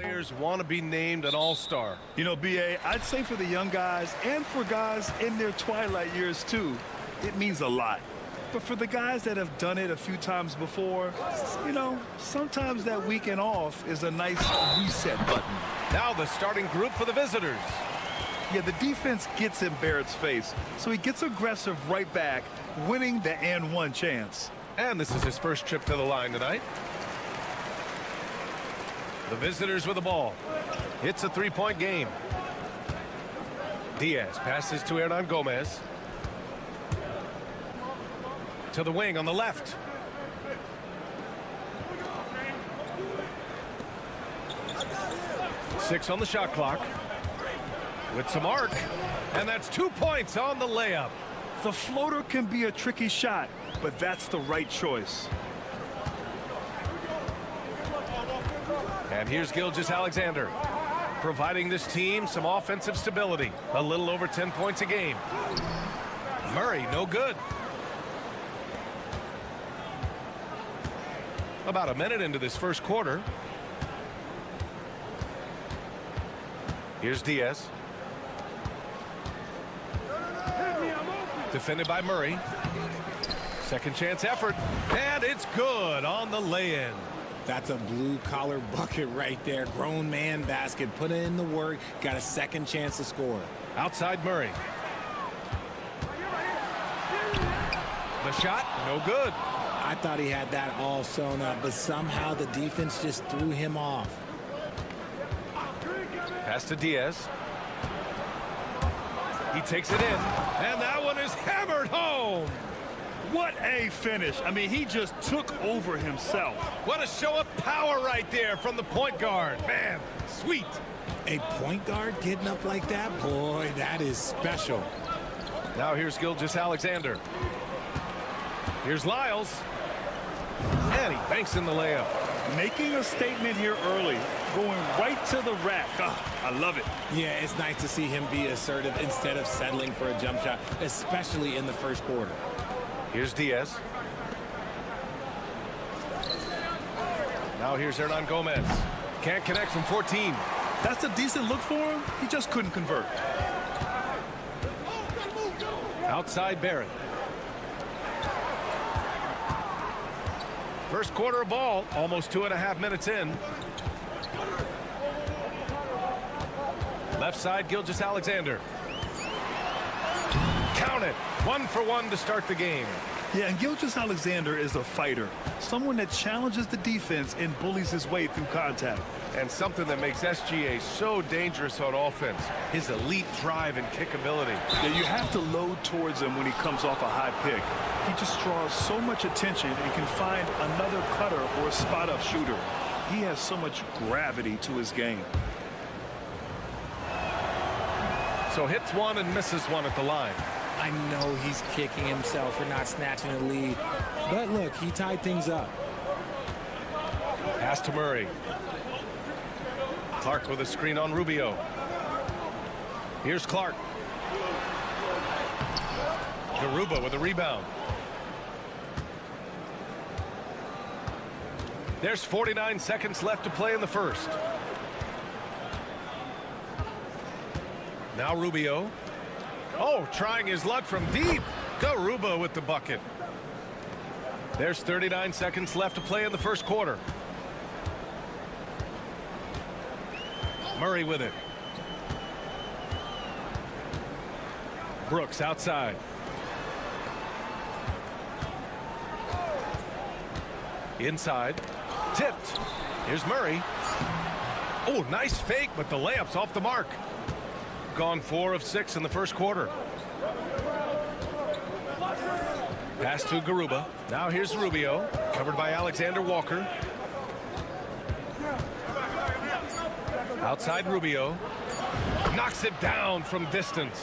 players want to be named an all-star? You know, B.A., I'd say for the young guys and for guys in their twilight years too, it means a lot. But for the guys that have done it a few times before, you know, sometimes that weekend off is a nice reset button. Now the starting group for the visitors. Yeah, the defense gets in Barrett's face, so he gets aggressive right back, winning the and one chance. And this is his first trip to the line tonight. The visitors with the ball. It's a three-point game. Diaz passes to Hernan Gomez. To the wing on the left. Six on the shot clock. With some arc. And that's 2 points on the layup. The floater can be a tricky shot, but that's the right choice. And here's Gilgeous-Alexander, providing this team some offensive stability. A little over 10 points a game. Murray, no good. About a minute into this first quarter. Here's Diaz. Defended by Murray. Second chance effort. And it's good on the lay-in. That's a blue-collar bucket right there. Grown man basket. Put in the work. Got a second chance to score. Outside Murray. The shot, no good. I thought he had that all sewn up, but somehow the defense just threw him off. Pass to Diaz. He takes it in, and that one is hammered home. What a finish. I mean, he just took over himself. What a show of power right there from the point guard. Man, sweet. A point guard getting up like that? Boy, that is special. Now here's Gilgeous-Alexander. Here's Lyles. And he banks in the layup. Making a statement here early. Going right to the rack. Oh, I love it. Yeah, it's nice to see him be assertive instead of settling for a jump shot, especially in the first quarter. Here's Diaz. Now here's Hernan Gomez. Can't connect from 14. That's a decent look for him. He just couldn't convert. Outside Barrett. First quarter of ball, almost 2.5 minutes in. Left side, Gilgeous-Alexander. Count it. 1 for 1 to start the game. Yeah, and Gilgeous-Alexander is a fighter. Someone that challenges the defense and bullies his way through contact. And something that makes SGA so dangerous on offense, his elite drive and kick ability. Yeah, you have to load towards him when he comes off a high pick. He just draws so much attention and can find another cutter or a spot-up shooter. He has so much gravity to his game. So hits one and misses one at the line. I know he's kicking himself for not snatching a lead, but look, he tied things up. Pass to Murray. Clark with a screen on Rubio. Here's Clark. Garuba with a rebound. There's 49 seconds left to play in the first. Now Rubio. Oh, trying his luck from deep. Garuba with the bucket. There's 39 seconds left to play in the first quarter. Murray with it. Brooks outside. Inside. Tipped. Here's Murray. Oh, nice fake, but the layup's off the mark. Gone 4 of 6 in the first quarter. Pass to Garuba. Now here's Rubio. Covered by Alexander Walker. Outside Rubio. Knocks it down from distance.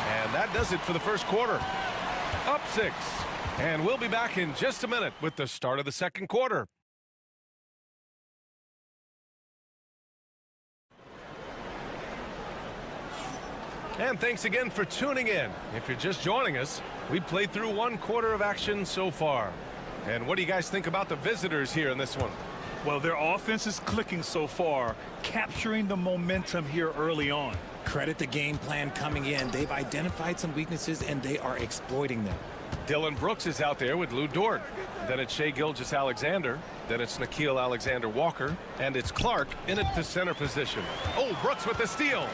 And that does it for the first quarter. Up 6. And we'll be back in just a minute with the start of the second quarter. And thanks again for tuning in. If you're just joining us, we played through 1 quarter of action so far. And what do you guys think about the visitors here in this one? Well, their offense is clicking so far, capturing the momentum here early on. Credit the game plan coming in. They've identified some weaknesses, and they are exploiting them. Dylan Brooks is out there with Lou Dort. Then it's Shai Gilgeous-Alexander. Then it's Nickeil Alexander-Walker. And it's Clark in at the center position. Oh, Brooks with the steal.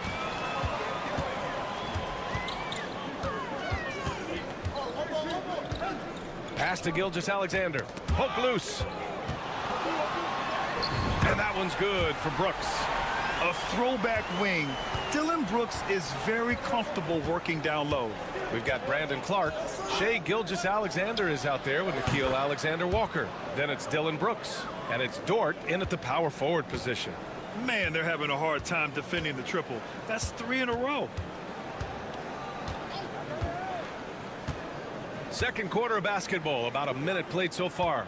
Pass to Gilgeous-Alexander. Poke loose. And that one's good for Brooks. A throwback wing. Dylan Brooks is very comfortable working down low. We've got Brandon Clark. Shai Gilgeous-Alexander is out there with Nickeil Alexander-Walker. Then it's Dylan Brooks. And it's Dort in at the power forward position. Man, they're having a hard time defending the triple. That's 3 in a row. Second quarter of basketball, about a minute played so far.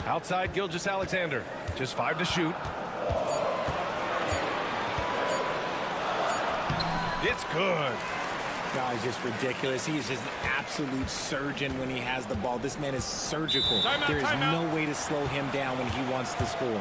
Outside Gilgeous-Alexander, just 5 to shoot. It's good. Guy's just ridiculous. He is just an absolute surgeon when he has the ball. This man is surgical. There is no way to slow him down when he wants to score.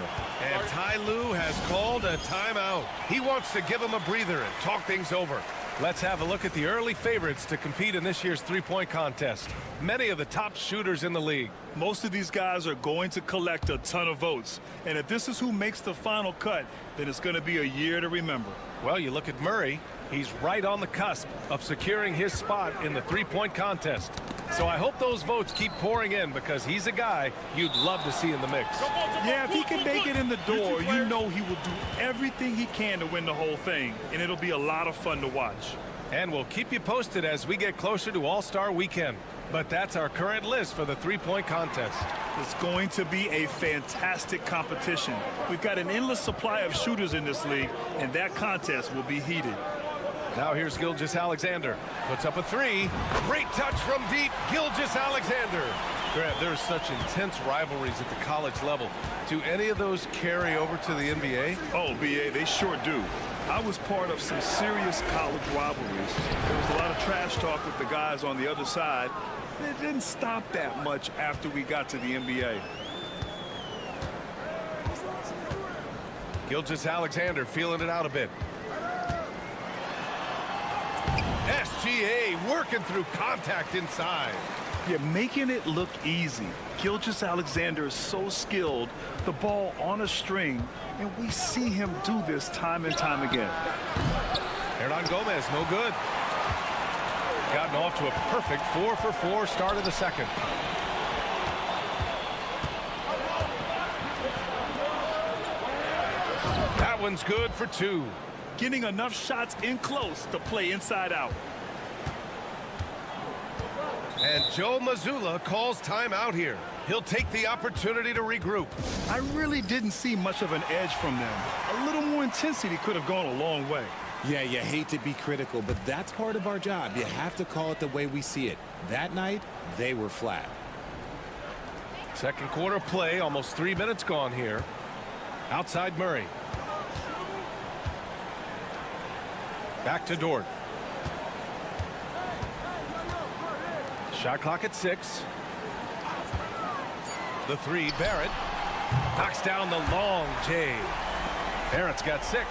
And Ty Lue has called a timeout. He wants to give him a breather and talk things over. Let's have a look at the early favorites to compete in this year's three-point contest. Many of the top shooters in the league. Most of these guys are going to collect a ton of votes. And if this is who makes the final cut, then it's going to be a year to remember. Well, you look at Murray. He's right on the cusp of securing his spot in the three-point contest. So I hope those votes keep pouring in because he's a guy you'd love to see in the mix. Yeah, if he can make it in the door, you know he will do everything he can to win the whole thing. And it'll be a lot of fun to watch. And we'll keep you posted as we get closer to All-Star Weekend. But that's our current list for the three-point contest. It's going to be a fantastic competition. We've got an endless supply of shooters in this league, and that contest will be heated. Now here's Gilgeous-Alexander. Puts up a three. Great touch from deep. Gilgeous-Alexander. Grant, there's such intense rivalries at the college level. Do any of those carry over to the NBA? Oh, BA, they sure do. I was part of some serious college rivalries. There was a lot of trash talk with the guys on the other side. It didn't stop that much after we got to the NBA. Gilgeous-Alexander feeling it out a bit. SGA working through contact inside. You're making it look easy. Gilgeous-Alexander is so skilled, the ball on a string, and we see him do this time and time again. Hernan Gomez, no good. Gotten off to a perfect 4-for-4 start of the second. That one's good for 2. Getting enough shots in close to play inside out. And Joe Mazzulla calls timeout here. He'll take the opportunity to regroup. I really didn't see much of an edge from them. A little more intensity could have gone a long way. Yeah, you hate to be critical, but that's part of our job. You have to call it the way we see it. That night, they were flat. Second quarter play, almost 3 minutes gone here. Outside Murray. Back to Dort. Shot clock at 6. The 3, Barrett. Knocks down the long J. Barrett's got 6.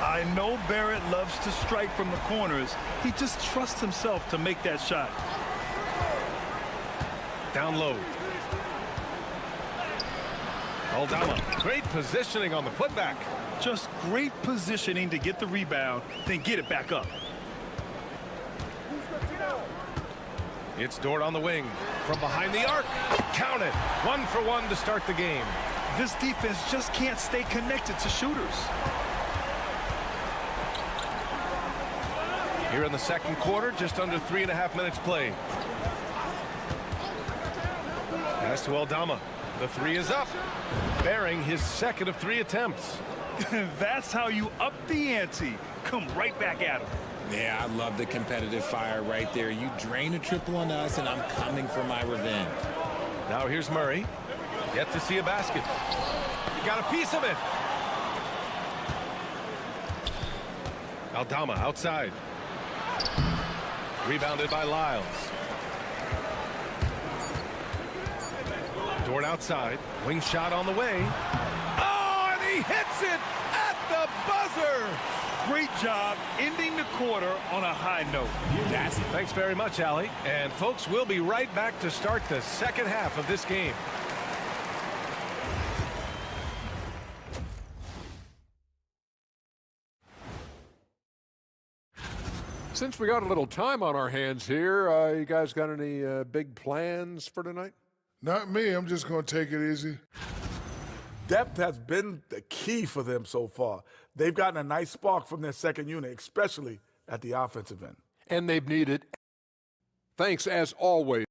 I know Barrett loves to strike from the corners. He just trusts himself to make that shot. Down low. Aldama. Great positioning on the putback. Just great positioning to get the rebound, then get it back up. It's Dort on the wing. From behind the arc. Count it. 1 for 1 to start the game. This defense just can't stay connected to shooters. Here in the second quarter, just under 3.5 minutes played. Pass to Aldama. The 3 is up. Bearing his second of 3 attempts. That's how you up the ante. Come right back at him. Yeah, I love the competitive fire right there. You drain a triple on us, and I'm coming for my revenge. Now here's Murray. Yet to see a basket. He got a piece of it. Aldama outside. Rebounded by Lyles. Dort outside. Wing shot on the way. Oh, and he hits it at the buzzer. Great job ending the quarter on a high note. Thanks very much, Allie. And folks, we'll be right back to start the second half of this game. Since we got a little time on our hands here, you guys got any big plans for tonight? Not me. I'm just going to take it easy. Depth has been the key for them so far. They've gotten a nice spark from their second unit, especially at the offensive end. And they've needed. Thanks, as always.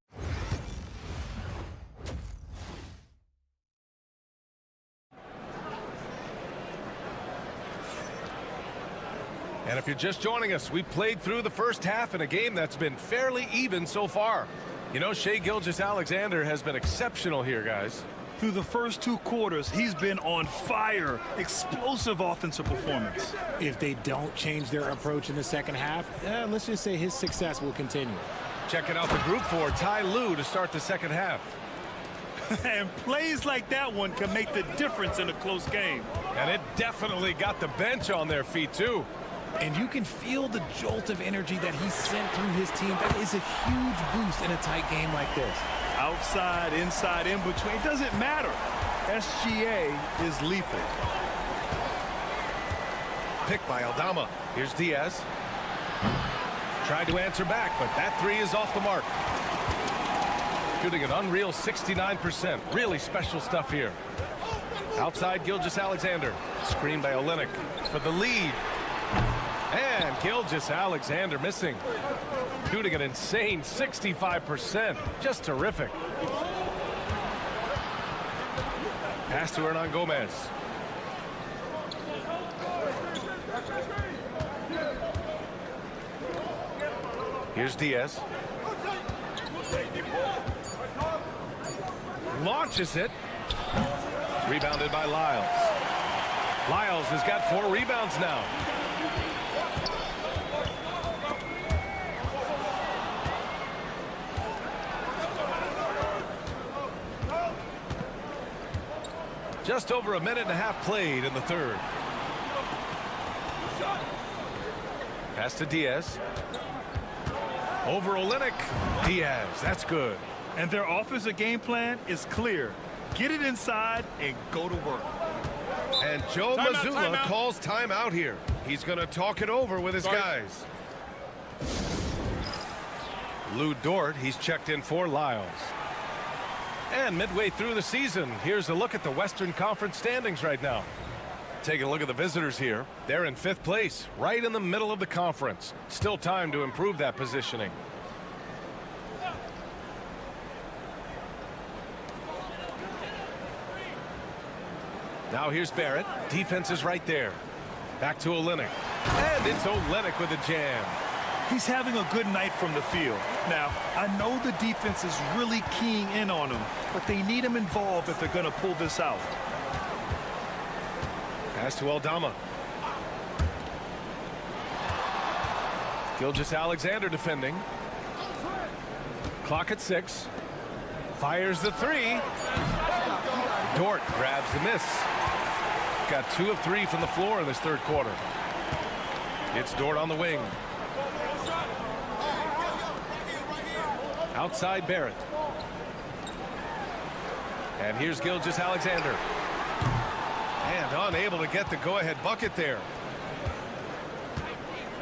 And if you're just joining us, we played through the first half in a game that's been fairly even so far. You know, Shai Gilgeous-Alexander has been exceptional here, guys. Through the first 2 quarters, he's been on fire. Explosive offensive performance. If they don't change their approach in the second half, let's just say his success will continue. Checking out the group for Ty Lue to start the second half. And plays like that one can make the difference in a close game. And it definitely got the bench on their feet, too. And you can feel the jolt of energy that he sent through his team. That is a huge boost in a tight game like this. Outside, inside, in between, it doesn't matter. SGA is lethal. Pick by Aldama. Here's Diaz. Tried to answer back, but that 3 is off the mark. Shooting an unreal 69%. Really special stuff here. Outside, Gilgeous-Alexander. Screen by Olynyk for the lead. And Gilgeous-Alexander missing. Shooting an insane 65%. Just terrific. Pass to Hernan Gomez. Here's Diaz. Launches it. Rebounded by Lyles. Lyles has got 4 rebounds now. Just over a minute and a half played in the third. Pass to Diaz. Over Olynyk. Diaz, that's good. And their offensive game plan is clear. Get it inside and go to work. And Joe Mazzulla calls timeout here. He's going to talk it over with his guys. Lou Dort, he's checked in for Lyles. And midway through the season, here's a look at the Western Conference standings right now. Taking a look at the visitors here. They're in 5th place, right in the middle of the conference. Still time to improve that positioning. Now here's Barrett. Defense is right there. Back to Olynyk. And it's Olynyk with a jam. He's having a good night from the field. Now, I know the defense is really keying in on him, but they need him involved if they're going to pull this out. Pass to Aldama. Gilgeous-Alexander defending. Clock at 6. Fires the 3. Dort grabs the miss. Got 2 of 3 from the floor in this third quarter. It's Dort on the wing. Outside Barrett. And here's Gilgeous-Alexander. And unable to get the go-ahead bucket there.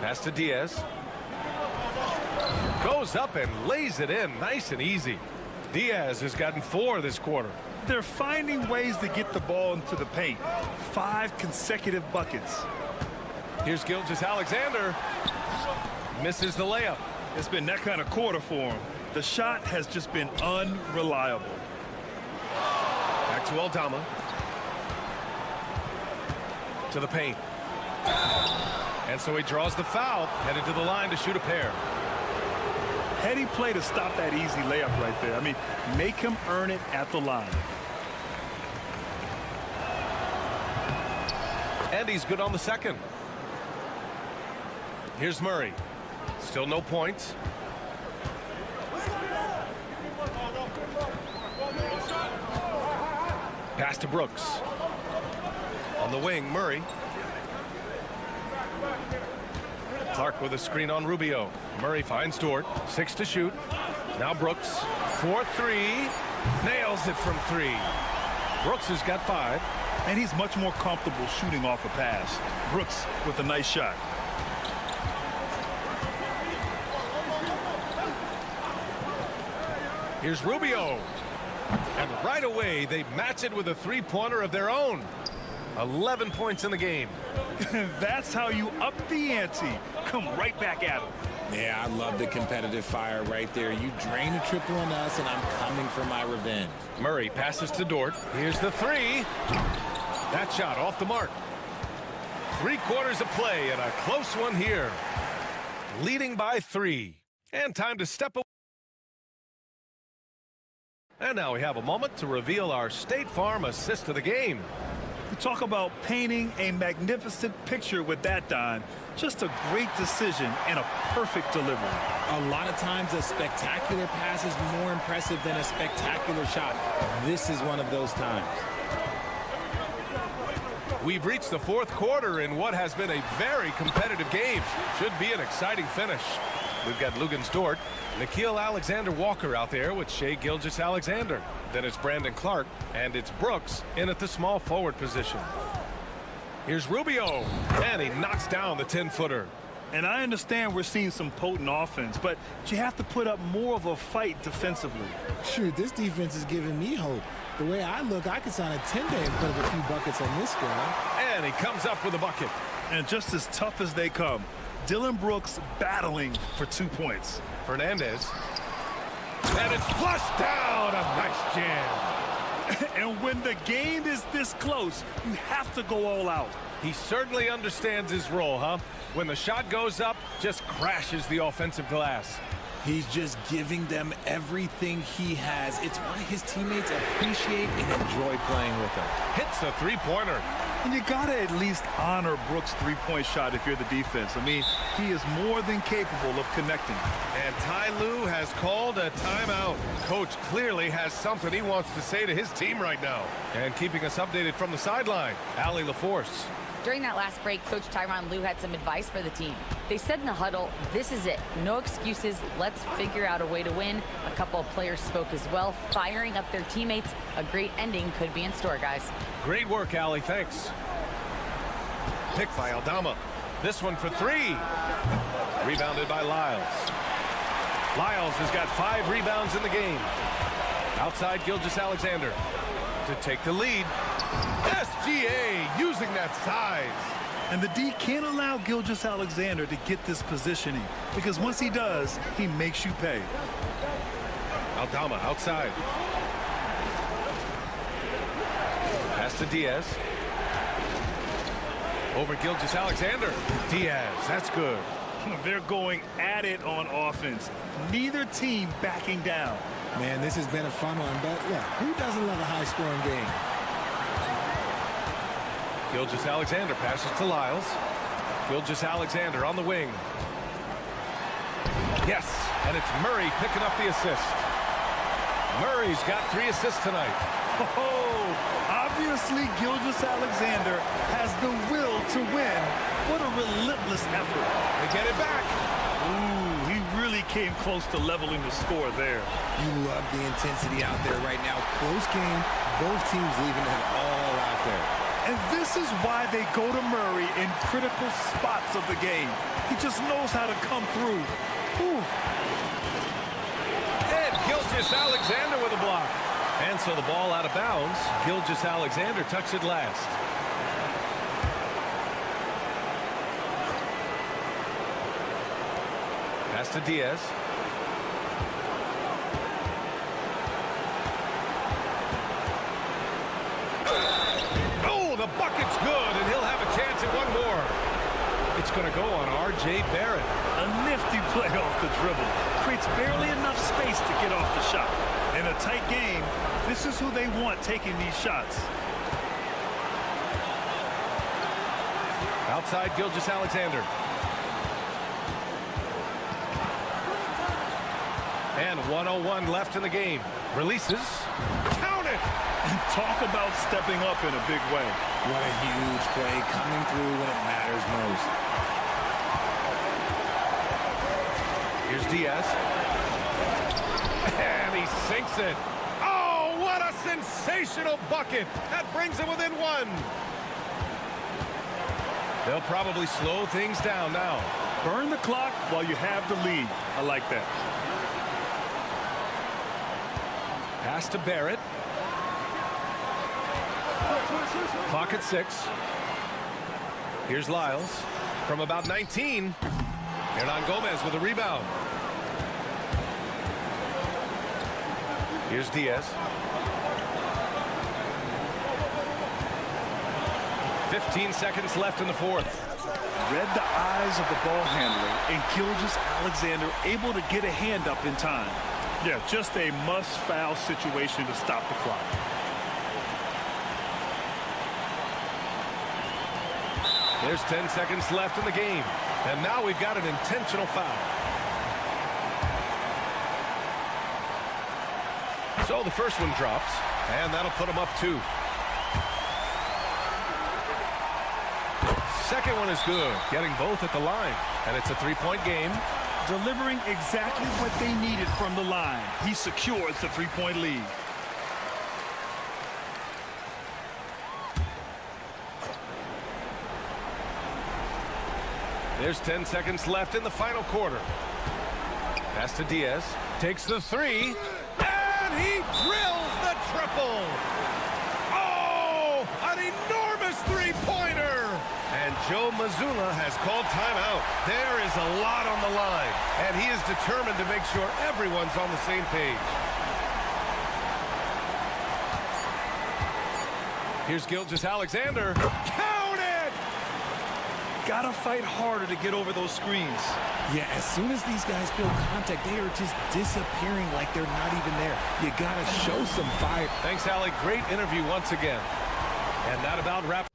Pass to Diaz. Goes up and lays it in nice and easy. Diaz has gotten 4 this quarter. They're finding ways to get the ball into the paint. 5 consecutive buckets. Here's Gilgeous-Alexander. Misses the layup. It's been that kind of quarter for him. The shot has just been unreliable. Back to Aldama. To the paint. And so he draws the foul, headed to the line to shoot a pair. Heady play to stop that easy layup right there. I mean, make him earn it at the line. And he's good on the second. Here's Murray. Still no points. Pass to Brooks. On the wing, Murray. Clark with a screen on Rubio. Murray finds Dort. 6 to shoot. Now Brooks. 4-3. Nails it from 3. Brooks has got 5. And he's much more comfortable shooting off a pass. Brooks with a nice shot. Here's Rubio. And right away, they match it with a three-pointer of their own. 11 points in the game. That's how you up the ante. Come right back at him. Yeah, I love the competitive fire right there. You drain a triple on us, and I'm coming for my revenge. Murray passes to Dort. Here's the 3. That shot off the mark. 3 quarters of play and a close one here. Leading by 3. And time to step away. And now we have a moment to reveal our State Farm assist of the game. You talk about painting a magnificent picture with that, Don. Just a great decision and a perfect delivery. A lot of times a spectacular pass is more impressive than a spectacular shot. This is one of those times. We've reached the 4th quarter in what has been a very competitive game. Should be an exciting finish. We've got Luguentz Dort, Nickeil Alexander-Walker out there with Shai Gilgeous-Alexander. Then it's Brandon Clark, and it's Brooks in at the small forward position. Here's Rubio, and he knocks down the 10-footer. And I understand we're seeing some potent offense, but you have to put up more of a fight defensively. Shoot, this defense is giving me hope. The way I look, I could sign a 10-day and put up a few buckets on this guy. And he comes up with a bucket. And just as tough as they come, Dillon Brooks battling for 2 points. Fernandez. And it's flushed down. A nice jam. And when the game is this close, you have to go all out. He certainly understands his role, huh? When the shot goes up, just crashes the offensive glass. He's just giving them everything he has. It's why his teammates appreciate and enjoy playing with him. Hits a three-pointer. And you got to at least honor Brooks' three-point shot if you're the defense. I mean, he is more than capable of connecting. And Ty Lue has called a timeout. Coach clearly has something he wants to say to his team right now. And keeping us updated from the sideline, Allie LaForce. During that last break, Coach Tyronn Lue had some advice for the team. They said in the huddle, this is it. No excuses. Let's figure out a way to win. A couple of players spoke as well, firing up their teammates. A great ending could be in store, guys. Great work, Allie. Thanks. Picked by Aldama. This one for 3. Rebounded by Lyles. Lyles has got 5 rebounds in the game. Outside Gilgeous-Alexander to take the lead. SGA using that size. And the D can't allow Gilgeous-Alexander to get this positioning, because once he does, he makes you pay. Aldama outside. Pass to Diaz. Over Gilgeous-Alexander. Diaz, that's good. They're going at it on offense. Neither team backing down. Man, this has been a fun one, but look, who doesn't love a high-scoring game? Gilgeous-Alexander passes to Lyles. Gilgeous-Alexander on the wing. Yes, and it's Murray picking up the assist. Murray's got 3 assists tonight. Oh, obviously Gilgeous-Alexander has the will to win. What a relentless effort. They get it back. Ooh, he really came close to leveling the score there. You love the intensity out there right now. Close game, both teams leaving it all out there. And this is why they go to Murray in critical spots of the game. He just knows how to come through. Ooh. And Gilgeous-Alexander with a block. And so the ball out of bounds. Gilgeous-Alexander tucks it last. Pass to Diaz. Oh, the bucket's good, and he'll have a chance at one more. It's going to go on R.J. Barrett. A nifty play off the dribble. Creates barely enough space to get off the shot. In a tight game, this is who they want taking these shots. Outside Gilgeous-Alexander. And 1:01 left in the game. Releases. Count it! And talk about stepping up in a big way. What a huge play coming through when it matters most. Here's Diaz. And he sinks it. Oh, what a sensational bucket. That brings him within one. They'll probably slow things down now. Burn the clock while you have the lead. I like that. Pass to Barrett. Clock at 6. Here's Lyles from about 19. Hernan Gomez with a rebound. Here's Diaz. 15 seconds left in the fourth. Read the eyes of the ball handler, and Gilgeous-Alexander able to get a hand up in time. Yeah, just a must-foul situation to stop the clock. There's 10 seconds left in the game. And now we've got an intentional foul. So the first one drops, and that'll put him up 2. Second one is good, getting both at the line. And it's a 3-point game. Delivering exactly what they needed from the line. He secures the 3-point lead. There's 10 seconds left in the final quarter. Pass to Diaz. Takes the 3. And he drills the triple. Oh, an enormous three-pointer. And Joe Mazzulla has called timeout. There is a lot on the line. And he is determined to make sure everyone's on the same page. Here's Gilgeous-Alexander. Count it! Gotta fight harder to get over those screens. Yeah, as soon as these guys feel contact, they are just disappearing like they're not even there. You gotta show some fire. Thanks, Alec. Great interview once again. And that about wraps.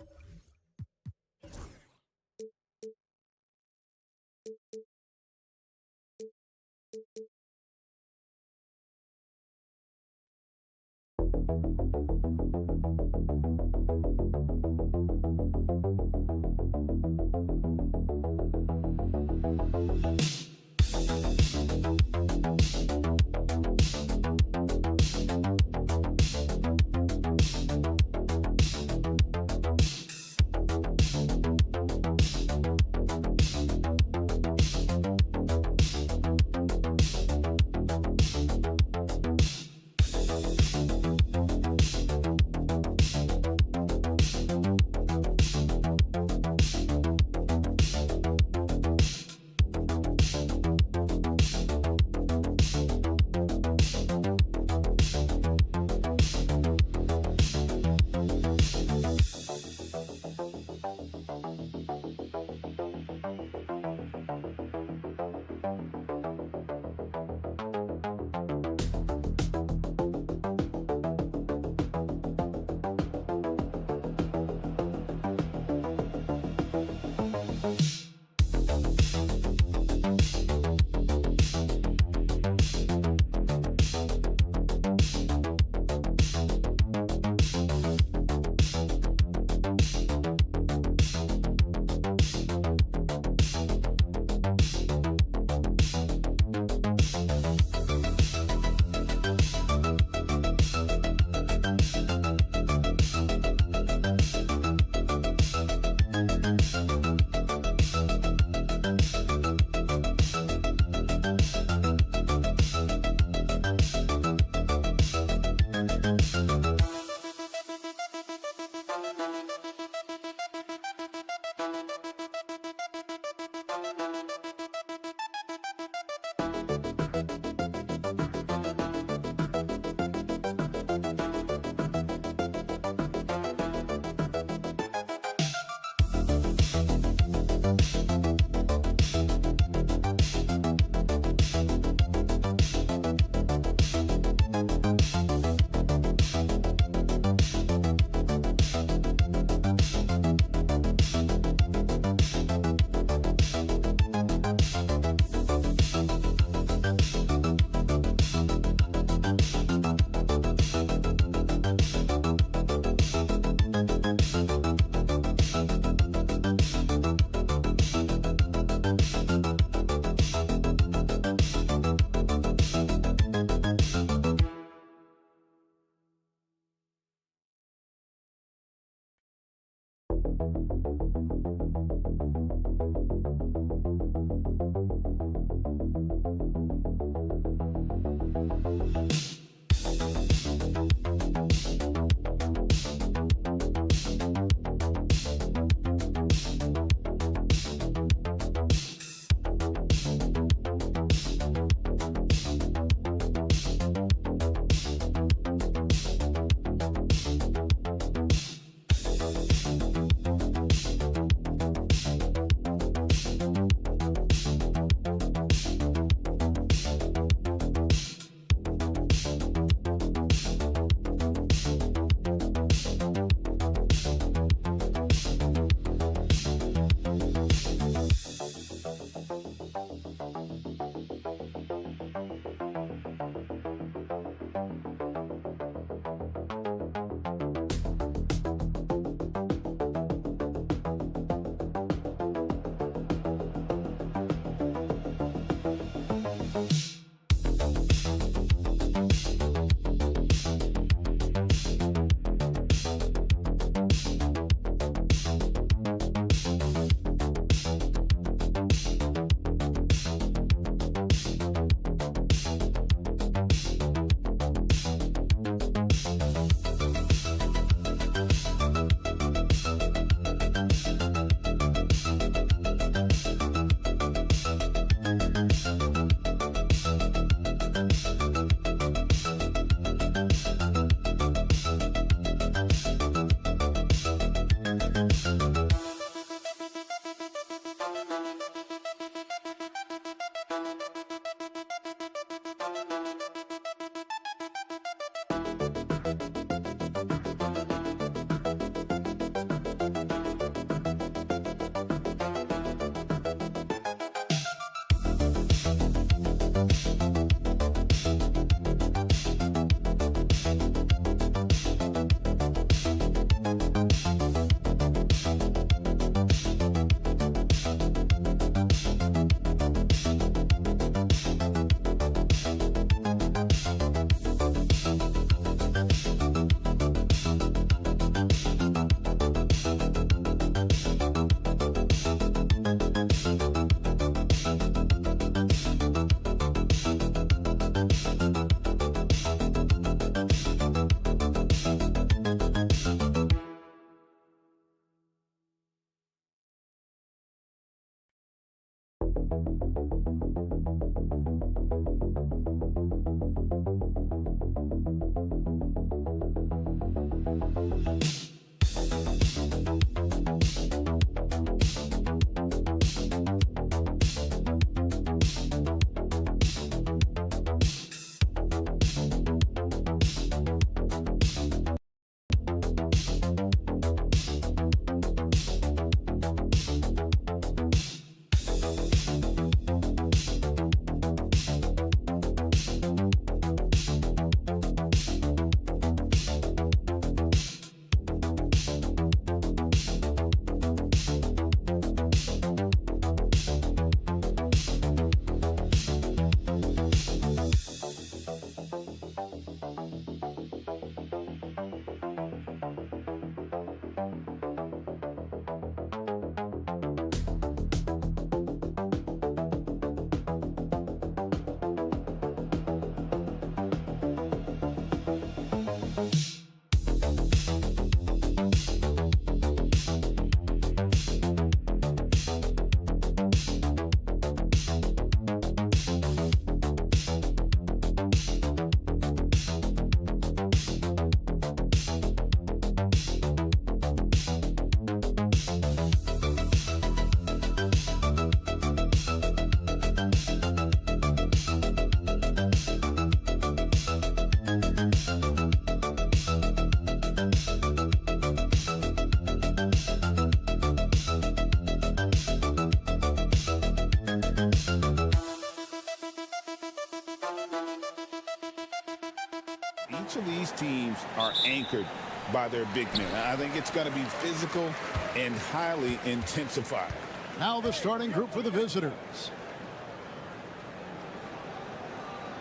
Each of these teams are anchored by their big men. I think it's going to be physical and highly intensified. Now the starting group for the visitors.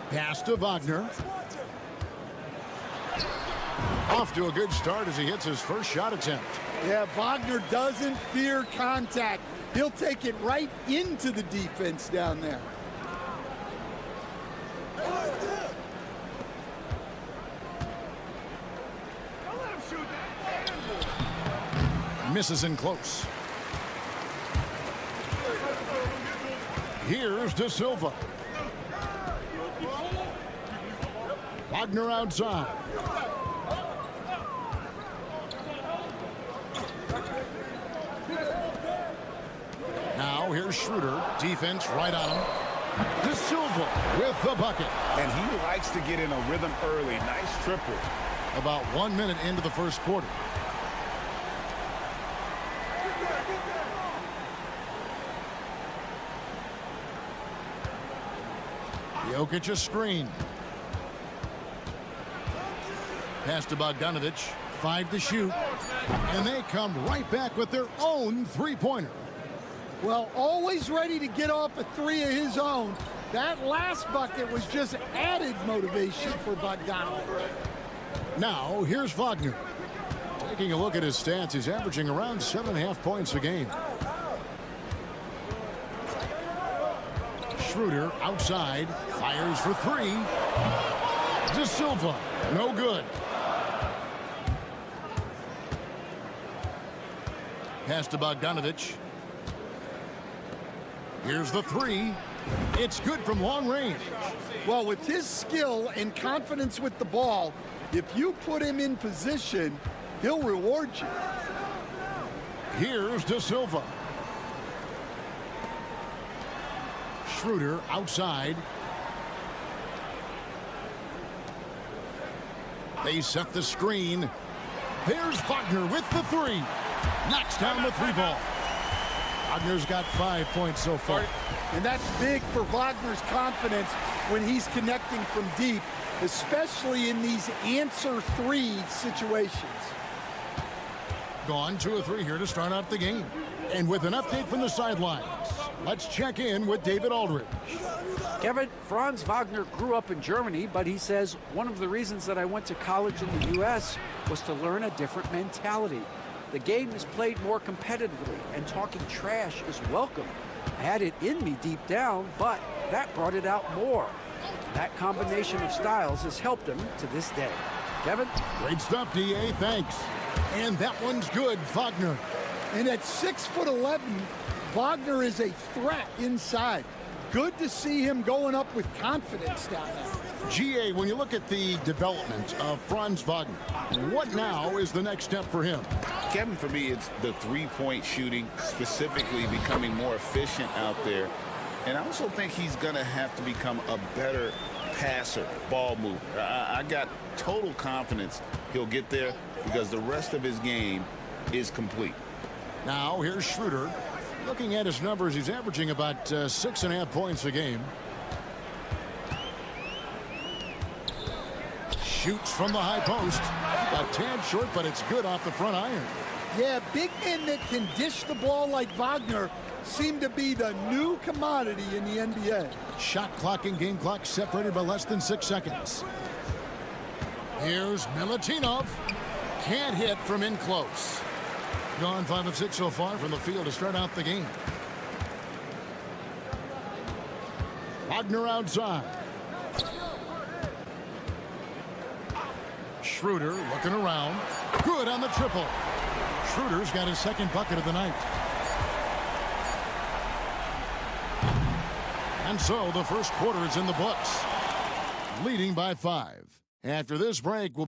Pass to Wagner. Off to a good start as he hits his first shot attempt. Yeah, Wagner doesn't fear contact. He'll take it right into the defense down there. Misses in close. Here's De Silva. Wagner outside. Now here's Schroeder. Defense right on him. De Silva with the bucket. And he likes to get in a rhythm early. Nice triple. About 1 minute into the first quarter. Jokic a screen. Pass to Bogdanovic. 5 to shoot. And they come right back with their own three-pointer. Well, always ready to get off a three of his own. That last bucket was just added motivation for Bogdanovic. Now, here's Wagner. Taking a look at his stats, he's averaging around 7.5 points a game. Schroeder outside, fires for three. De Silva, no good. Pass to Bogdanovic. Here's the three. It's good from long range. Well, with his skill and confidence with the ball, if you put him in position, he'll reward you. Here's De Silva. Schroeder outside. They set the screen. There's Wagner with the three. Knocks down the three ball. Wagner's got 5 points so far. And that's big for Wagner's confidence when he's connecting from deep, especially in these answer three situations. Gone 2 of 3 here to start out the game. And with an update from the sidelines, let's check in with David Aldridge. Kevin, Franz Wagner grew up in Germany, but he says one of the reasons that I went to college in the U.S. was to learn a different mentality. The game is played more competitively, and talking trash is welcome. I had it in me deep down, but that brought it out more. That combination of styles has helped him to this day. Kevin? Great stuff, D.A. Thanks. And that one's good, Wagner. And at 6'11", Wagner is a threat inside. Good to see him going up with confidence down there. G.A., when you look at the development of Franz Wagner, what now is the next step for him? Kevin, for me, it's the three-point shooting, specifically becoming more efficient out there. And I also think he's going to have to become a better passer, ball mover. I got total confidence he'll get there because the rest of his game is complete. Now, here's Schroeder. Looking at his numbers, he's averaging about 6.5 points a game. Shoots from the high post. A tad short, but it's good off the front iron. Yeah, big men that can dish the ball like Wagner seem to be the new commodity in the NBA. Shot clock and game clock separated by less than 6 seconds. Here's Milutinov. Can't hit from in close. Gone 5 of 6 so far from the field to start out the game. Wagner outside. Schroeder looking around. Good on the triple. Schroeder's got his second bucket of the night. And so the first quarter is in the books. Leading by 5. After this break, we'll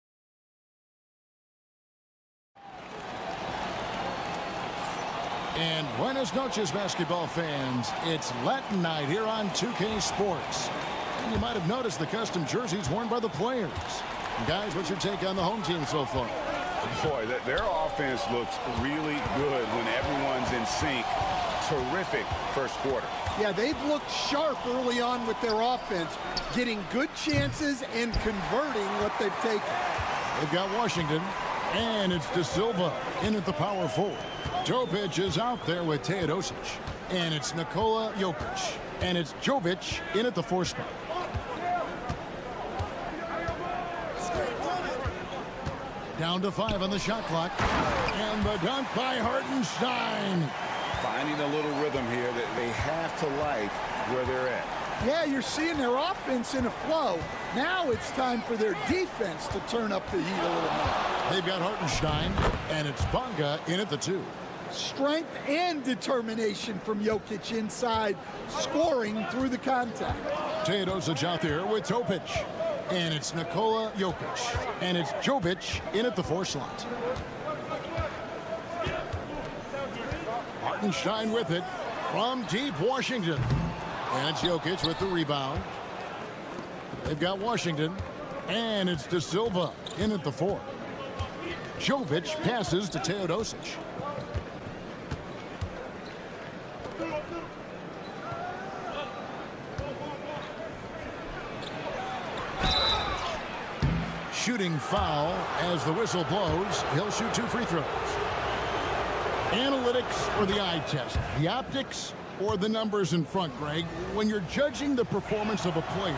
And buenas noches, basketball fans. It's Latin night here on 2K Sports. And you might have noticed the custom jerseys worn by the players. Guys, what's your take on the home team so far? Boy, their offense looks really good when everyone's in sync. Terrific first quarter. Yeah, they've looked sharp early on with their offense, getting good chances and converting what they've taken. They've got Washington, and it's De Silva in at the power forward. Jovic is out there with Teodosic, and it's Nikola Jokic, and it's Jovic in at the 4 spot. Down to 5 on the shot clock. And the dunk by Hartenstein. Finding a little rhythm here that they have to like where they're at. Yeah, you're seeing their offense in a flow. Now it's time for their defense to turn up the heat a little more. They've got Hartenstein, and it's Bonga in at the 2. Strength and determination from Jokic inside, scoring through the contact. Teodosic out there with Topic. And it's Nikola Jokic. And it's Jovic in at the 4 slot. Hartenstein with it from deep Washington. And it's Jokic with the rebound. They've got Washington. And it's De Silva in at the 4. Jovic passes to Teodosic. Shooting foul as the whistle blows. He'll shoot 2 free throws. Analytics or the eye test? The optics or the numbers in front, Greg? When you're judging the performance of a player,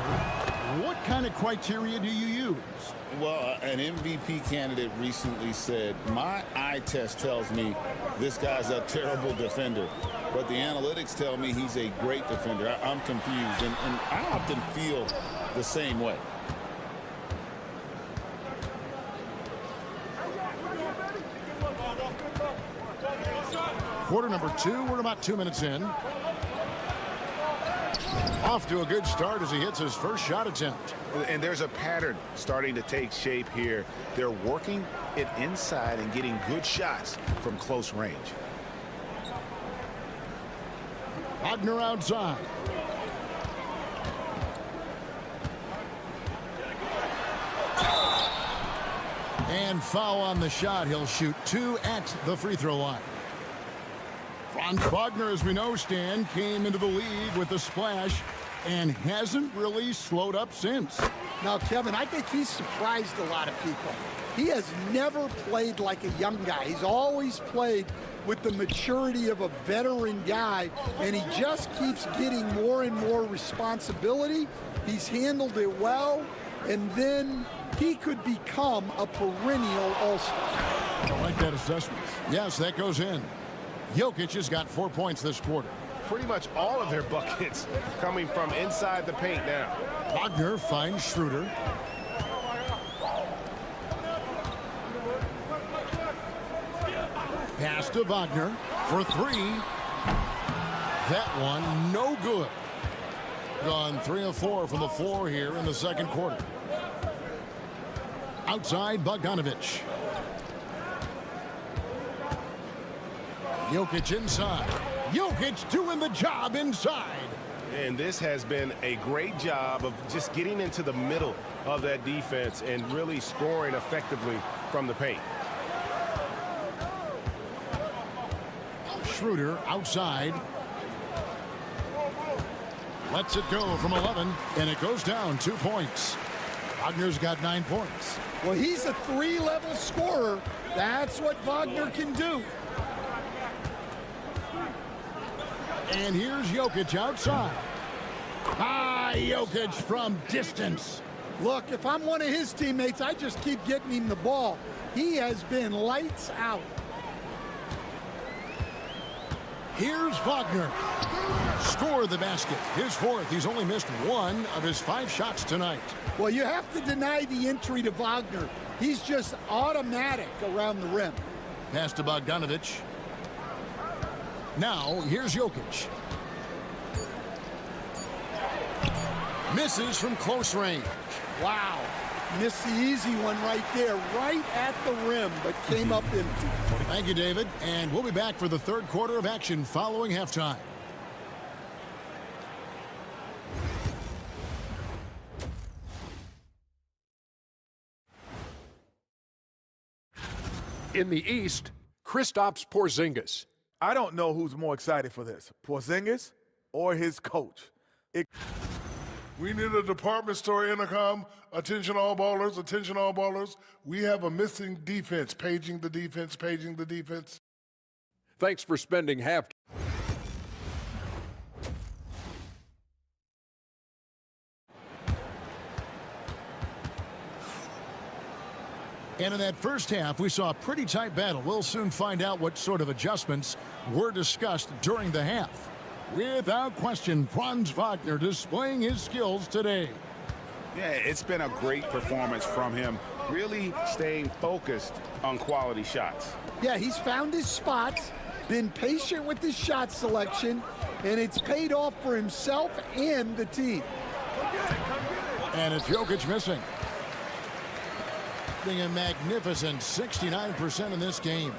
what kind of criteria do you use? Well, an MVP candidate recently said, my eye test tells me this guy's a terrible defender, but the analytics tell me he's a great defender. I'm confused, and I often feel the same way. Quarter number 2, we're about 2 minutes in. Off to a good start as he hits his first shot attempt. And there's a pattern starting to take shape here. They're working it inside and getting good shots from close range. Wagner outside. And foul on the shot. He'll shoot 2 at the free throw line. Franz Wagner, as we know, Stan, came into the league with a splash and hasn't really slowed up since. Now, Kevin, I think he's surprised a lot of people. He has never played like a young guy. He's always played with the maturity of a veteran guy, and he just keeps getting more and more responsibility. He's handled it well, and then he could become a perennial all-star. I like that assessment. Yes, that goes in. Jokic has got 4 points this quarter. Pretty much all of their buckets coming from inside the paint now. Wagner finds Schroeder. Pass to Wagner for 3. That one no good. Gone 3 of 4 from the floor here in the second quarter. Outside Bogdanovic. Jokic inside. Jokic doing the job inside. And this has been a great job of just getting into the middle of that defense and really scoring effectively from the paint. Schroeder outside. Lets it go from 11, and it goes down 2 points. Wagner's got 9 points. Well, he's a 3-level scorer. That's what Wagner can do. And here's Jokic outside. Jokic from distance. Look, if I'm one of his teammates, I just keep getting him the ball. He has been lights out. Here's Wagner. Score the basket. His 4th. He's only missed 1 of his 5 shots tonight. Well, you have to deny the entry to Wagner. He's just automatic around the rim. Pass to Bogdanovic. Now, here's Jokic. Misses from close range. Wow. Missed the easy one right there, right at the rim, but came up empty. Thank you, David. And we'll be back for the third quarter of action following halftime. In the East, Kristaps Porzingis. I don't know who's more excited for this, Porzingis or his coach. We need a department store intercom. Attention all ballers, attention all ballers. We have a missing defense. Paging the defense, paging the defense. Thanks for spending half. And in that first half, we saw a pretty tight battle. We'll soon find out what sort of adjustments were discussed during the half. Without question, Franz Wagner displaying his skills today. Yeah, it's been a great performance from him, really staying focused on quality shots. Yeah, he's found his spots, been patient with his shot selection, and it's paid off for himself and the team. And it's Jokic missing. Being a magnificent 69% in this game.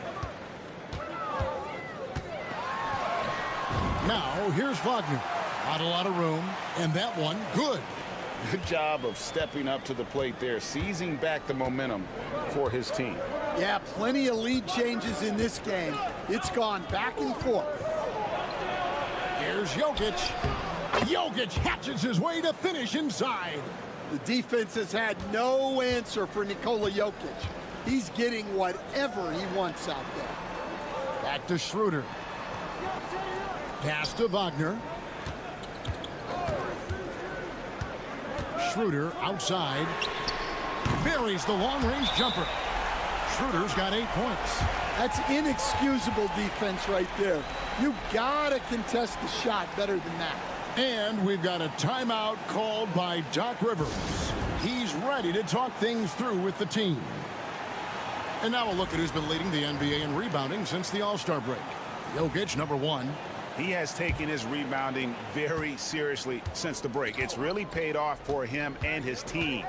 Now, here's Wagner. Not a lot of room, and that one, good. Good job of stepping up to the plate there, seizing back the momentum for his team. Yeah, plenty of lead changes in this game. It's gone back and forth. Here's Jokic. Jokic hatches his way to finish inside. The defense has had no answer for Nikola Jokic. He's getting whatever he wants out there. Back to Schroeder. Pass to Wagner. Schroeder outside. Buries the long-range jumper. Schroeder's got 8 points. That's inexcusable defense right there. You gotta contest the shot better than that. And we've got a timeout called by Doc Rivers. He's ready to talk things through with the team. And now we'll look at who's been leading the NBA in rebounding since the All-Star break. Jokic, number 1. He has taken his rebounding very seriously since the break. It's really paid off for him and his team.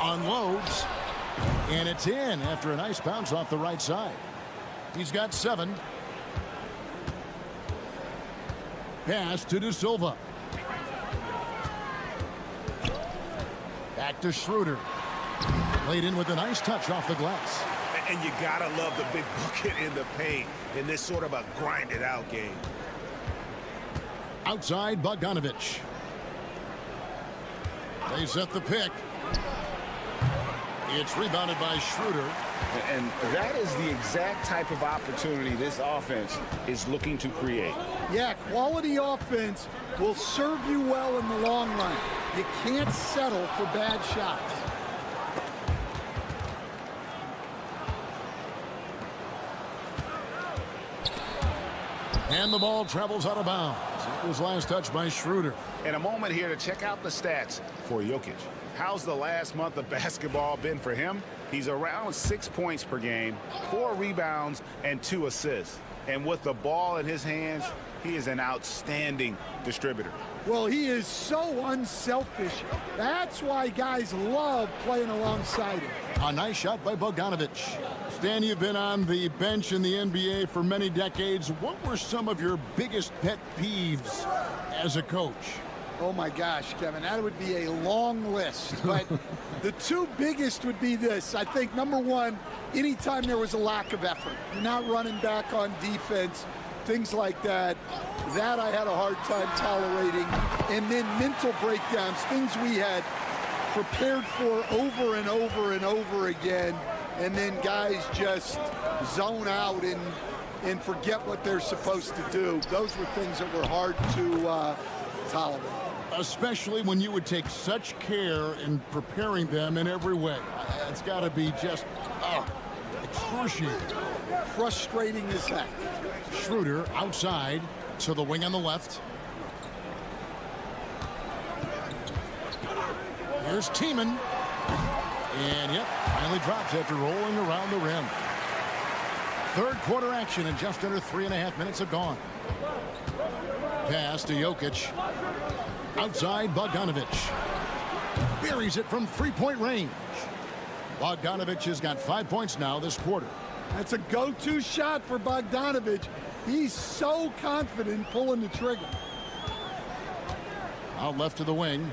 Unloads, and it's in after a nice bounce off the right side. He's got 7. Pass to De Silva. Back to Schroeder. Laid in with a nice touch off the glass. And you gotta love the big bucket in the paint in this sort of a grinded out game. Outside Bogdanovic. They set the pick. It's rebounded by Schroeder. And that is the exact type of opportunity this offense is looking to create. Yeah, quality offense will serve you well in the long run. You can't settle for bad shots. And the ball travels out of bounds. It was last touched by Schroeder. And a moment here to check out the stats for Jokic. How's the last month of basketball been for him? He's around 6 points per game, 4 rebounds, and 2 assists. And with the ball in his hands, he is an outstanding distributor. Well, he is so unselfish. That's why guys love playing alongside him. A nice shot by Bogdanovic. Stan, you've been on the bench in the NBA for many decades. What were some of your biggest pet peeves as a coach? Oh my gosh, Kevin, that would be a long list. But the 2 biggest would be this. I think, number 1, anytime there was a lack of effort, you're not running back on defense, things like that. That I had a hard time tolerating. And then mental breakdowns, things we had prepared for over and over and over again. And then guys just zone out and forget what they're supposed to do. Those were things that were hard to tolerate. Especially when you would take such care in preparing them in every way. It's got to be just excruciating. Frustrating as heck. Schroeder outside to the wing on the left. Here's Tiemann. And yep, finally drops after rolling around the rim. Third quarter action and just under 3.5 minutes have gone. Pass to Jokic. Outside Bogdanovic. Buries it from 3-point range. Bogdanovic has got 5 points now this quarter. That's a go-to shot for Bogdanovic. He's so confident pulling the trigger. Out left to the wing.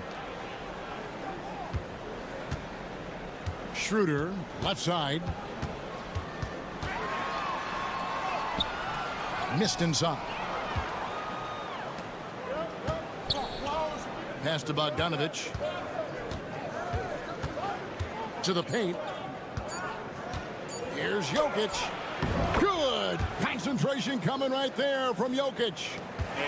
Schroeder, left side. Missed inside. Pass to Bogdanovic. To the paint. Here's Jokic. Good! good. Concentration coming right there from Jokic.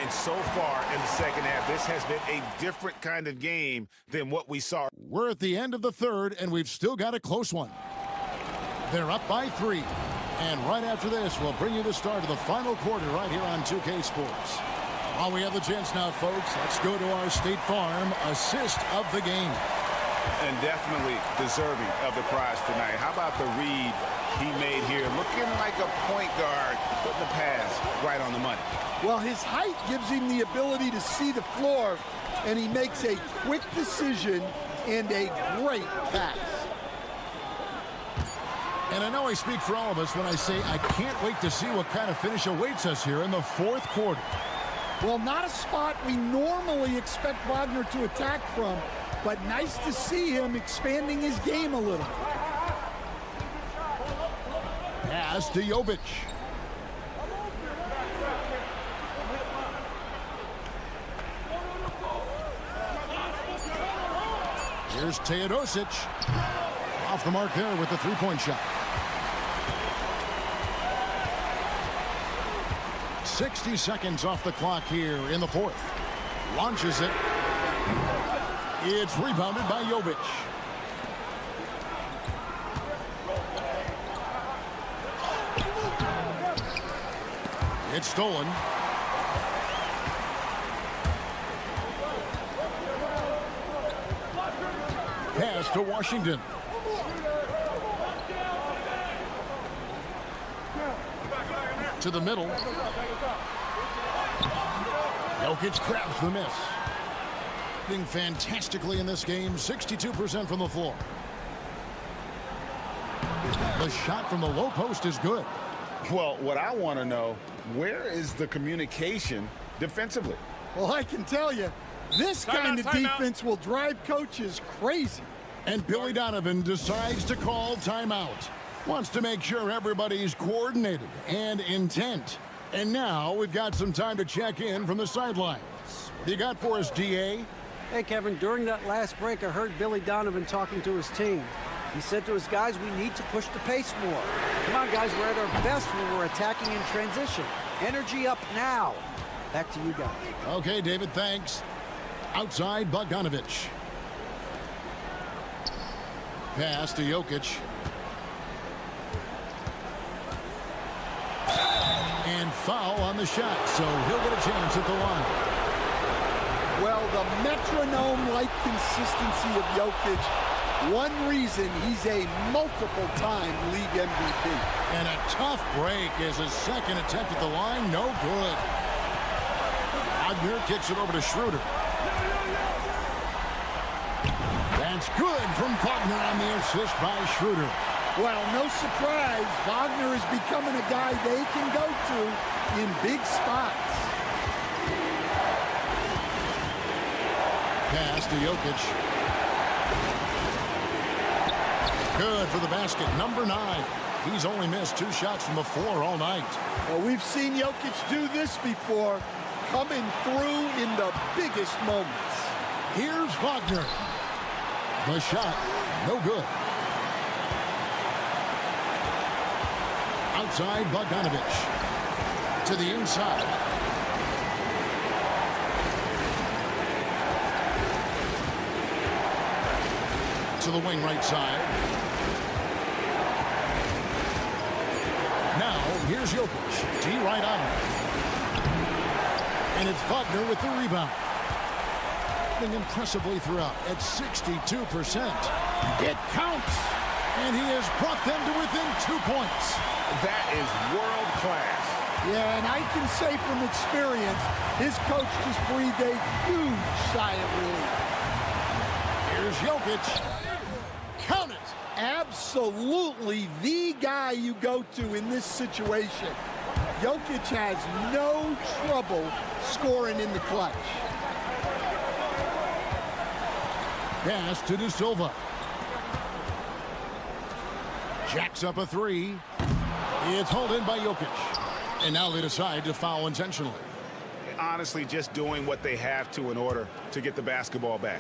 And so far in the second half, this has been a different kind of game than what we saw. We're at the end of the third, and we've still got a close one. They're up by 3. And right after this, we'll bring you the start of the final quarter right here on 2K Sports. While we have the chance now, folks, let's go to our State Farm assist of the game. And definitely deserving of the prize tonight. How about the read he made here? Looking like a point guard, putting the pass right on the money. Well, his height gives him the ability to see the floor, and he makes a quick decision and a great pass. And I know I speak for all of us when I say I can't wait to see what kind of finish awaits us here in the fourth quarter. Well, not a spot we normally expect Wagner to attack from, but nice to see him expanding his game a little. Pass to Jovic. Here's Teodosic. Off the mark there with the three-point shot. 60 seconds off the clock here in the fourth. Launches it. It's rebounded by Jovic. It's stolen. Pass to Washington. To the middle. Jokic grabs the miss. Doing fantastically in this game, 62% from the floor. The shot from the low post is good. Well, what I want to know, where is the communication defensively? Well, I can tell you, this kind of defense will drive coaches crazy. And Billy Donovan decides to call timeout. Wants to make sure everybody's coordinated and intent. And now we've got some time to check in from the sidelines. What do you got for us, DA? Hey, Kevin, during that last break, I heard Billy Donovan talking to his team. He said to his guys, we need to push the pace more. Come on, guys, we're at our best when we're attacking in transition. Energy up now. Back to you guys. Okay, David, thanks. Outside, Bogdanovich. Pass to Jokic. And foul on the shot, so he'll get a chance at the line. Well, the metronome-like consistency of Jokic, one reason he's a multiple-time league MVP. And a tough break is his second attempt at the line, no good. Wagner kicks it over to Schroeder. That's good from Wagner on the assist by Schroeder. Well, no surprise, Wagner is becoming a guy they can go to in big spots. Pass to Jokic. Good for the basket, number 9. He's only missed 2 shots from the floor all night. Well, we've seen Jokic do this before, coming through in the biggest moments. Here's Wagner. The shot, no good. Outside, Bogdanovich. To the inside. To the wing right side. Now, here's Jokic. D right on him. And it's Wagner with the rebound. Impressively throughout at 62%. It counts. And he has brought them to within 2 points. That is world class. Yeah, and I can say from experience, his coach just breathed a huge sigh of relief. Here's Jokic. Count it. Absolutely the guy you go to in this situation. Jokic has no trouble scoring in the clutch. Pass to De Silva. Jacks up a 3. It's hauled in by Jokic. And now they decide to foul intentionally. Honestly, just doing what they have to in order to get the basketball back.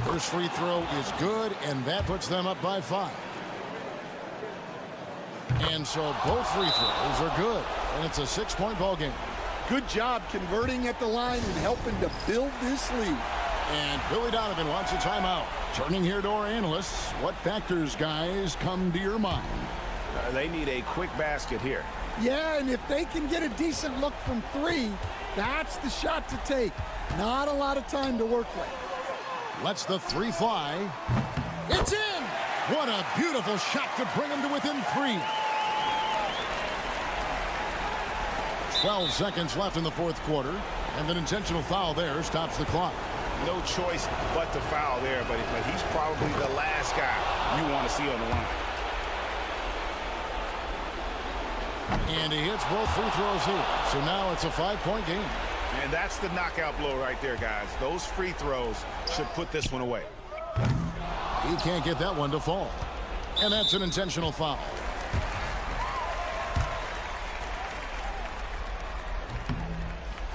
First free throw is good, and that puts them up by 5. And so both free throws are good, and it's a 6-point ball game. Good job converting at the line and helping to build this lead. And Billy Donovan wants a timeout. Turning here to our analysts, what factors, guys, come to your mind? They need a quick basket here. Yeah, and if they can get a decent look from 3, that's the shot to take. Not a lot of time to work with. Lets the 3 fly. It's in! What a beautiful shot to bring them to within 3. 12 seconds left in the fourth quarter, and an intentional foul there stops the clock. No choice but to foul there, but he's probably the last guy you want to see on the line. And he hits both free throws here. So now it's a 5-point game. And that's the knockout blow right there, guys. Those free throws should put this one away. He can't get that one to fall. And that's an intentional foul.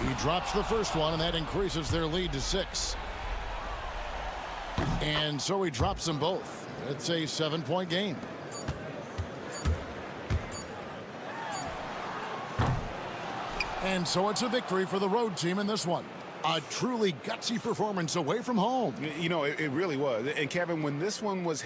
He drops the first one, and that increases their lead to 6. And so he drops them both. It's a 7-point game. And so it's a victory for the road team in this one. A truly gutsy performance away from home. You know, it really was. And Kevin, when this one was...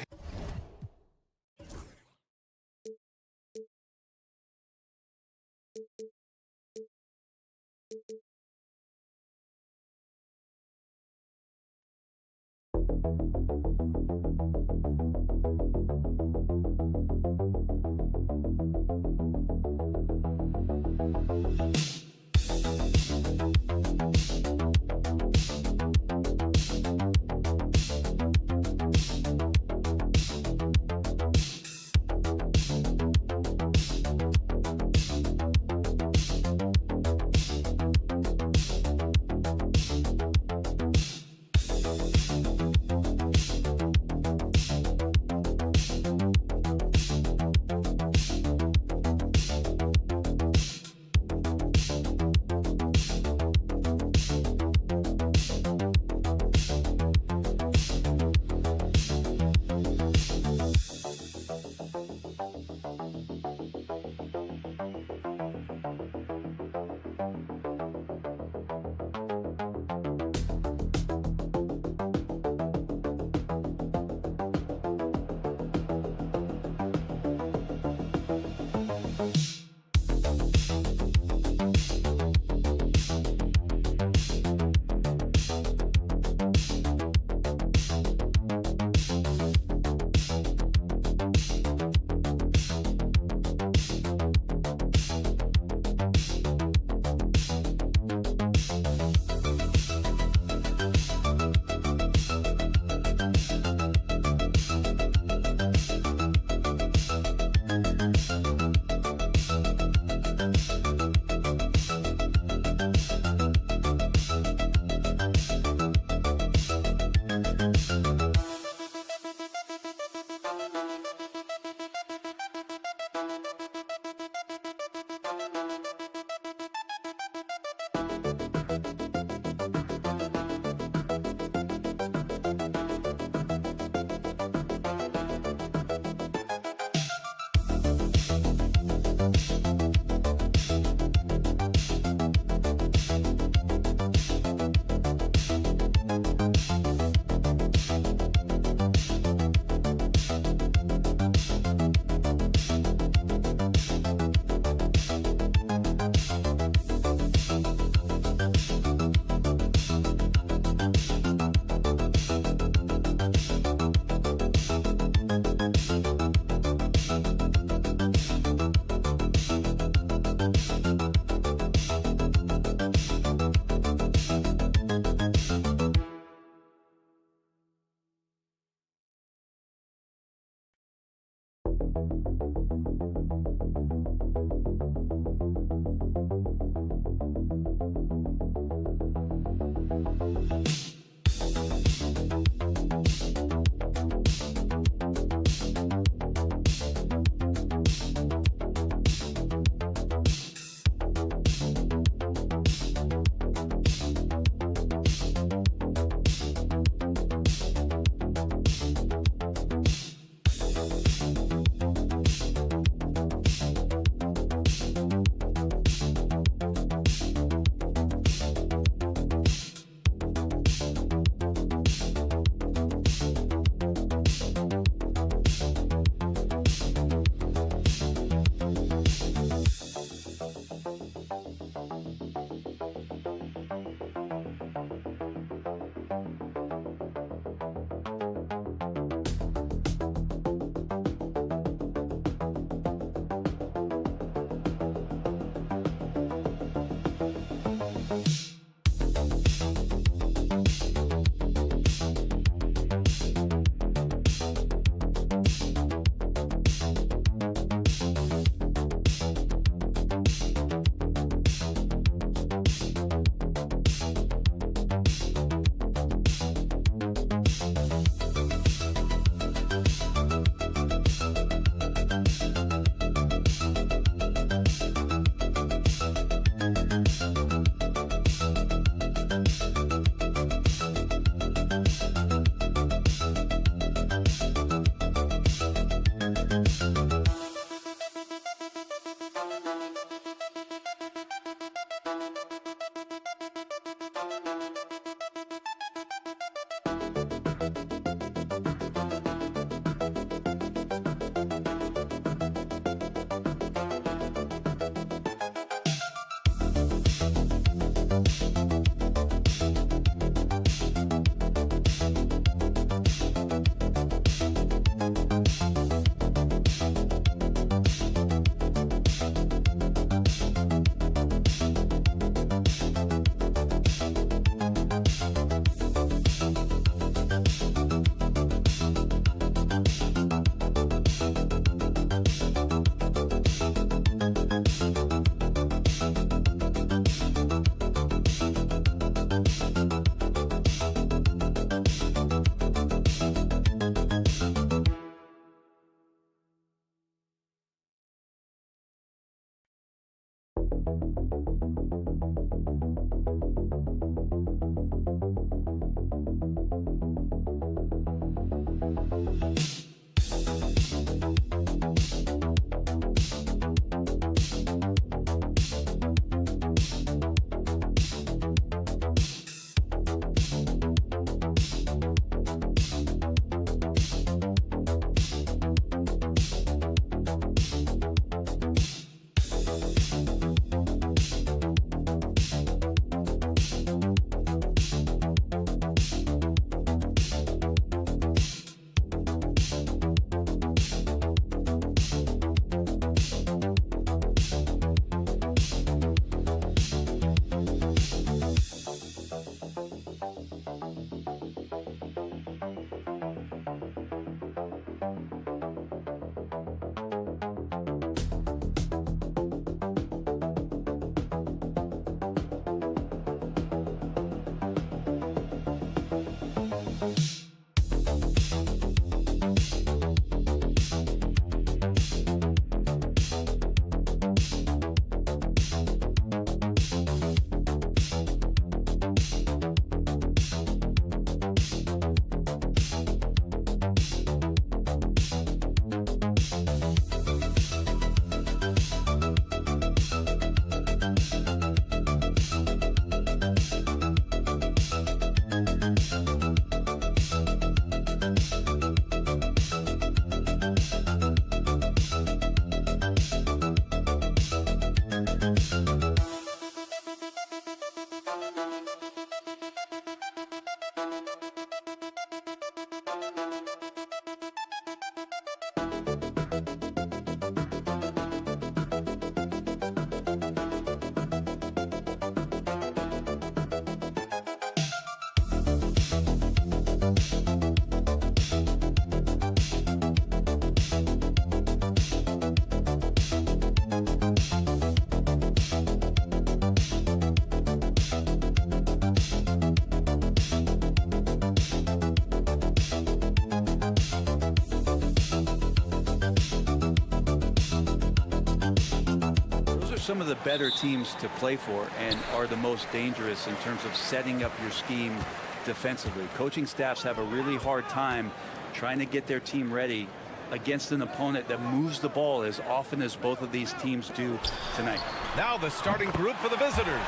some of the better teams to play for and are the most dangerous in terms of setting up your scheme defensively. Coaching staffs have a really hard time trying to get their team ready against an opponent that moves the ball as often as both of these teams do tonight. Now the starting group for the visitors.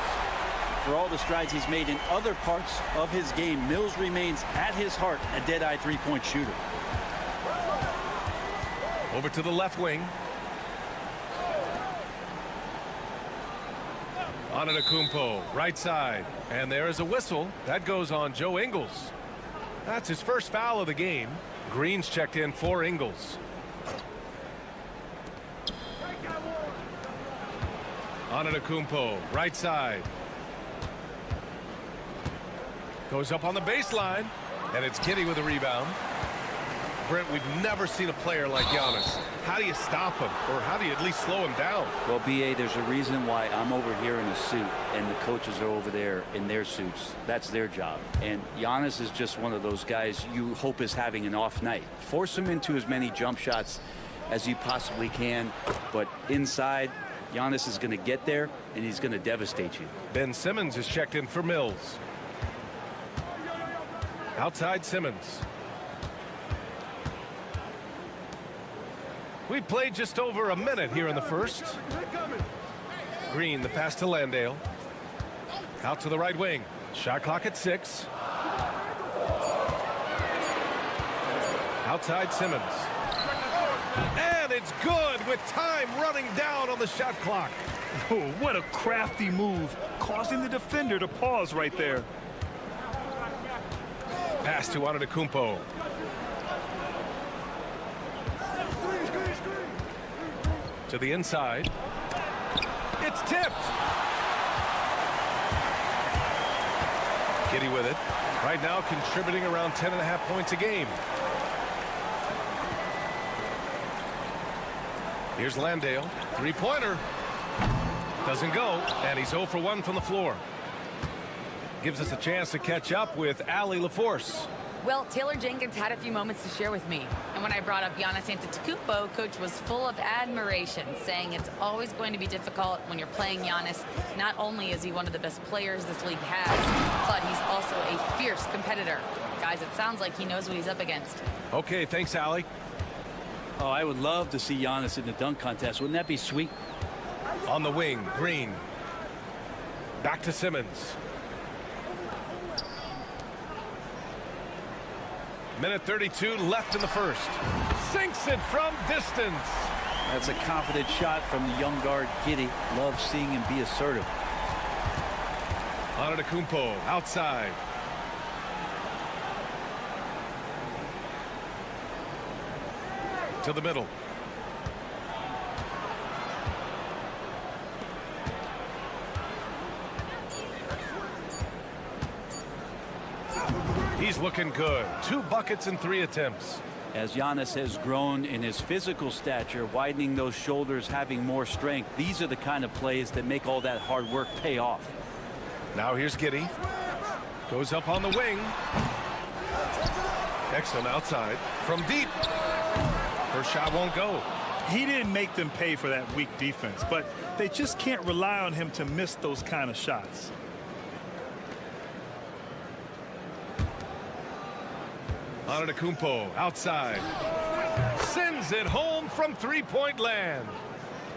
For all the strides he's made in other parts of his game, Mills remains at his heart a dead-eye three-point shooter. Over to the left wing. Antetokounmpo, right side. And there is a whistle. That goes on Joe Ingles. That's his first foul of the game. Green's checked in for Ingles. Antetokounmpo, right side. Goes up on the baseline, and it's Giddey with a rebound. Brent, we've never seen a player like Giannis. How do you stop him, or how do you at least slow him down? Well, B.A., there's a reason why I'm over here in a suit, and the coaches are over there in their suits. That's their job. And Giannis is just one of those guys you hope is having an off night. Force him into as many jump shots as you possibly can, but inside, Giannis is going to get there, and he's going to devastate you. Ben Simmons is checked in for Mills. Outside Simmons. We played just over a minute here in the first. Green, the pass to Landale. Out to the right wing. Shot clock at 6. Outside Simmons. And it's good with time running down on the shot clock. Oh, what a crafty move, causing the defender to pause right there. Pass to Antetokounmpo. To the inside. It's tipped. Giddey with it. Right now contributing around 10.5 points a game. Here's Landale. Three-pointer. Doesn't go. And he's 0 for 1 from the floor. Gives us a chance to catch up with Allie LaForce. Well, Taylor Jenkins had a few moments to share with me. And when I brought up Giannis Antetokounmpo, Coach was full of admiration, saying it's always going to be difficult when you're playing Giannis. Not only is he one of the best players this league has, but he's also a fierce competitor. Guys, it sounds like he knows what he's up against. Okay, thanks, Allie. Oh, I would love to see Giannis in the dunk contest. Wouldn't that be sweet? On the wing, Green. Back to Simmons. Minute 32 left in the first. Sinks it from distance. That's a confident shot from the young guard, Giddey. Love seeing him be assertive. Antetokounmpo outside. To the middle. He's looking good. 2 buckets and 3 attempts. As Giannis has grown in his physical stature, widening those shoulders, having more strength, these are the kind of plays that make all that hard work pay off. Now here's Giddey. Goes up on the wing. Excellent outside. From deep. First shot won't go. He didn't make them pay for that weak defense, but they just can't rely on him to miss those kind of shots. Antetokounmpo outside. Sends it home from three-point land.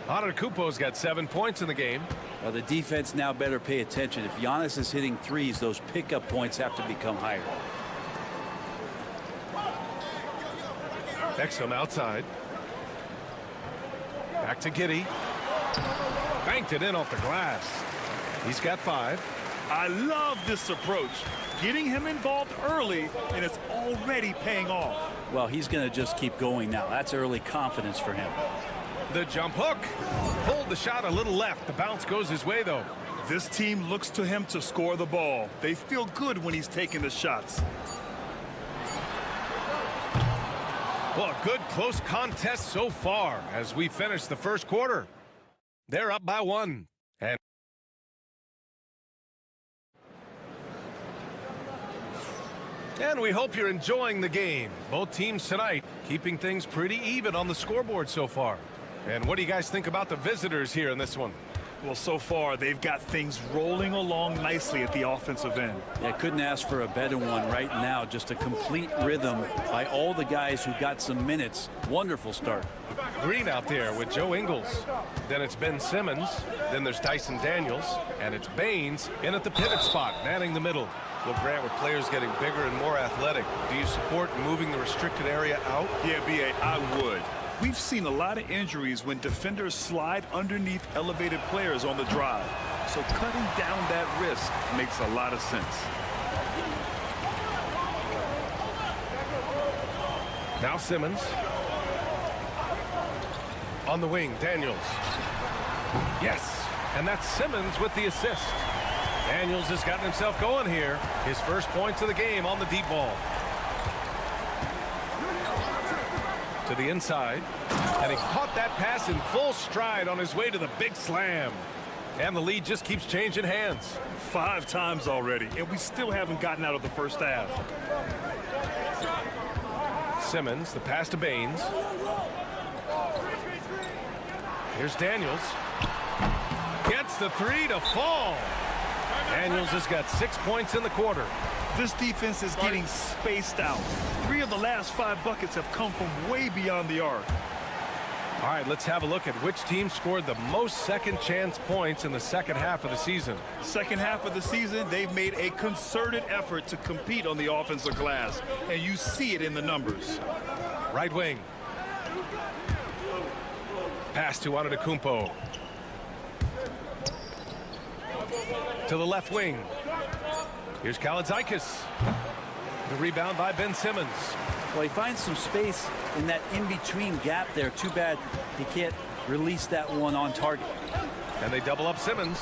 Antetokounmpo's got 7 points in the game. Well, the defense now better pay attention. If Giannis is hitting threes, those pickup points have to become higher. Exum outside. Back to Giddey. Banked it in off the glass. He's got 5. I love this approach. Getting him involved early, and it's already paying off. Well, he's going to just keep going now. That's early confidence for him. The jump hook. Pulled the shot a little left. The bounce goes his way, though. This team looks to him to score the ball. They feel good when he's taking the shots. Well, a good close contest so far as we finish the first quarter. They're up by 1. And we hope you're enjoying the game. Both teams tonight keeping things pretty even on the scoreboard so far. And what do you guys think about the visitors here in this one? Well, so far, they've got things rolling along nicely at the offensive end. Yeah, couldn't ask for a better one right now. Just a complete rhythm by all the guys who got some minutes. Wonderful start. Green out there with Joe Ingles. Then it's Ben Simmons. Then there's Dyson Daniels. And it's Baines in at the pivot spot, manning the middle. Well, Grant, with players getting bigger and more athletic, do you support moving the restricted area out? Yeah, B.A., I would. We've seen a lot of injuries when defenders slide underneath elevated players on the drive. So cutting down that risk makes a lot of sense. Now Simmons. On the wing, Daniels. Yes, and that's Simmons with the assist. Daniels has gotten himself going here. His first points of the game on the deep ball. To the inside. And he caught that pass in full stride on his way to the big slam. And the lead just keeps changing hands. 5 times already, and we still haven't gotten out of the first half. Simmons, the pass to Baines. Here's Daniels. Gets the 3 to fall. Daniels has got 6 points in the quarter. This defense is getting spaced out. 3 of the last 5 buckets have come from way beyond the arc. All right, let's have a look at which team scored the most second chance points in the second half of the season. Second half of the season, they've made a concerted effort to compete on the offensive glass, and you see it in the numbers. Right wing. Pass to Antetokounmpo. To the left wing. Here's Kalaitzakis. The rebound by Ben Simmons. Well, he finds some space in that in-between gap there. Too bad he can't release that one on target. And they double up Simmons.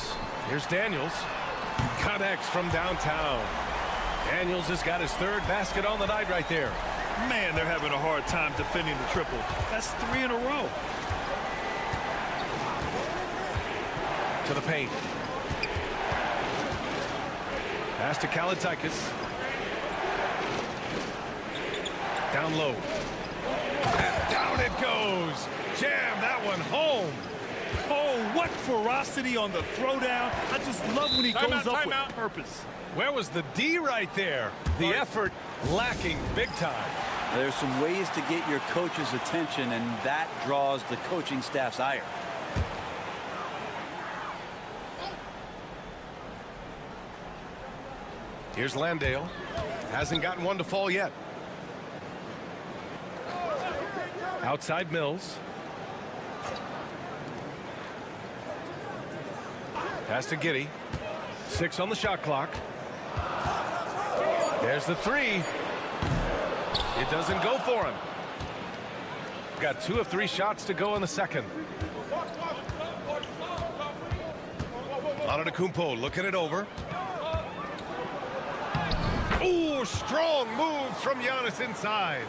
Here's Daniels. Connects from downtown. Daniels has got his third basket on the night right there. Man, they're having a hard time defending the triple. That's 3 in a row. To the paint. Pass to Kalaitzakis. Down low. And down it goes. Jam that one home. Oh, what ferocity on the throwdown. I just love when he goes up with purpose. Where was the D right there? The effort lacking big time. There's some ways to get your coach's attention, and that draws the coaching staff's ire. Here's Landale. Hasn't gotten one to fall yet. Outside Mills. Pass to Giddey. 6 on the shot clock. There's the 3. It doesn't go for him. Got 2 of 3 shots to go in the second. Antetokounmpo looking it over. Ooh, strong move from Giannis inside.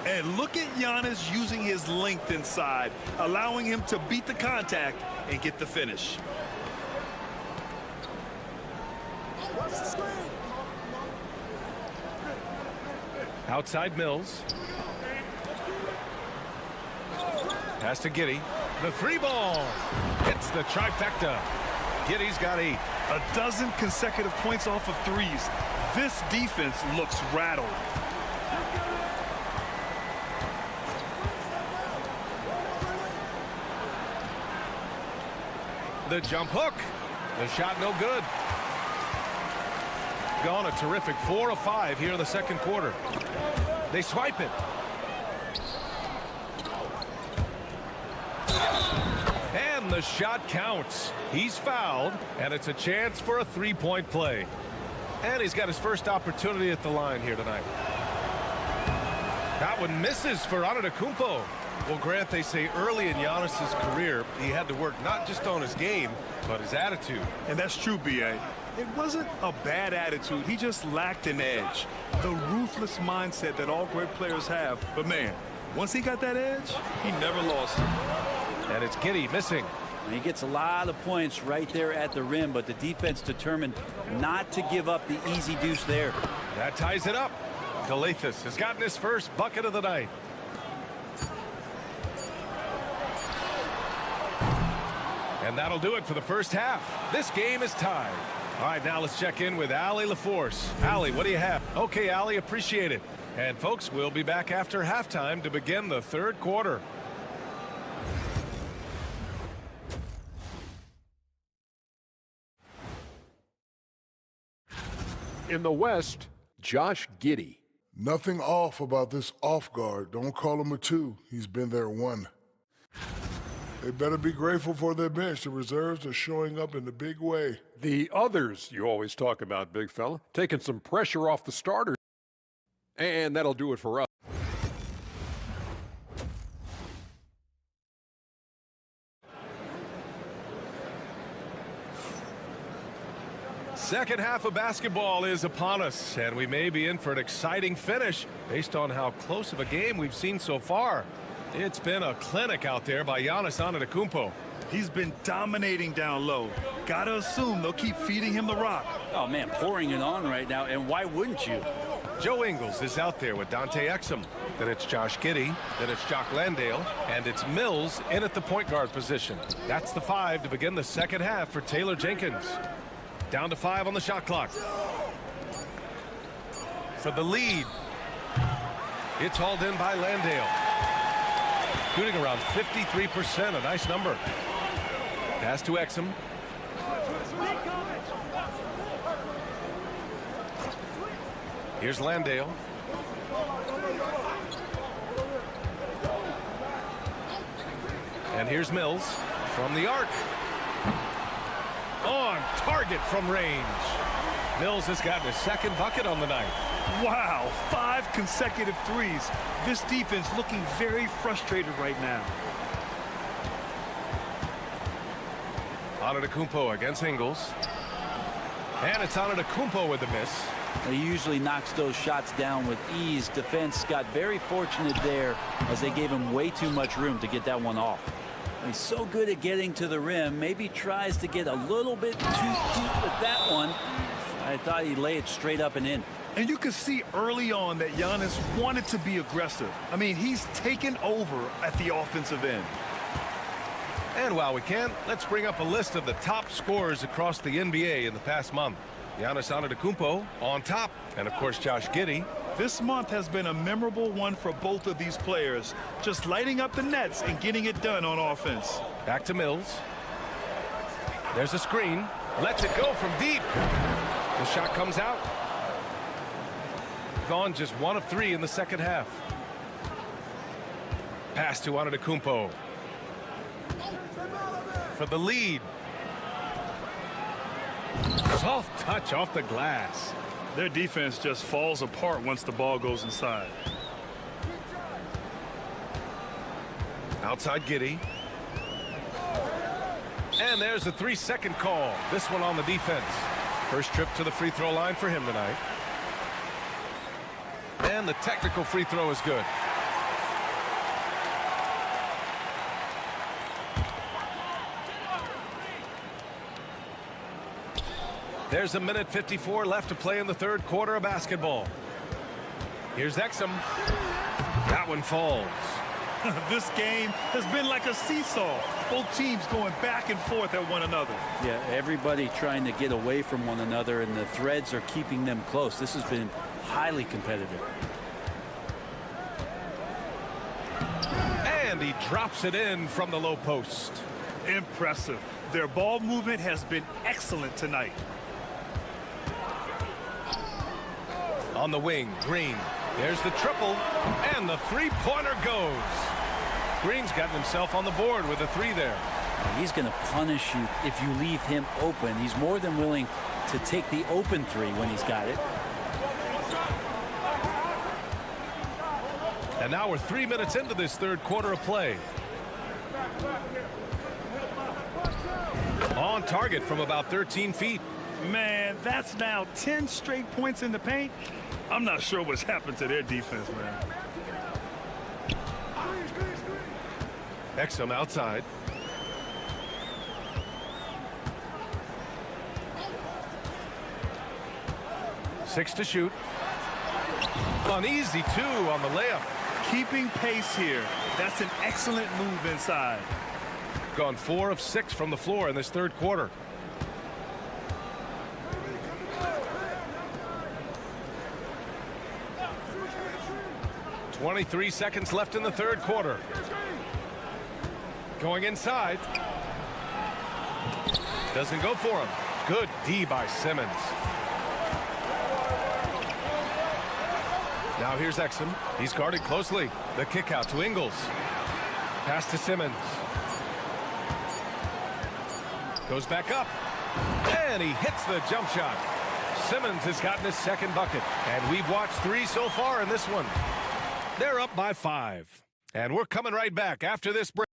And look at Giannis using his length inside, allowing him to beat the contact and get the finish. Outside Mills. Pass to Giddey. The 3 ball. Hits the trifecta. Giddey's got 8. A dozen consecutive points off of threes. This defense looks rattled. The jump hook. The shot no good. Gone a terrific 4 of 5 here in the second quarter. They swipe it. And the shot counts. He's fouled, and it's a chance for a 3-point play. And he's got his first opportunity at the line here tonight. That one misses for Antetokounmpo. Well, Grant, they say early in Giannis's career, he had to work not just on his game, but his attitude. And that's true, B.A. It wasn't a bad attitude. He just lacked an edge. The ruthless mindset that all great players have. But, man, once he got that edge, he never lost it. And it's Giddey missing. He gets a lot of points right there at the rim, but the defense determined not to give up the easy deuce there. That ties it up. Kalaitzakis has gotten his first bucket of the night. And that'll do it for the first half. This game is tied. All right, now let's check in with Allie LaForce. Allie, what do you have? Okay, Allie, appreciate it. And folks, we'll be back after halftime to begin the third quarter. In the West, Josh Giddey. Nothing off about this off guard. Don't call him a 2. He's been there 1. They better be grateful for their bench. The reserves are showing up in a big way. The others you always talk about, big fella, taking some pressure off the starters. And that'll do it for us. Second half of basketball is upon us, and we may be in for an exciting finish based on how close of a game we've seen so far. It's been a clinic out there by Giannis Antetokounmpo. He's been dominating down low. Gotta assume they'll keep feeding him the rock. Oh, man, pouring it on right now, and why wouldn't you? Joe Ingles is out there with Dante Exum. Then it's Josh Giddey. Then it's Jock Landale. And it's Mills in at the point guard position. That's the 5 to begin the second half for Taylor Jenkins. Down to 5 on the shot clock. For the lead. It's hauled in by Landale. shooting around 53%, a nice number. Pass to Exum. Here's Landale. And here's Mills from the arc. On target from range. Mills has gotten his second bucket on the night. Wow, 5 consecutive threes. This defense looking very frustrated right now. Antetokounmpo against Ingles. And it's Antetokounmpo with the miss. He usually knocks those shots down with ease. Defense got very fortunate there as they gave him way too much room to get that one off. He's so good at getting to the rim. Maybe tries to get a little bit too cute with that one. I thought he'd lay it straight up and in. And you could see early on that Giannis wanted to be aggressive. I mean, he's taken over at the offensive end. And while we can, let's bring up a list of the top scorers across the NBA in the past month. Giannis Antetokounmpo on top, and of course Josh Giddey. This month has been a memorable one for both of these players, just lighting up the nets and getting it done on offense. Back to Mills. There's a screen. Lets it go from deep. The shot comes out. Gone just 1 of 3 in the second half. Pass to Antetokounmpo for the lead. Soft touch off the glass. Their defense just falls apart once the ball goes inside. Outside Giddey. And there's a 3-second call. This one on the defense. First trip to the free throw line for him tonight. And the technical free throw is good. There's a minute 54 left to play in the third quarter of basketball. Here's Exum. That one falls. This game has been like a seesaw. Both teams going back and forth at one another. Yeah, everybody trying to get away from one another, and the threads are keeping them close. This has been highly competitive. And he drops it in from the low post. Impressive. Their ball movement has been excellent tonight. On the wing, Green. There's the triple, and the three-pointer goes. Green's gotten himself on the board with a 3 there. He's going to punish you if you leave him open. He's more than willing to take the open 3 when he's got it. And now we're 3 minutes into this third quarter of play. On target from about 13 feet. Man, that's now 10 straight points in the paint. I'm not sure what's happened to their defense, man. Exum outside. Six to shoot. An easy 2 on the layup. Keeping pace here. That's an excellent move inside. Gone 4 of 6 from the floor in this third quarter. .23 seconds left in the third quarter. Going inside. Doesn't go for him. Good D by Simmons. Now here's Exum. He's guarded closely. The kick out to Ingles. Pass to Simmons. Goes back up. And he hits the jump shot. Simmons has gotten his second bucket. And we've watched 3 so far in this one. They're up by 5. And we're coming right back after this break.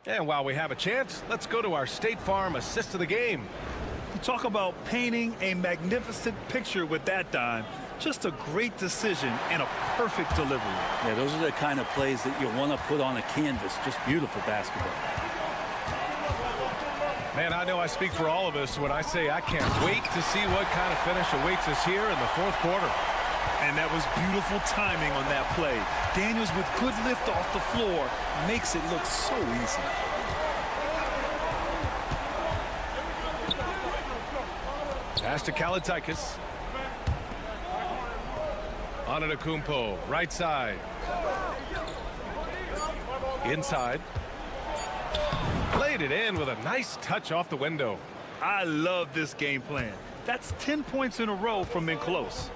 And while we have a chance, let's go to our State Farm assist of the game. You talk about painting a magnificent picture with that dime. Just a great decision and a perfect delivery. Yeah, those are the kind of plays that you want to put on a canvas. Just beautiful basketball. Man, I know I speak for all of us when I say I can't wait to see what kind of finish awaits us here in the fourth quarter. And that was beautiful timing on that play. Daniels with good lift off the floor makes it look so easy. Pass to Kalatakis. Antetokounmpo, right side. Inside. Played it in with a nice touch off the window. I love this game plan. That's 10 points in a row from in close.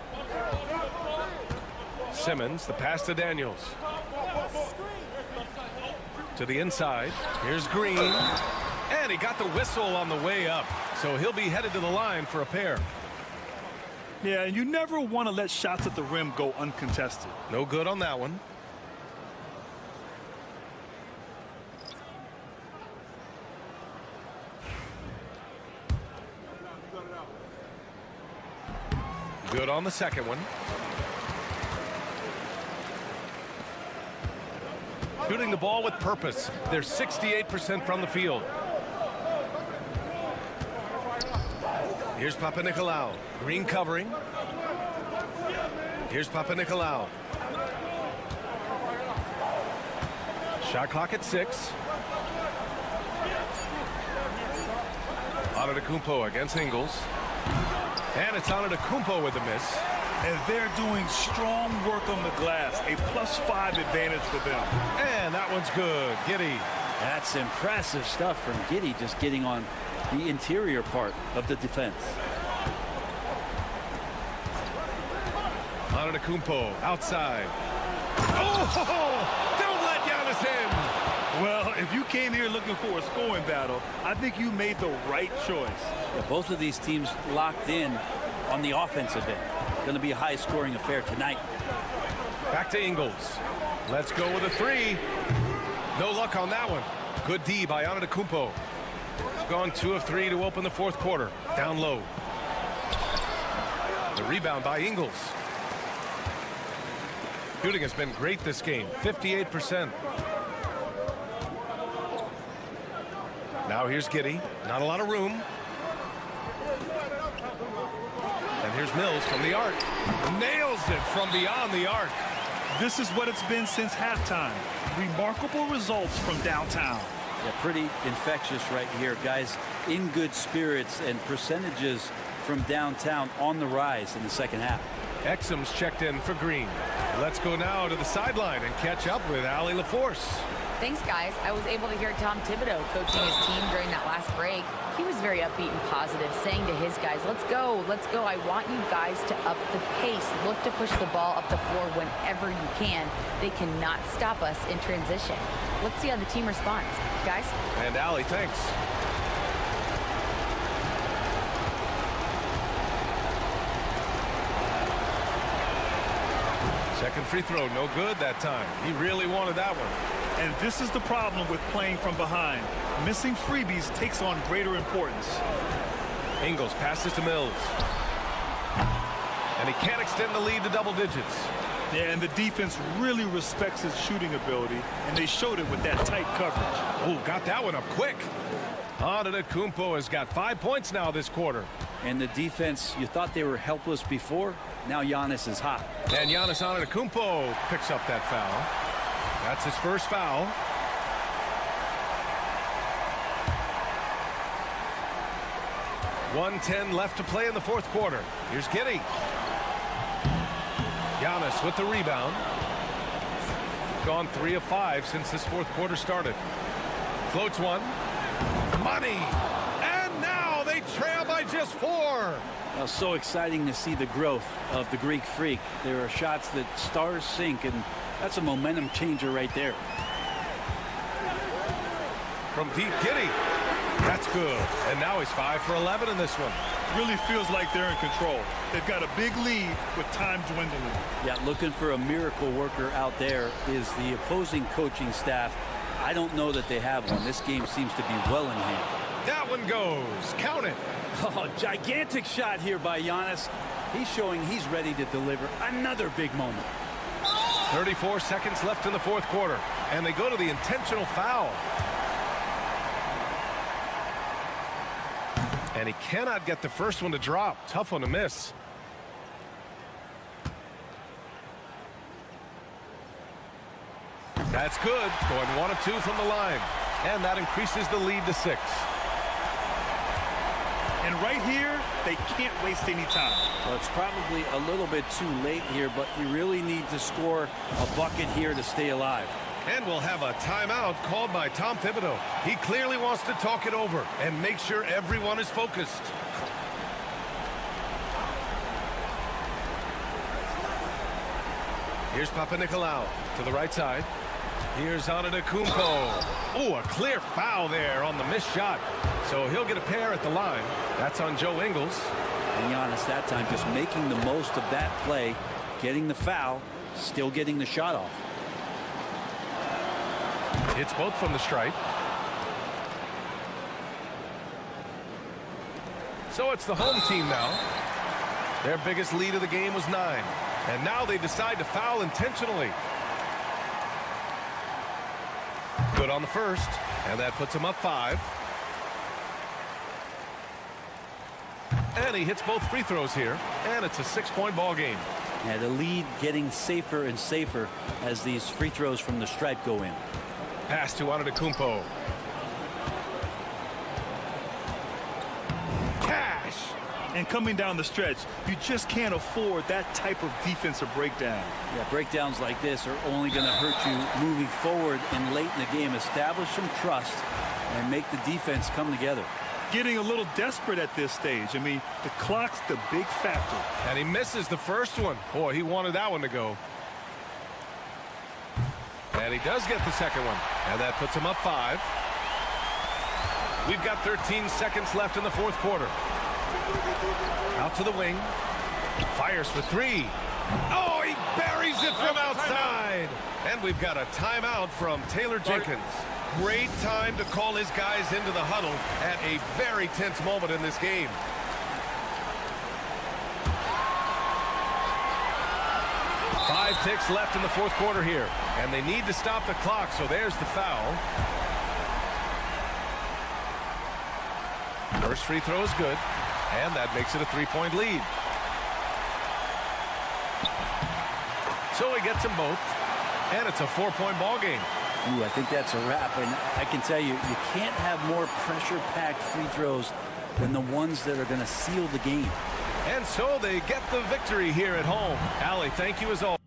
Simmons, the pass to Daniels. To the inside. Here's Green. And he got the whistle on the way up. So he'll be headed to the line for a pair. Yeah, and you never want to let shots at the rim go uncontested. No good on that one. Good on the second one. Shooting the ball with purpose. They're 68% from the field. Here's Papanikolaou. Green covering. Here's Papanikolaou. Shot clock at 6. Antetokounmpo against Ingles. And it's Antetokounmpo with the miss. And they're doing strong work on the glass. A +5 advantage for them. And that one's good. Giddey. That's impressive stuff from Giddey, just getting on the interior part of the defense. Antetokounmpo outside. Oh! Don't let Giannis in! Well, if you came here looking for a scoring battle, I think you made the right choice. Yeah, both of these teams locked in on the offensive end. Going to be a high-scoring affair tonight. Back to Ingles. Let's go with a 3. No luck on that one. Good D by Antetokounmpo. Gone 2 of 3 to open the fourth quarter. Down low. The rebound by Ingles. Shooting has been great this game. 58%. Now here's Giddey. Not a lot of room. And here's Mills from the arc. Nails it from beyond the arc. This is what it's been since halftime. Remarkable results from downtown. Yeah, pretty infectious right here. Guys in good spirits, and percentages from downtown on the rise in the second half. Exum's checked in for Green. Let's go now to the sideline and catch up with Allie LaForce. Thanks, guys. I was able to hear Tom Thibodeau coaching his team during that last break. He was very upbeat and positive, saying to his guys, let's go, let's go. I want you guys to up the pace. Look to push the ball up the floor whenever you can. They cannot stop us in transition. Let's see how the team responds. Guys? And Allie, thanks. Second free throw, no good that time. He really wanted that one. And this is the problem with playing from behind. Missing freebies takes on greater importance. Ingles passes to Mills. And he can't extend the lead to double digits. Yeah, and the defense really respects his shooting ability, and they showed it with that tight coverage. Oh, got that one up quick. Antetokounmpo has got 5 points now this quarter. And the defense, you thought they were helpless before. Now Giannis is hot. And Giannis Antetokounmpo picks up that foul. That's his first foul. .110 left to play in the fourth quarter. Here's Giddey. Giannis with the rebound. Gone 3 of 5 since this fourth quarter started. Floats one. Money. And now they trail by just 4. Well, so exciting to see the growth of the Greek Freak. There are shots that stars sink, and that's a momentum changer right there. From deep, Giddey. That's good. And now he's 5 for 11 in this one. Really feels like they're in control. They've got a big lead with time dwindling. Yeah, looking for a miracle worker out there is the opposing coaching staff. I don't know that they have one. This game seems to be well in hand. That one goes. Count it. Oh, gigantic shot here by Giannis. He's showing he's ready to deliver another big moment. 34 seconds left in the fourth quarter. And they go to the intentional foul. And he cannot get the first one to drop. Tough one to miss. That's good. Going 1 of 2 from the line. And that increases the lead to 6. And right here, they can't waste any time. Well, it's probably a little bit too late here, but you really need to score a bucket here to stay alive. And we'll have a timeout called by Tom Thibodeau. He clearly wants to talk it over and make sure everyone is focused. Here's Papanikolaou to the right side. Here's Antetokounmpo. Oh, a clear foul there on the missed shot. So he'll get a pair at the line. That's on Joe Ingles. And Giannis that time just making the most of that play, getting the foul, still getting the shot off. Hits both from the stripe. So it's the home team now. Their biggest lead of the game was 9. And now they decide to foul intentionally. Good on the first. And that puts him up 5. And he hits both free throws here. And it's a 6-point ball game. Yeah, the lead getting safer and safer as these free throws from the stripe go in. Pass to Antetokounmpo. Cash! And coming down the stretch, you just can't afford that type of defensive breakdown. Yeah, breakdowns like this are only going to hurt you moving forward and late in the game. Establish some trust and make the defense come together. Getting a little desperate at this stage. I mean, the clock's the big factor. And he misses the first one. Boy, he wanted that one to go. And he does get the second one. And that puts him up 5. We've got 13 seconds left in the fourth quarter. Out to the wing. Fires for 3. Oh, he buries it from outside. And we've got a timeout from Taylor Jenkins. Great time to call his guys into the huddle at a very tense moment in this game. Five ticks left in the fourth quarter here, and they need to stop the clock, so there's the foul. First free throw is good, and that makes it a 3-point lead. So he gets them both, and it's a 4-point ball game. Ooh, I think that's a wrap, and I can tell you, you can't have more pressure-packed free throws than the ones that are going to seal the game. And so they get the victory here at home. Allie, thank you as always.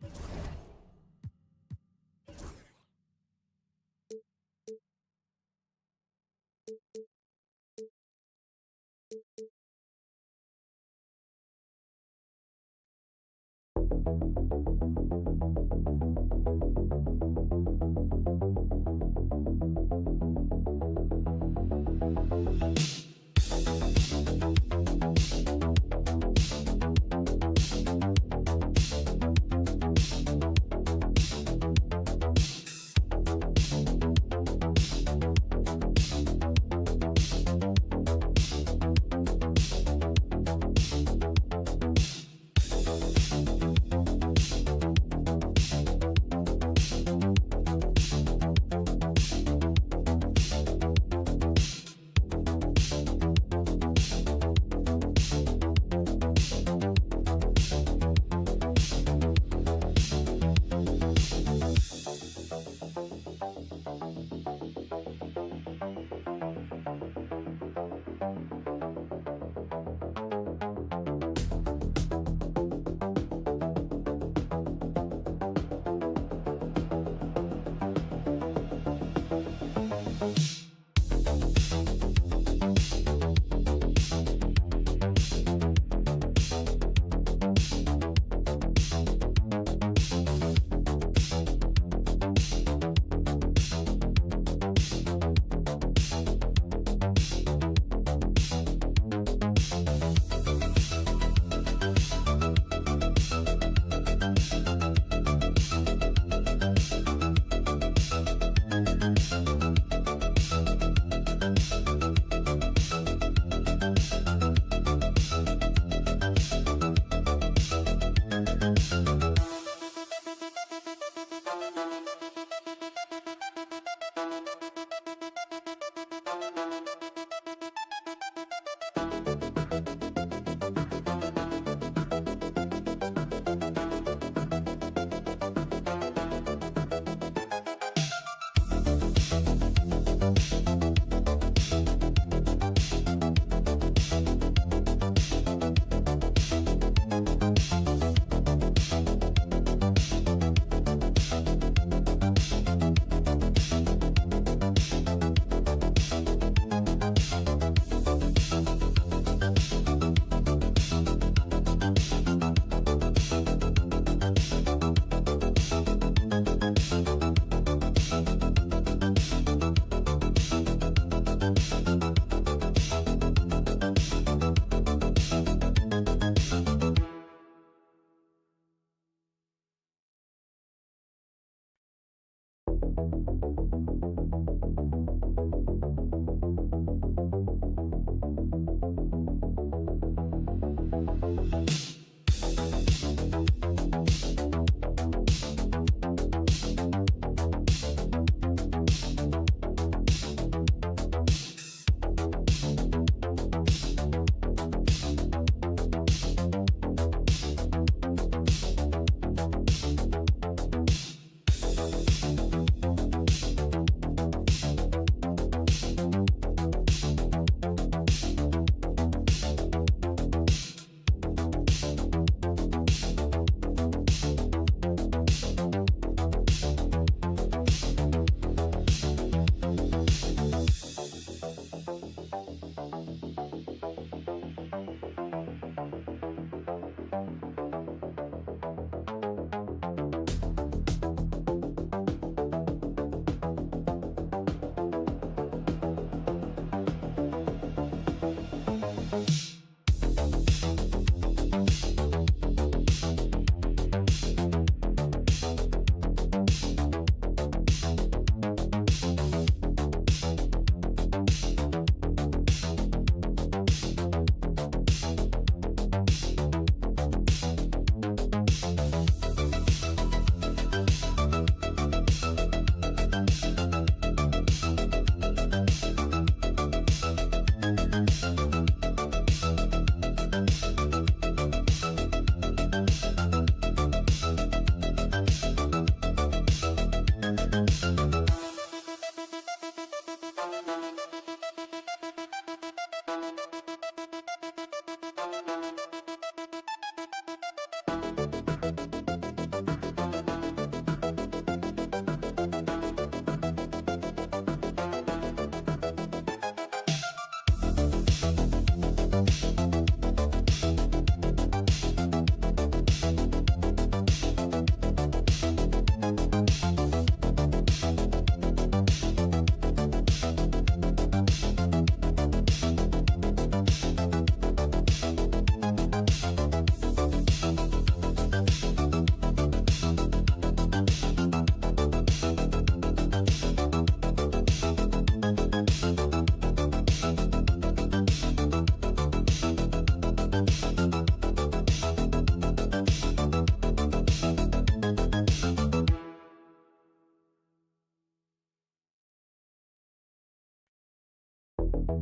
A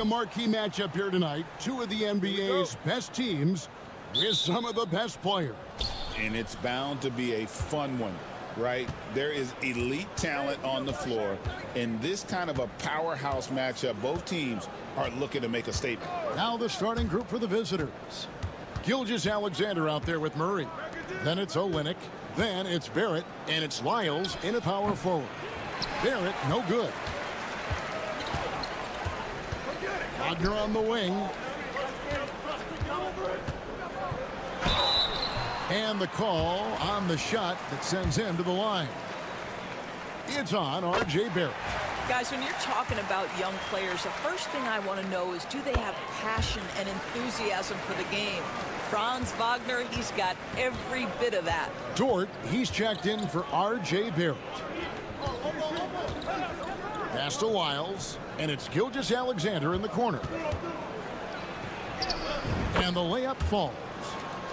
marquee matchup here tonight. Two of the NBA's best teams with some of the best players. And it's bound to be a fun one, right? There is elite talent on the floor. In this kind of a powerhouse matchup, both teams are looking to make a statement. Now the starting group for the visitors. Gilgeous-Alexander out there with Murray. Then it's Olynyk. Then it's Barrett. And it's Lyles in a power forward. Barrett, no good. Wagner on the wing. And the call on the shot that sends him to the line. It's on R.J. Barrett. Guys, when you're talking about young players, the first thing I want to know is, do they have passion and enthusiasm for the game? Franz Wagner, he's got every bit of that. Dort, he's checked in for R.J. Barrett. Pass to Lyles, and it's Gilgeous-Alexander in the corner. And the layup falls.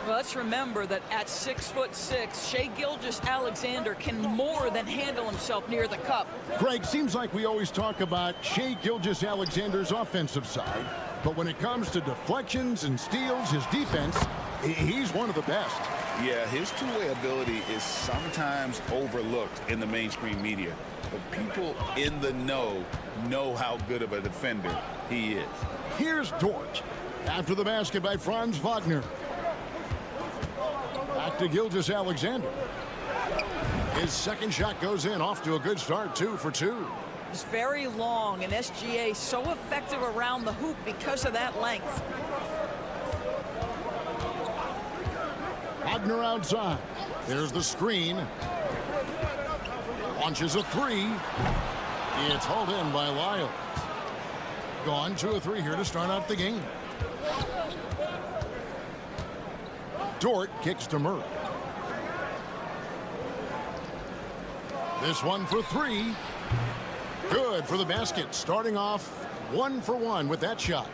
Well, let's remember that at 6'6", Shai Gilgeous-Alexander can more than handle himself near the cup. Greg, seems like we always talk about Shai Gilgeous-Alexander's offensive side, but when it comes to deflections and steals, his defense, he's one of the best. Yeah, his two-way ability is sometimes overlooked in the mainstream media, but people in the know how good of a defender he is. Here's Dort after the basket by Franz Wagner. Back to Gilgeous-Alexander. His second shot goes in, off to a good start, 2 for 2. He's very long, and SGA so effective around the hoop because of that length. Wagner outside. There's the screen. Launches a three. It's hauled in by Lyles. Gone 2 of 3 here to start out the game. Dort kicks to Murray. This one for 3. Good for the basket. Starting off 1 for 1 with that shot.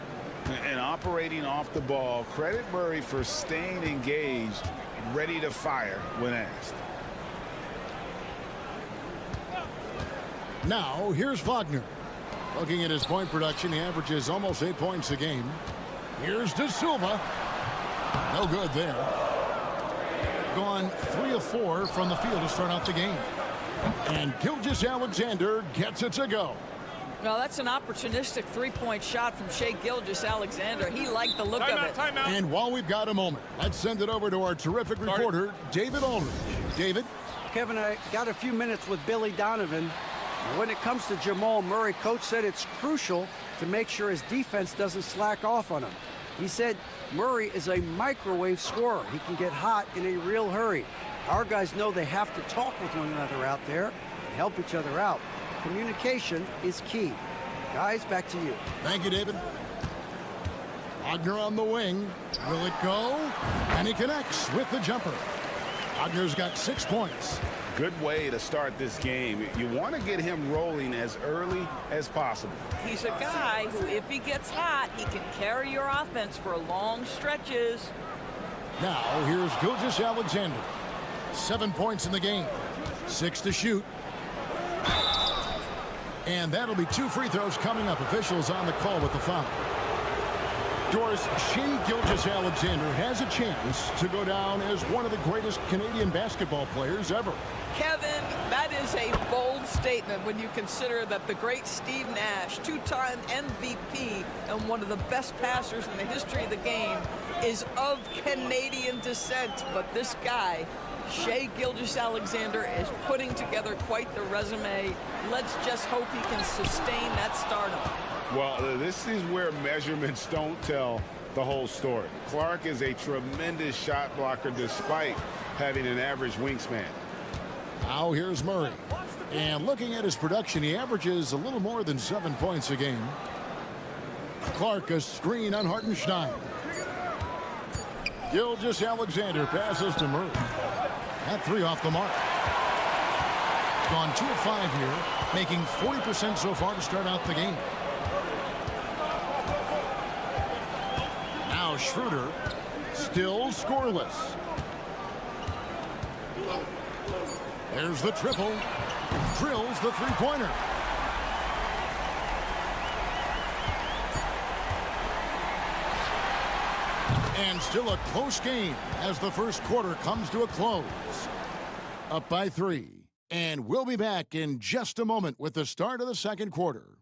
And operating off the ball, credit Murray for staying engaged, ready to fire when asked. Now, here's Wagner. Looking at his point production, he averages almost 8 points a game. Here's De Silva. No good there. Gone 3 of 4 from the field to start out the game. And Gilgeous-Alexander gets it to go. Well, that's an opportunistic three-point shot from Shai Gilgeous-Alexander. He liked the look of it. And while we've got a moment, let's send it over to our terrific reporter, David Aldridge. David? Kevin, I got a few minutes with Billy Donovan. When it comes to Jamal Murray, coach said it's crucial to make sure his defense doesn't slack off on him. He said Murray is a microwave scorer. He can get hot in a real hurry. Our guys know they have to talk with one another out there and help each other out. Communication is key. Guys, back to you. Thank you, David. Wagner on the wing. Will it go? And he connects with the jumper. Wagner's got 6 points. Good way to start this game. You want to get him rolling as early as possible. He's a guy who, if he gets hot, he can carry your offense for long stretches. Now, here's Gilgeous-Alexander. 7 points in the game. 6 to shoot. And that'll be 2 free throws coming up. Officials on the call with the foul. Doris, Shai Gilgeous-Alexander has a chance to go down as one of the greatest Canadian basketball players ever. Kevin, that is a bold statement when you consider that the great Steve Nash, 2-time MVP and one of the best passers in the history of the game, is of Canadian descent. But this guy, Shai Gilgeous-Alexander, is putting together quite the resume. Let's just hope he can sustain that stardom. Well, this is where measurements don't tell the whole story. Clark is a tremendous shot blocker despite having an average wingspan. Now here's Murray. And looking at his production, he averages a little more than 7 points a game. Clark, a screen on Hartenstein. Gilgeous-Alexander passes to Murray. That 3 off the mark. Gone 2 of 5 here, making 40% so far to start out the game. Now Schroeder, still scoreless. There's the triple. Drills the three-pointer. And still a close game as the first quarter comes to a close. Up by 3. And we'll be back in just a moment with the start of the second quarter.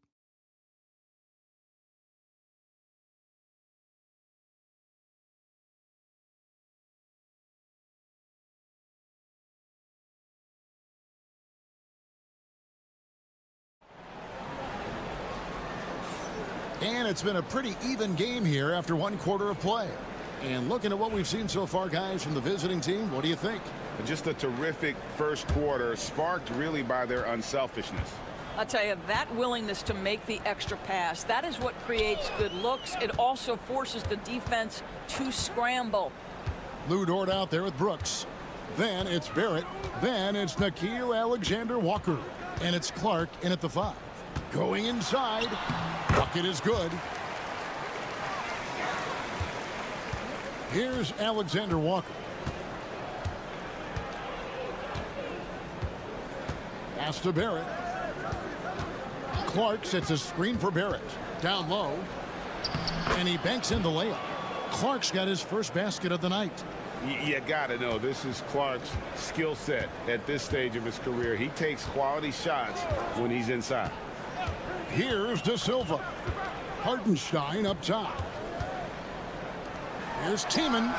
And it's been a pretty even game here after one quarter of play. And looking at what we've seen so far, guys, from the visiting team, what do you think? Just a terrific first quarter, sparked really by their unselfishness. I'll tell you, that willingness to make the extra pass, that is what creates good looks. It also forces the defense to scramble. Lou Dort out there with Brooks. Then it's Barrett. Then it's Nickeil Alexander-Walker. And it's Clark in at the 5. Going inside. Bucket is good. Here's Alexander-Walker. Pass to Barrett. Clark sets a screen for Barrett. Down low. And he banks in the layup. Clark's got his first basket of the night. You got to know, this is Clark's skill set at this stage of his career. He takes quality shots when he's inside. Here's De Silva. Hartenstein up top. Here's Tiemann.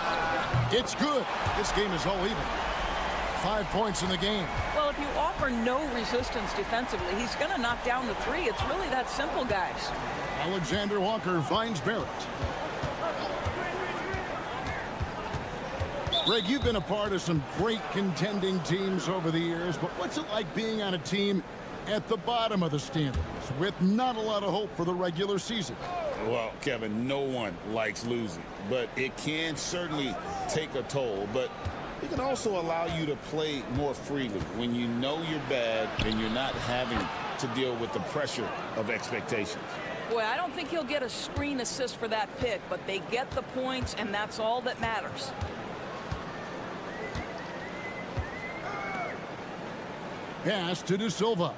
It's good. This game is all even. 5 points in the game. Well, if you offer no resistance defensively, he's going to knock down the 3. It's really that simple, guys. Alexander-Walker finds Barrett. Greg, you've been a part of some great contending teams over the years, but what's it like being on a team at the bottom of the standings with not a lot of hope for the regular season? Well, Kevin, no one likes losing, but it can certainly take a toll. But it can also allow you to play more freely when you know you're bad and you're not having to deal with the pressure of expectations. Boy, I don't think he'll get a screen assist for that pick, but they get the points, and that's all that matters. Pass to De Silva.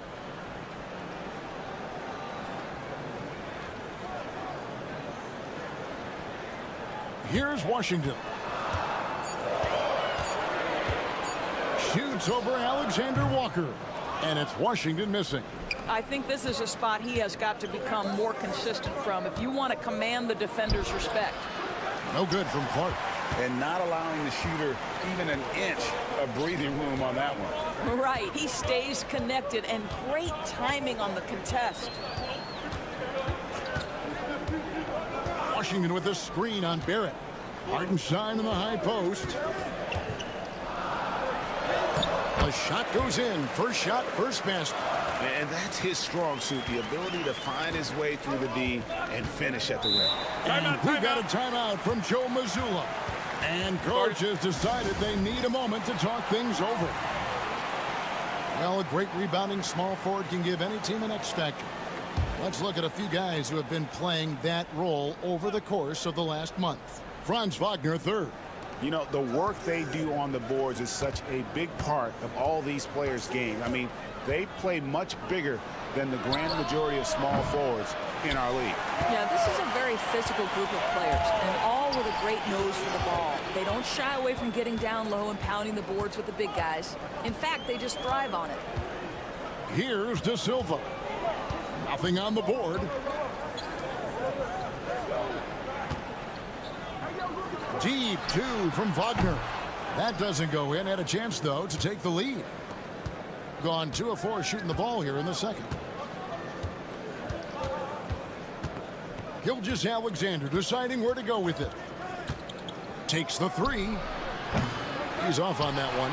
Here's Washington. Shoots over Alexander-Walker. And it's Washington missing. I think this is a spot he has got to become more consistent from if you want to command the defender's respect. No good from Clark. And not allowing the shooter even an inch of breathing room on that one. Right. He stays connected, and great timing on the contest. Washington with a screen on Barrett. Hartenstein in the high post. The shot goes in. First shot, first basket. And that's his strong suit, the ability to find his way through the D and finish at the rim. And we got a timeout from Joe Mazzulla. And coach has decided they need a moment to talk things over. Well, a great rebounding small forward can give any team an X factor. Let's look at a few guys who have been playing that role over the course of the last month. Franz Wagner, third. You know, the work they do on the boards is such a big part of all these players' game. I mean, they play much bigger than the grand majority of small forwards in our league. Yeah, this is a very physical group of players, and all with a great nose for the ball. They don't shy away from getting down low and pounding the boards with the big guys. In fact, they just thrive on it. Here's De Silva. Nothing on the board. Deep two from Wagner. That doesn't go in. Had a chance, though, to take the lead. Gone 2 of 4 shooting the ball here in the second. Gilgeous Alexander deciding where to go with it. Takes the 3. He's off on that one.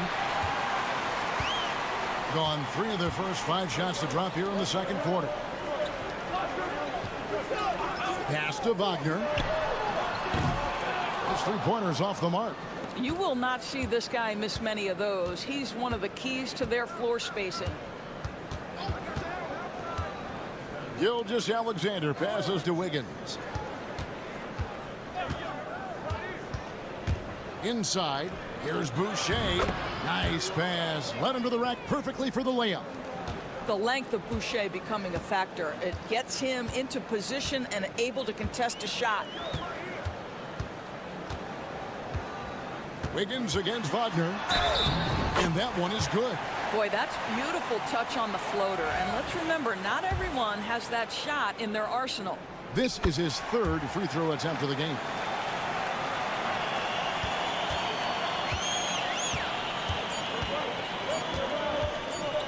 Gone 3 of their first 5 shots to drop here in the second quarter. Pass to Wagner. His three-pointer's off the mark. You will not see this guy miss many of those. He's one of the keys to their floor spacing. Gilgeous Alexander passes to Wiggins. Inside, here's Boucher. Nice pass. Led him to the rack perfectly for the layup. The length of Boucher becoming a factor. It gets him into position and able to contest a shot. Wiggins against Wagner. And that one is good. Boy, that's beautiful touch on the floater. And let's remember, not everyone has that shot in their arsenal. This is his third free throw attempt of the game.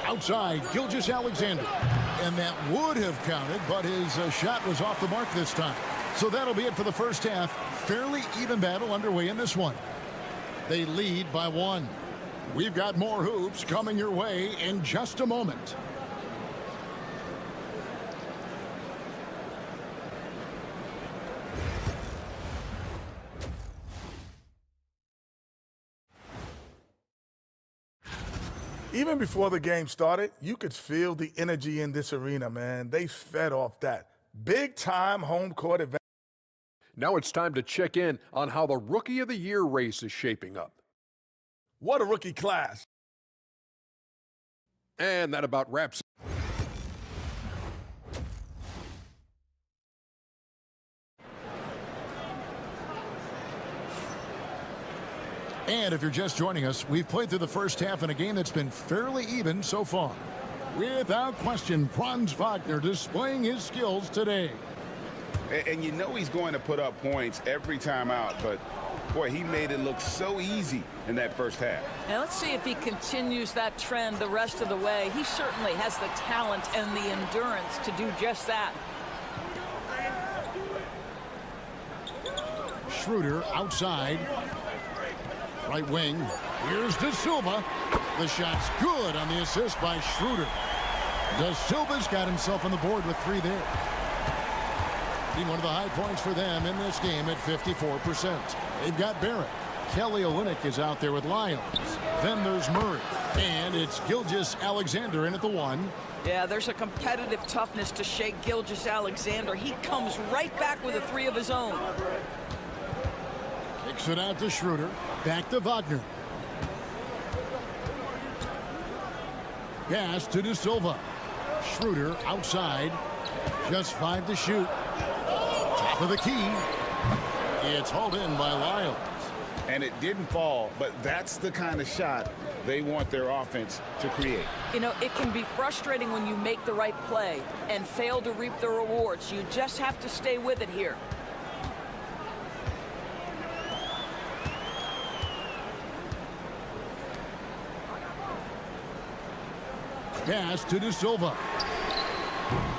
Outside, Gilgeous-Alexander. And that would have counted, but his shot was off the mark this time. So that'll be it for the first half. Fairly even battle underway in this one. They lead by 1. We've got more hoops coming your way in just a moment. Even before the game started, you could feel the energy in this arena, man. They fed off that. Big-time home court advantage. Now it's time to check in on how the Rookie of the Year race is shaping up. What a rookie class. And that about wraps it. And if you're just joining us, we've played through the first half in a game that's been fairly even so far. Without question, Franz Wagner displaying his skills today. And you know he's going to put up points every time out, but boy, he made it look so easy in that first half. Now let's see if he continues that trend the rest of the way. He certainly has the talent and the endurance to do just that. Schroeder outside. Right wing. Here's De Silva. The shot's good on the assist by Schroeder. De Silva's got himself on the board with 3 there. One of the high points for them in this game at 54%. They've got Barrett. Kelly Olynyk is out there with Lyons. Then there's Murray. And it's Gilgeous-Alexander in at the 1. Yeah, there's a competitive toughness to shake Gilgeous-Alexander. He comes right back with a 3 of his own. Kicks it out to Schroeder. Back to Wagner. Pass to De Silva. Schroeder outside. Just 5 to shoot. Top of the key. It's hauled in by Lyons. And it didn't fall, but that's the kind of shot they want their offense to create. You know, it can be frustrating when you make the right play and fail to reap the rewards. You just have to stay with it here. Pass to De Silva.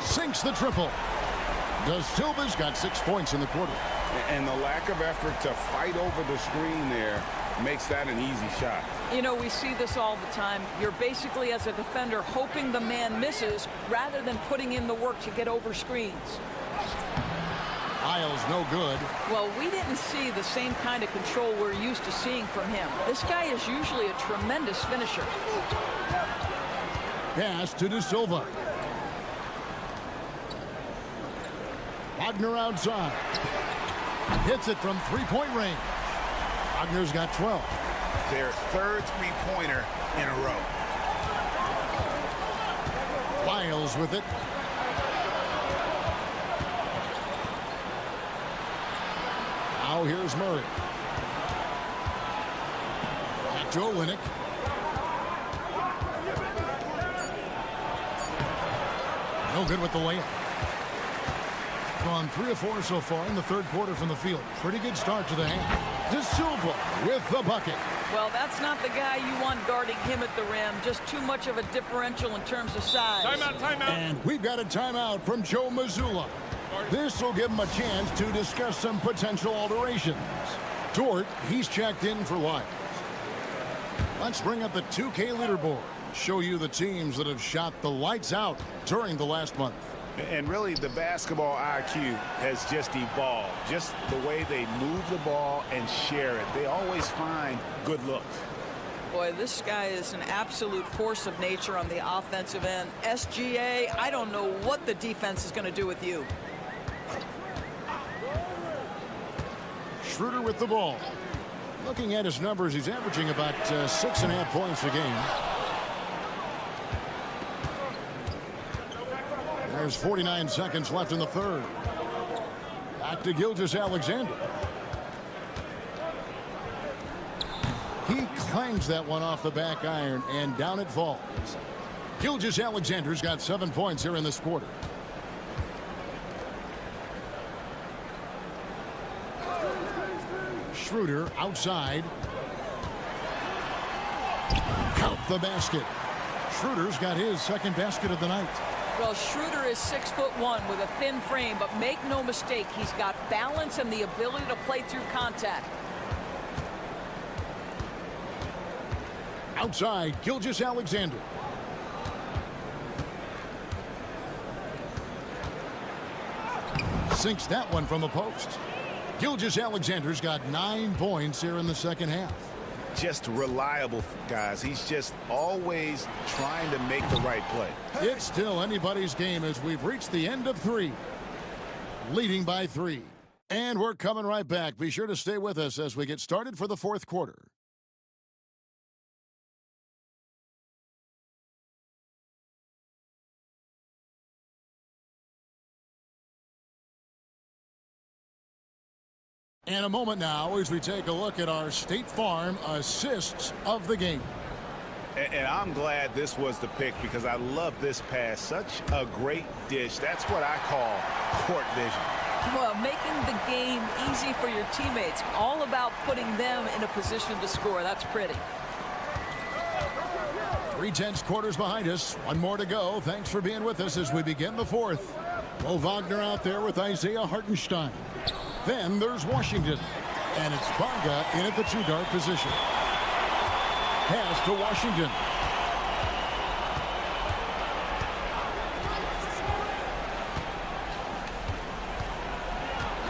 Sinks the triple. De Silva's got 6 points in the quarter. And the lack of effort to fight over the screen there makes that an easy shot. You know, we see this all the time. You're basically, as a defender, hoping the man misses rather than putting in the work to get over screens. Isles no good. Well, we didn't see the same kind of control we're used to seeing from him. This guy is usually a tremendous finisher. Pass to De Silva. Wagner outside. Hits it from 3-point range. Wagner's got 12. Their third three-pointer in a row. Lyles with it. Now here's Murray. Back to Olynyk. No good with the layup. Gone 3 of 4 so far in the third quarter from the field. Pretty good start to the half. De Silva with the bucket. Well, that's not the guy you want guarding him at the rim. Just too much of a differential in terms of size. Timeout, timeout. And we've got a timeout from Joe Mazzulla. This will give him a chance to discuss some potential alterations. Dort, he's checked in for Lyons. Let's bring up the 2K leaderboard. Show you the teams that have shot the lights out during the last month. And really, the basketball IQ has just evolved. Just the way they move the ball and share it. They always find good looks. Boy, this guy is an absolute force of nature on the offensive end. SGA, I don't know what the defense is going to do with you. Schroeder with the ball. Looking at his numbers, he's averaging about 6.5 points a game. There's 49 seconds left in the third. Back to Gilgeous-Alexander. He clangs that one off the back iron, and down it falls. Gilgeous-Alexander's got 7 points here in this quarter. Schroeder outside. Count the basket. Schroeder's got his second basket of the night. Well, Schroeder is 6'1" with a thin frame, but make no mistake, he's got balance and the ability to play through contact. Outside, Gilgeous-Alexander. Sinks that one from the post. Gilgeous-Alexander's got 9 points here in the second half. Just reliable, guys. He's just always trying to make the right play. It's still anybody's game as we've reached the end of 3. Leading by 3. And we're coming right back. Be sure to stay with us as we get started for the fourth quarter. And a moment now as we take a look at our State Farm assists of the game. And I'm glad this was the pick because I love this pass. Such a great dish. That's what I call court vision. Well, making the game easy for your teammates. All about putting them in a position to score. That's pretty. 3/10 quarters behind us. One more to go. Thanks for being with us as we begin the fourth. Mo Wagner out there with Isaiah Hartenstein. Then there's Washington. And it's Bonga in at the 2-guard position. Pass to Washington.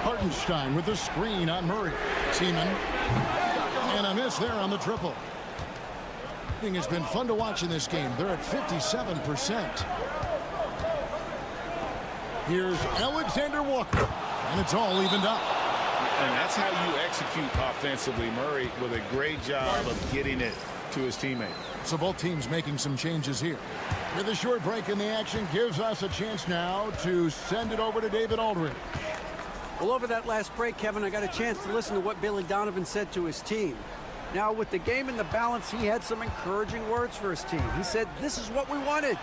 Hartenstein with the screen on Murray. Seaman. And a miss there on the triple. It's been fun to watch in this game. They're at 57%. Here's Alexander Walker. And it's all evened up. And that's how you execute offensively. Murray with a great job of getting it to his teammate. So both teams making some changes here. With a short break in the action gives us a chance now to send it over to David Aldridge. Well, over that last break, Kevin, I got a chance to listen to what Billy Donovan said to his team. Now, with the game in the balance, he had some encouraging words for his team. He said, this is what we wanted.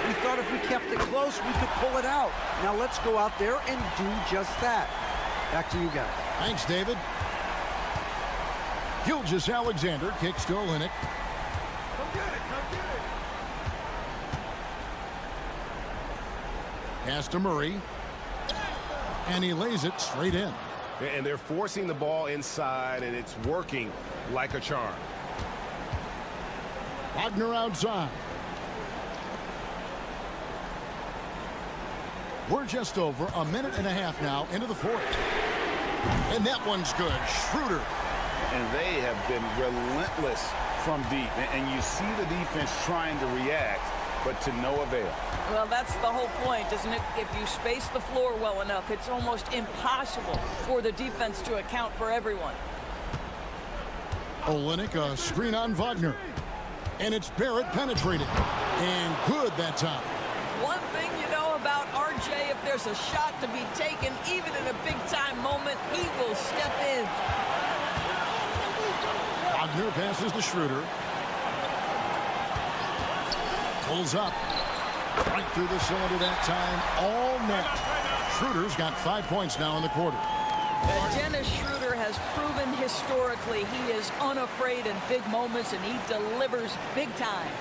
We thought if we kept it close, we could pull it out. Now let's go out there and do just that. Back to you guys. Thanks, David. Gilgeous-Alexander kicks to Olynyk. Come get it, come get it. Pass to Murray. And he lays it straight in. And they're forcing the ball inside, and it's working like a charm. Wagner outside. We're just over a minute and a half now into the fourth. And that one's good. Schroeder. And they have been relentless from deep. And you see the defense trying to react, but to no avail. Well, that's the whole point, isn't it? If you space the floor well enough, it's almost impossible for the defense to account for everyone. Olynyk, a screen on Wagner. And it's Barrett penetrating. And good that time. One thing you know about RJ, if there's a shot to be taken, even in a big-time moment, he will step in. Wagner passes to Schroeder. Pulls up. Right through the cylinder that time. All net. Schroeder's got 5 points now in the quarter. Dennis Schroeder has proven historically he is unafraid in big moments, and he delivers big time.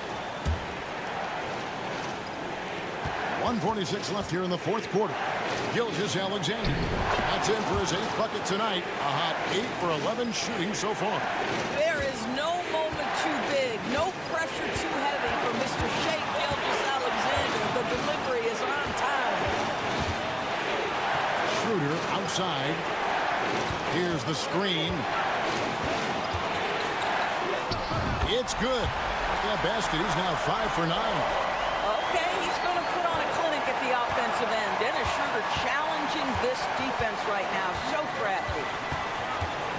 1:46 left here in the fourth quarter. Gilgeous-Alexander. That's in for his 8th bucket tonight. A hot 8 for 11 shooting so far. There is no moment too big, no pressure too heavy for Mr. Shea Gilgeous-Alexander. The delivery is on time. Schroeder outside. Here's the screen. It's good. That basket, he's now 5 for 9. Okay, he's going to put on a clinic at the offensive end. Dennis Schroeder challenging this defense right now. So crafty.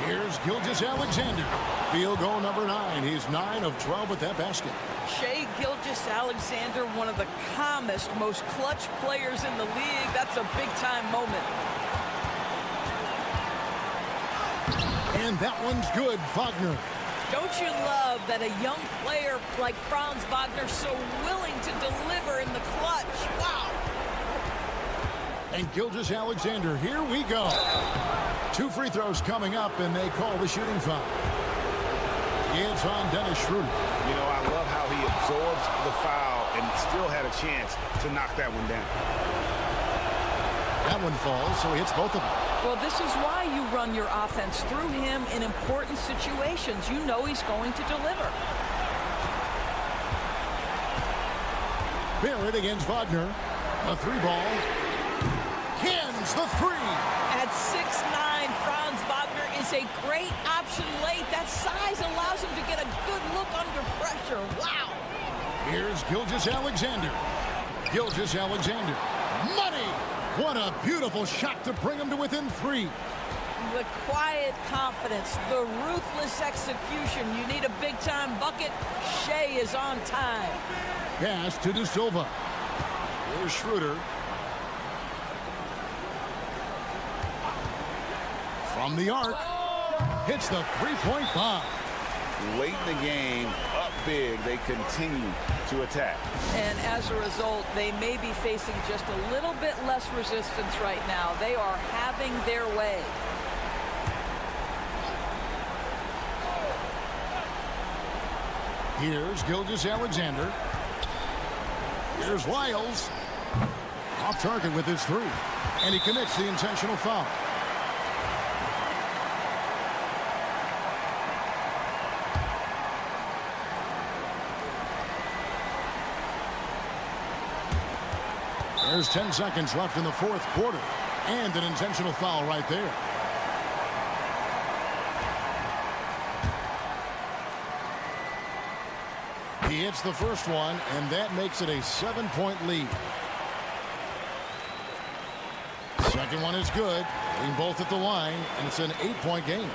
Here's Gilgeous Alexander. Field goal number 9. He's 9 of 12 with that basket. Shai Gilgeous-Alexander, one of the calmest, most clutch players in the league. That's a big-time moment. And that one's good, Wagner. Don't you love that a young player like Franz Wagner so willing to deliver in the clutch? Wow. And Gilgeous-Alexander, here we go. 2 free throws coming up, and they call the shooting foul. It's on Dennis Schroeder. You know, I love how he absorbs the foul and still had a chance to knock that one down. That one falls, so he hits both of them. Well, this is why you run your offense through him in important situations. You know he's going to deliver. Barrett against Wagner. A 3-ball. Cans the 3. At 6'9", Franz Wagner is a great option late. That size allows him to get a good look under pressure. Wow. Here's Gilgeous-Alexander. Gilgeous-Alexander. Money! What a beautiful shot to bring him to within 3. The quiet confidence, the ruthless execution. You need a big-time bucket. Shai is on time. Pass to De Silva. Here's Schroeder. From the arc. Hits the 3-point bomb. Late in the game, up big, they continue to attack. And as a result, they may be facing just a little bit less resistance right now. They are having their way. Here's Gilgeous-Alexander. Here's Lyles. Off target with his 3. And he commits the intentional foul. There's 10 seconds left in the 4th quarter. And an intentional foul right there. He hits the first one, and that makes it a 7-point lead. Second one is good. Hitting both at the line, and it's an 8-point game.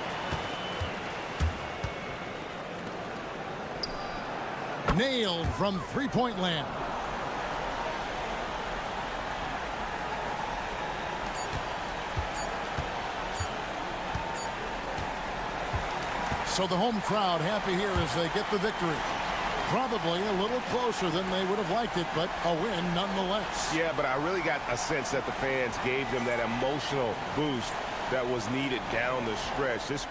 Nailed from 3-point land. So the home crowd happy here as they get the victory. Probably a little closer than they would have liked it, but a win nonetheless. Yeah, but I really got a sense that the fans gave them that emotional boost that was needed down the stretch. This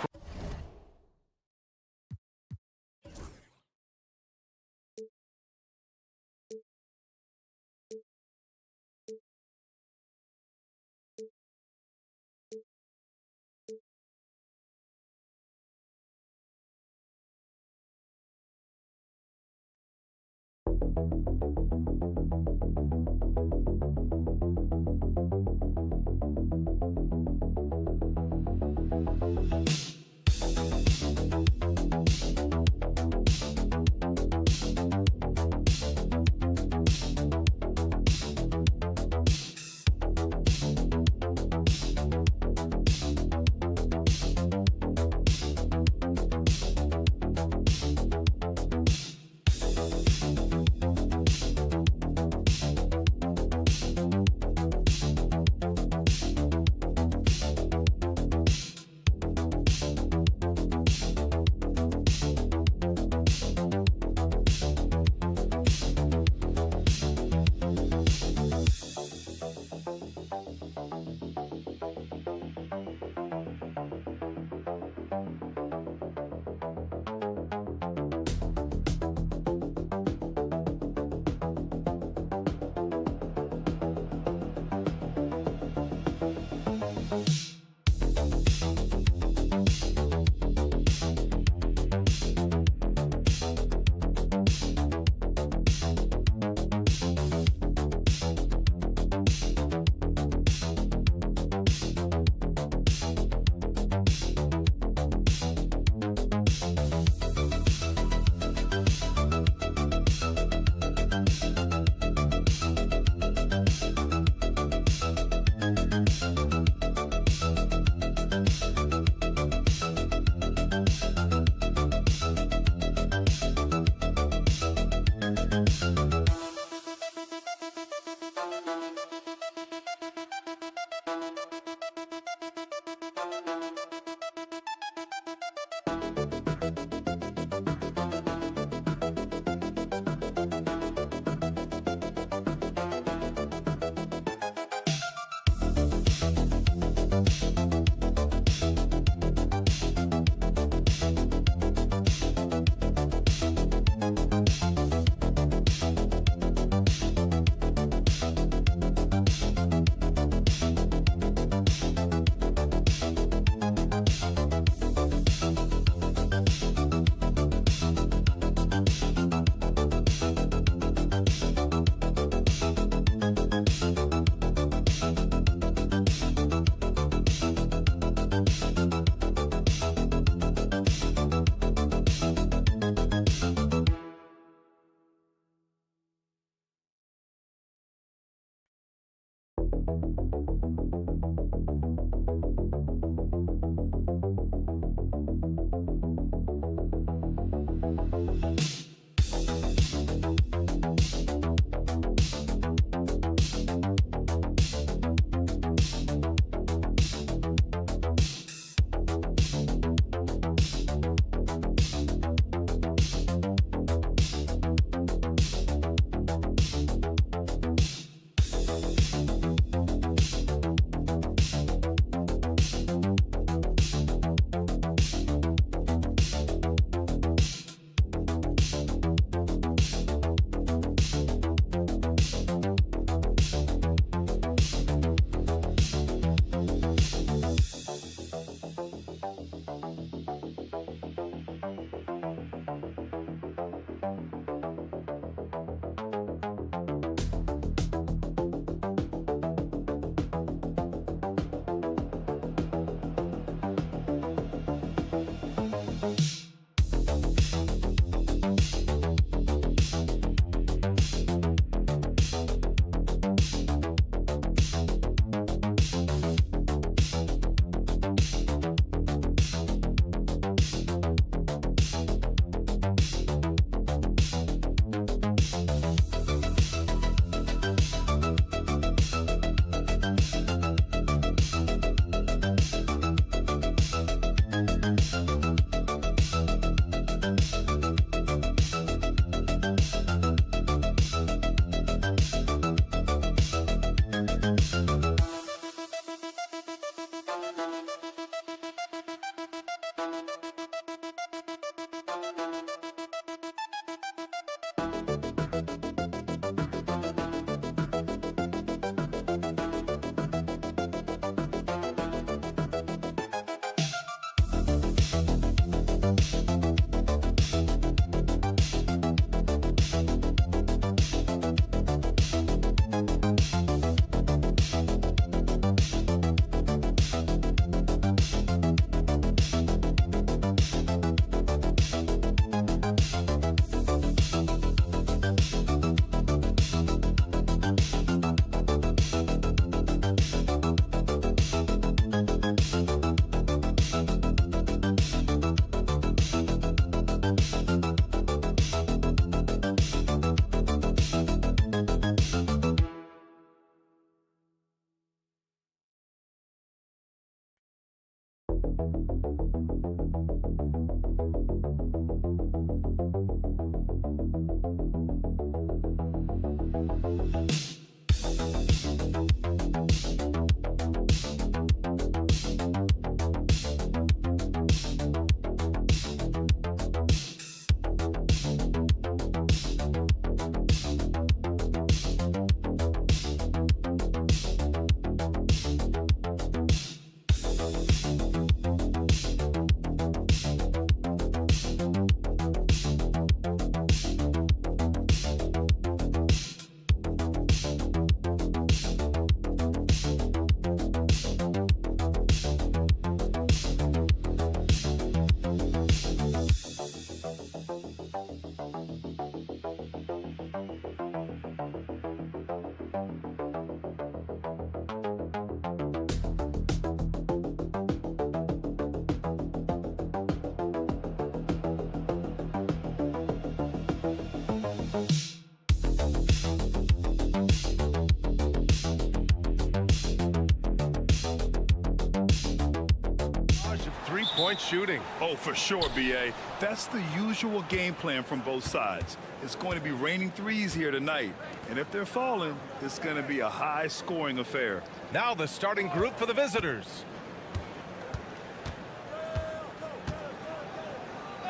Three-point shooting. Oh, for sure, B.A. That's the usual game plan from both sides. It's going to be raining threes here tonight. And if they're falling, it's going to be a high-scoring affair. Now the starting group for the visitors.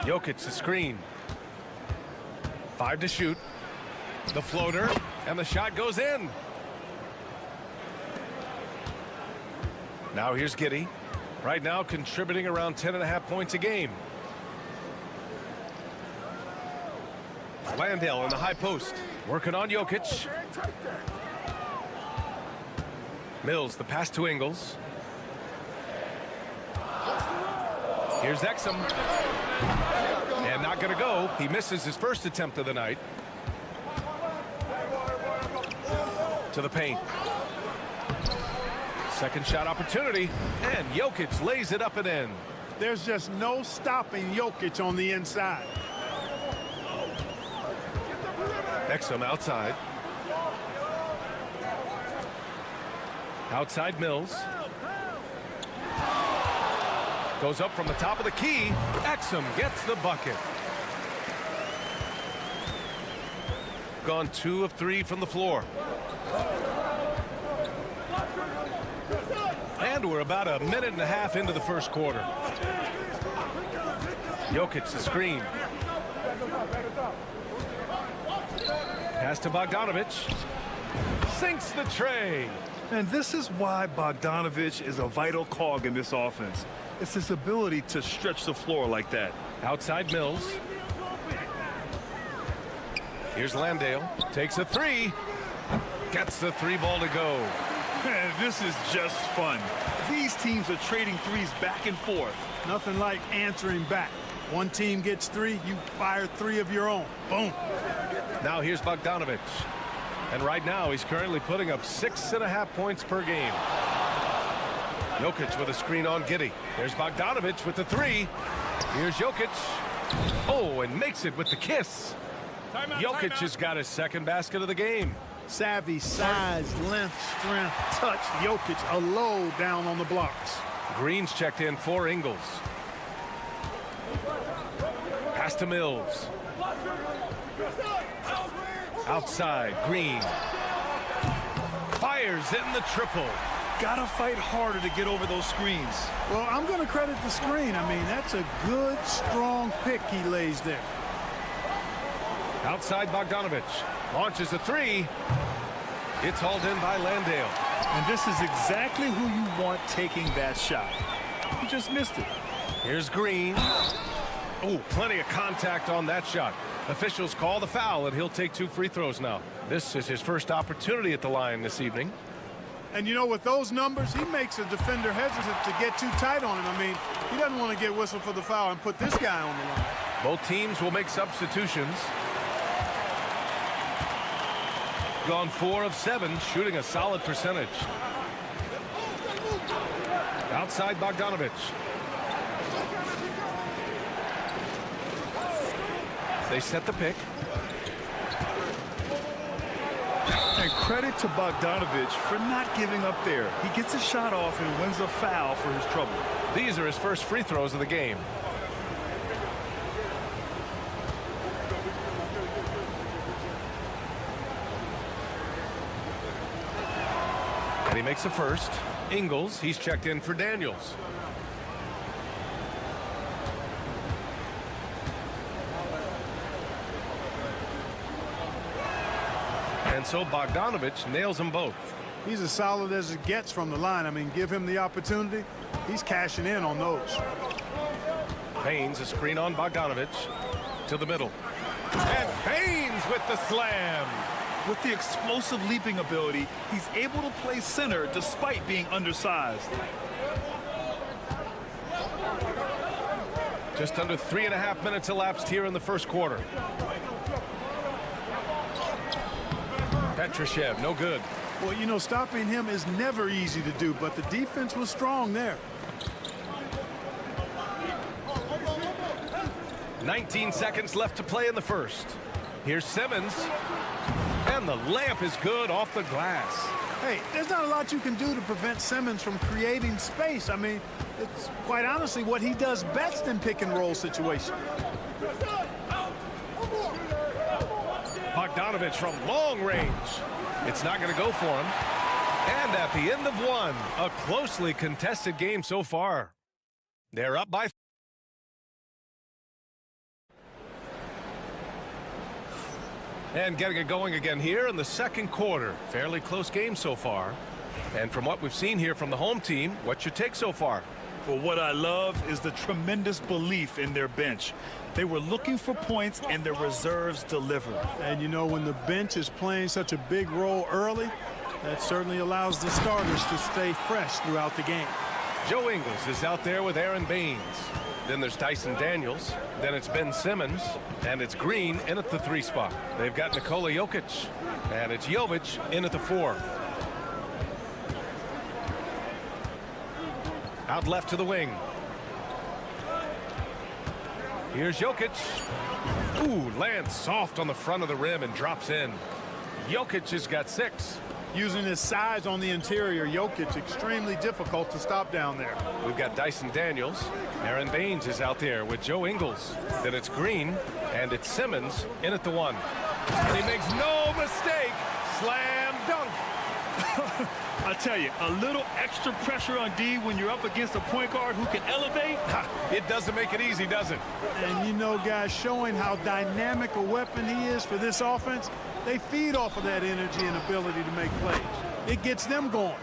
Jokic the screen. 5 to shoot. The floater, and the shot goes in. Now here's Giddey. Right now contributing around 10.5 points a game. Landale in the high post. Working on Jokic. Mills, the pass to Ingles. Here's Exum. And not going to go. He misses his first attempt of the night. To the paint. Second shot opportunity, and Jokic lays it up and in. There's just no stopping Jokic on the inside. Exum outside. Outside Mills. Goes up from the top of the key. Exum gets the bucket. Gone 2 of 3 from the floor. And we're about a minute and a half into the first quarter. Jokic the screen. Pass to Bogdanovic. Sinks the tray. And this is why Bogdanovic is a vital cog in this offense. It's his ability to stretch the floor like that. Outside Mills. Here's Landale. Takes a three. Gets the 3 ball to go. Man, this is just fun. These teams are trading threes back and forth. Nothing like answering back. One team gets 3, you fire 3 of your own. Boom. Now here's Bogdanovic. And right now he's currently putting up 6.5 points per game. Jokic with a screen on Giddey. There's Bogdanovic with the 3. Here's Jokic. Oh, and makes it with the kiss. Jokic has got his second basket of the game. Savvy, size, length, strength, touch. Jokic a low down on the blocks. Green's checked in for Ingles. Pass to Mills. Outside, Green. Fires in the triple. Gotta fight harder to get over those screens. Well, I'm going to credit the screen. I mean, that's a good, strong pick he lays there. Outside Bogdanovic. Launches a 3. It's hauled in by Landale. And this is exactly who you want taking that shot. He just missed it. Here's Green. Oh, plenty of contact on that shot. Officials call the foul, and he'll take 2 free throws now. This is his first opportunity at the line this evening. And you know, with those numbers, he makes a defender hesitant to get too tight on him. I mean, he doesn't want to get whistled for the foul and put this guy on the line. Both teams will make substitutions. Gone 4 of 7, shooting a solid percentage. Outside Bogdanovic. They set the pick. And credit to Bogdanovich for not giving up there. He gets a shot off and wins a foul for his trouble. These are his first free throws of the game. And he makes a first. Ingles, he's checked in for Daniels. And so Bogdanovich nails them both. He's as solid as it gets from the line. I mean, give him the opportunity. He's cashing in on those. Baines, a screen on Bogdanovich to the middle. And Baines with the slam. With the explosive leaping ability, he's able to play center despite being undersized. Just under 3.5 minutes elapsed here in the first quarter. Petrushev, no good. Well, you know, stopping him is never easy to do, but the defense was strong there. 19 seconds left to play in the first. Here's Simmons. And the layup is good off the glass. Hey, there's not a lot you can do to prevent Simmons from creating space. I mean, it's quite honestly what he does best in pick and roll situations. Bogdanovich from long range. It's not going to go for him. And at the end of one, a closely contested game so far. They're up by. And getting it going again here in the second quarter. Fairly close game so far. And from what we've seen here from the home team, what's your take so far? Well, what I love is the tremendous belief in their bench. They were looking for points, and their reserves delivered. And, you know, when the bench is playing such a big role early, that certainly allows the starters to stay fresh throughout the game. Joe Ingles is out there with Aaron Baines. Then there's Dyson Daniels. Then it's Ben Simmons. And it's Green in at the 3 spot. They've got Nikola Jokic. And it's Jovic in at the 4. Out left to the wing. Here's Jokic. Ooh, lands soft on the front of the rim and drops in. Jokic has got 6. Using his size on the interior, Jokic extremely difficult to stop down there. We've got Dyson Daniels. Aaron Baines is out there with Joe Ingles. Then it's Green, and it's Simmons in at the 1. And he makes no mistake. Slam dunk. I tell you, a little extra pressure on D when you're up against a point guard who can elevate. It doesn't make it easy, does it? And, you know, guys, showing how dynamic a weapon he is for this offense, they feed off of that energy and ability to make plays. It gets them going.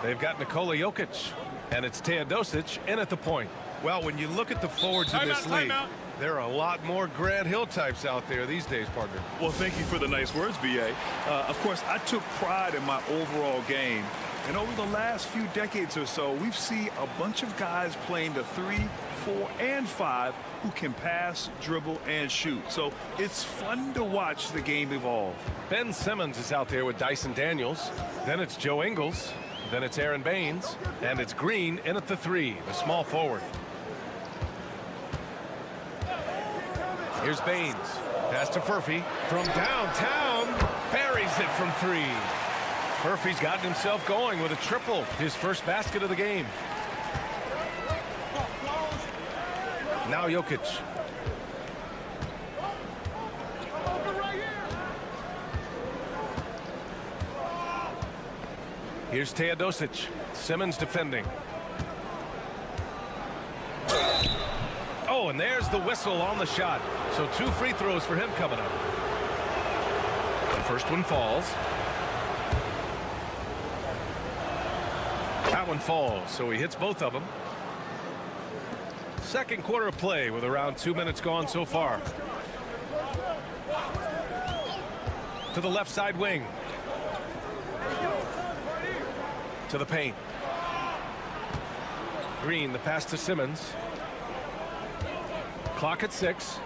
They've got Nikola Jokic, and it's Teodosic in at the point. Well, when you look at the forwards in this league, there are a lot more Grant Hill types out there these days, partner. Well, thank you for the nice words, B.A. Of course, I took pride in my overall game. And over the last few decades or so, we've seen a bunch of guys playing the 3, 4, and 5 who can pass, dribble, and shoot. So it's fun to watch the game evolve. Ben Simmons is out there with Dyson Daniels. Then it's Joe Ingles. Then it's Aaron Baines. And it's Green in at the 3, the small forward. Here's Baines. Pass to Furphy from downtown. Buries it from 3. Furphy's gotten himself going with a triple, his first basket of the game. Now Jokic. Here's Teodosic. Simmons defending. Oh, and there's the whistle on the shot. So 2 free throws for him coming up. The first one falls. That one falls, so he hits both of them. Second quarter of play with around 2 minutes gone so far. To the left side wing. To the paint. Green, the pass to Simmons. Clock at 6.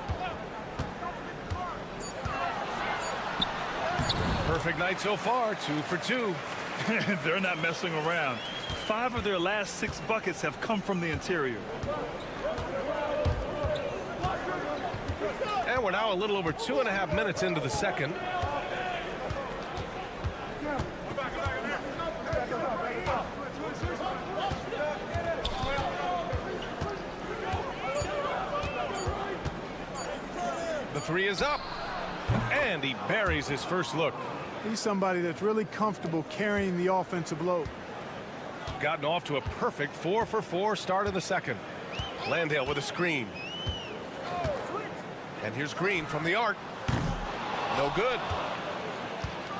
Perfect night so far, 2 for 2. They're not messing around. 5 of their last 6 buckets have come from the interior. And we're now a little over 2.5 minutes into the second. three is up. And he buries his first look. He's somebody that's really comfortable carrying the offensive load. Gotten off to a perfect 4-for-4 start in the second. Landale with a screen. And here's Green from the arc. No good.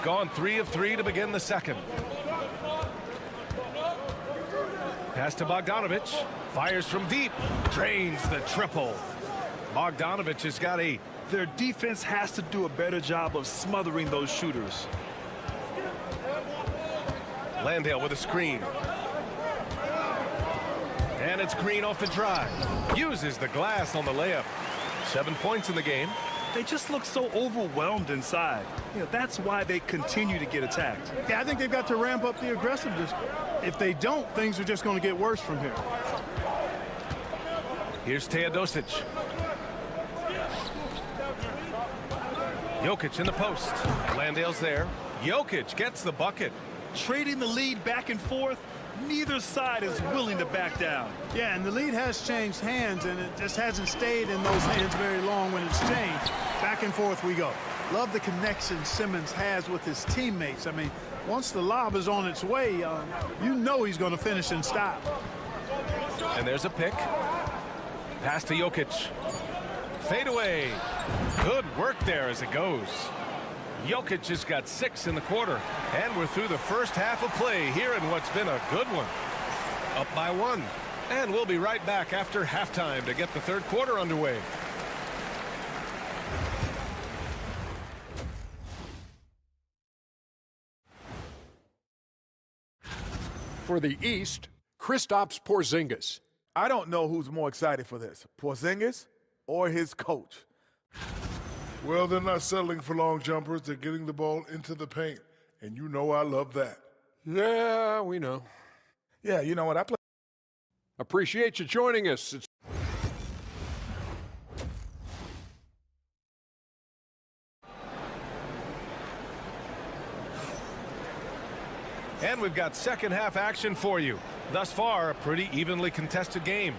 Gone 3 of 3 to begin the second. Pass to Bogdanovich. Fires from deep. Drains the triple. Bogdanovich has got 8. Their defense has to do a better job of smothering those shooters. Landale with a screen. And it's Green off the drive. Uses the glass on the layup. 7 points in the game. They just look so overwhelmed inside. You know, that's why they continue to get attacked. Yeah, I think they've got to ramp up the aggressiveness. If they don't, things are just going to get worse from here. Here's Teodosic. Jokic in the post. Landale's there. Jokic gets the bucket. Trading the lead back and forth, neither side is willing to back down. Yeah, and the lead has changed hands, and it just hasn't stayed in those hands very long when it's changed. Back and forth we go. Love the connection Simmons has with his teammates. I mean, once the lob is on its way, you know he's going to finish in style. And there's a pick. Pass to Jokic. Fade away. Good work there as it goes. Jokic has got 6 in the quarter. And we're through the first half of play here in what's been a good one. Up by 1. And we'll be right back after halftime to get the third quarter underway. For the East, Kristaps Porzingis. I don't know who's more excited for this, Porzingis or his coach. Well, they're not settling for long jumpers. They're getting the ball into the paint. And you know I love that. Yeah, we know. Yeah, you know what? I play. Appreciate you joining us. And we've got second half action for you. Thus far, a pretty evenly contested game.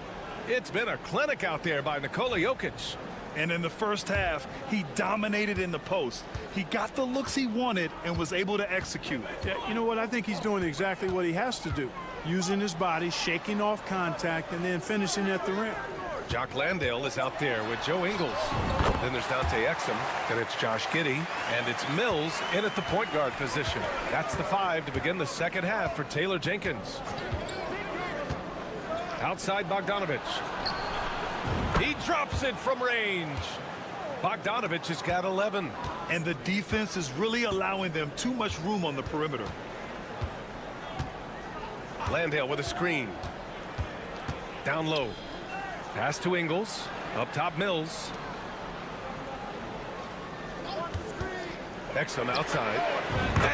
It's been a clinic out there by Nikola Jokic. And in the first half, he dominated in the post. He got the looks he wanted and was able to execute. Yeah, you know what? I think he's doing exactly what he has to do. Using his body, shaking off contact, and then finishing at the rim. Jock Landale is out there with Joe Ingles. Then there's Dante Exum. Then it's Josh Giddey. And it's Mills in at the point guard position. That's the 5 to begin the second half for Taylor Jenkins. Outside Bogdanovich. He drops it from range. Bogdanovich has got 11. And the defense is really allowing them too much room on the perimeter. Landale with a screen. Down low. Pass to Ingles. Up top Mills. Exum outside.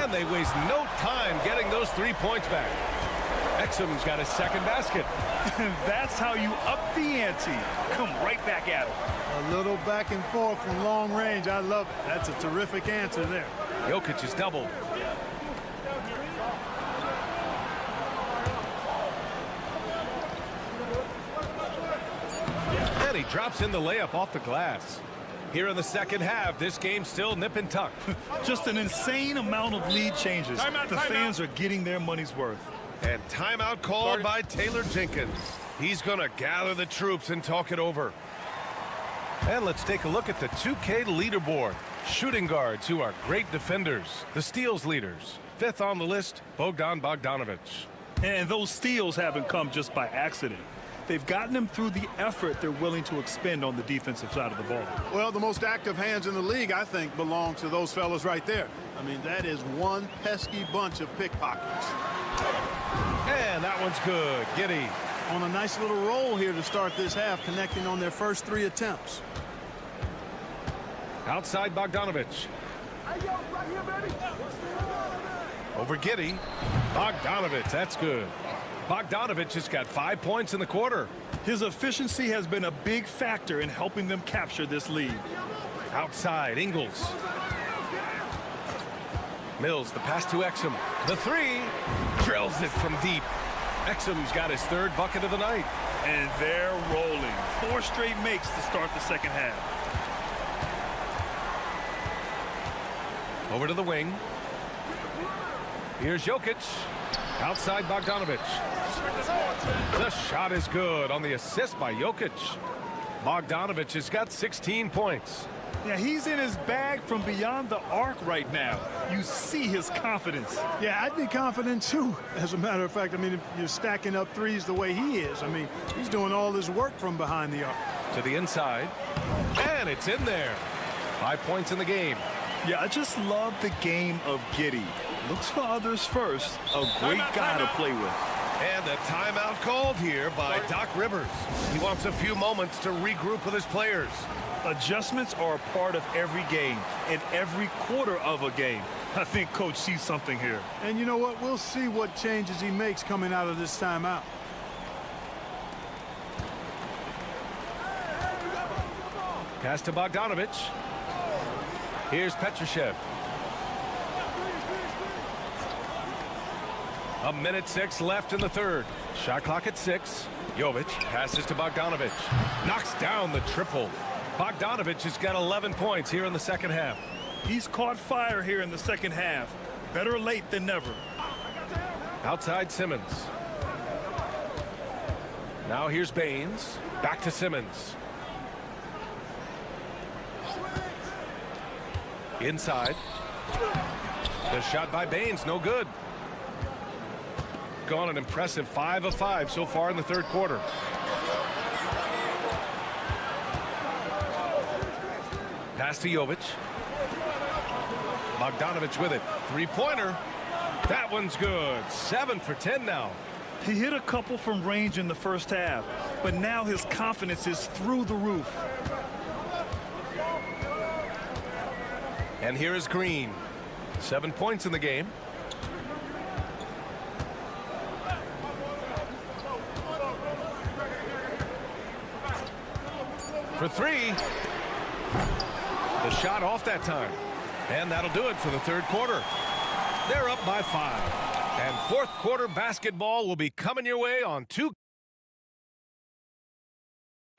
And they waste no time getting those 3 points back. Exum's got his second basket. And that's how you up the ante. Come right back at him. A little back and forth from long range. I love it. That's a terrific answer there. Jokic is doubled. And he drops in the layup off the glass. Here in the second half, this game's still nip and tuck. Just an insane amount of lead changes. The fans are getting their money's worth. And timeout called by Taylor Jenkins. He's going to gather the troops and talk it over. And let's take a look at the 2K leaderboard. Shooting guards who are great defenders. The steals leaders. 5th on the list, Bogdan Bogdanovich. And those steals haven't come just by accident. They've gotten them through the effort they're willing to expend on the defensive side of the ball. Well, the most active hands in the league, I think, belong to those fellas right there. I mean, that is one pesky bunch of pickpockets. And that one's good. Giddey. On a nice little roll here to start this half, connecting on their first 3 attempts. Outside Bogdanovich. Over Giddey. Bogdanovich, that's good. Bogdanovich has got 5 points in the quarter. His efficiency has been a big factor in helping them capture this lead. Outside, Ingles. Mills, the pass to Exum. The 3, drills it from deep. Exum's got his 3rd bucket of the night. And they're rolling. 4 straight makes to start the second half. Over to the wing. Here's Jokic. Outside Bogdanovic. The shot is good on the assist by Jokic. Bogdanovic has got 16 points. Yeah, he's in his bag from beyond the arc right now. You see his confidence. Yeah, I'd be confident too. As a matter of fact, I mean, if you're stacking up threes the way he is, I mean, he's doing all his work from behind the arc. To the inside. And it's in there. 5 points in the game. Yeah, I just love the game of Giddey. Looks for others first. A great guy to play with. And a timeout called here by Doc Rivers. He wants a few moments to regroup with his players. Adjustments are a part of every game and every quarter of a game. I think Coach sees something here. And you know what? We'll see what changes he makes coming out of this timeout. Pass to Bogdanovic. Here's Petrushev. 1:06 left in the third. Shot clock at 6. Jovic passes to Bogdanovic. Knocks down the triple. Bogdanovic has got 11 points here in the second half. He's caught fire here in the second half. Better late than never. Outside Simmons. Now here's Baines. Back to Simmons. Inside. The shot by Baines, no good. Gone an impressive 5 of 5 so far in the third quarter. Pass to Jovic. Bogdanovic with it. Three-pointer. That one's good. 7 for 10 now. He hit a couple from range in the first half, but now his confidence is through the roof. And here is Green. 7 points in the game. For 3. The shot off that time. And that'll do it for the third quarter. They're up by 5. And fourth quarter basketball will be coming your way on 2.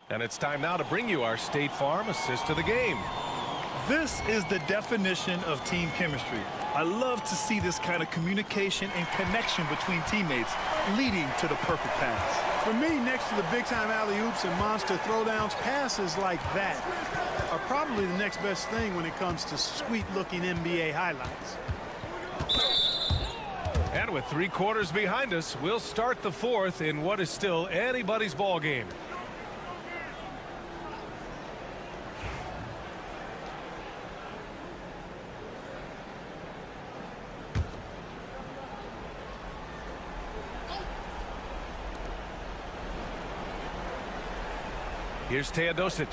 And it's time now to bring you our State Farm assist to the game. This is the definition of team chemistry. I love to see this kind of communication and connection between teammates leading to the perfect pass. For me, next to the big-time alley-oops and monster throwdowns, passes like that are probably the next best thing when it comes to sweet-looking NBA highlights. And with 3 quarters behind us, we'll start the fourth in what is still anybody's ball game. Here's Teodosic.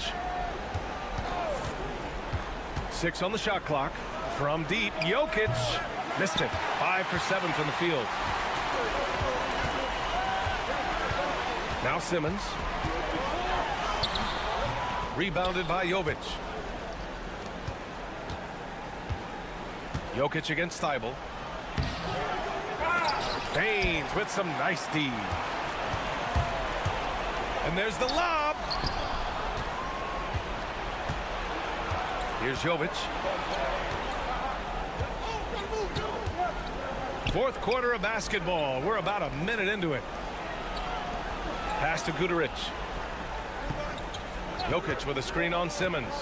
6 on the shot clock. From deep, Jokic. Missed it. 5 for 7 from the field. Now Simmons. Rebounded by Jovic. Jokic against Thibault. Baines with some nice D. And there's the lob. Here's Jovic. Fourth quarter of basketball. We're about a minute into it. Pass to Guduric. Jokic with a screen on Simmons.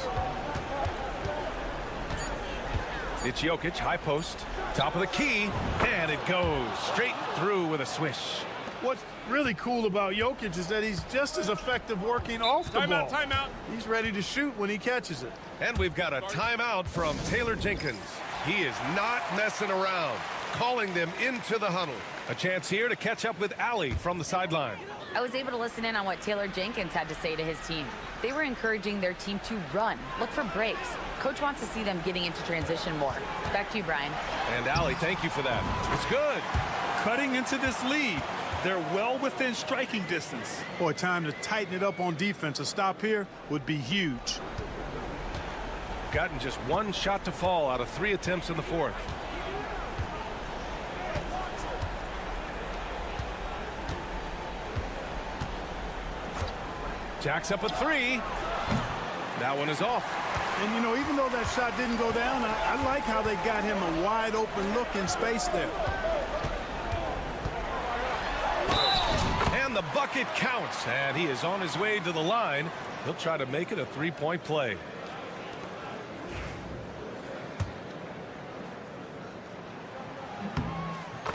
It's Jokic, high post, top of the key, and it goes straight through with a swish. What's really cool about Jokic is that he's just as effective working off the ball. Timeout. He's ready to shoot when he catches it. And we've got a timeout from Taylor Jenkins. He is not messing around, calling them into the huddle. A chance here to catch up with Allie from the sideline. I was able to listen in on what Taylor Jenkins had to say to his team. They were encouraging their team to run, look for breaks. Coach wants to see them getting into transition more. Back to you, Brian. And Allie, thank you for that. It's good. Cutting into this lead. They're well within striking distance. Boy, time to tighten it up on defense. A stop here would be huge. Gotten just 1 shot to fall out of 3 attempts in the fourth. Jacks up a 3. That one is off. And, you know, even though that shot didn't go down, I like how they got him a wide open look in space there. And the bucket counts, and he is on his way to the line. He'll try to make it a three-point play.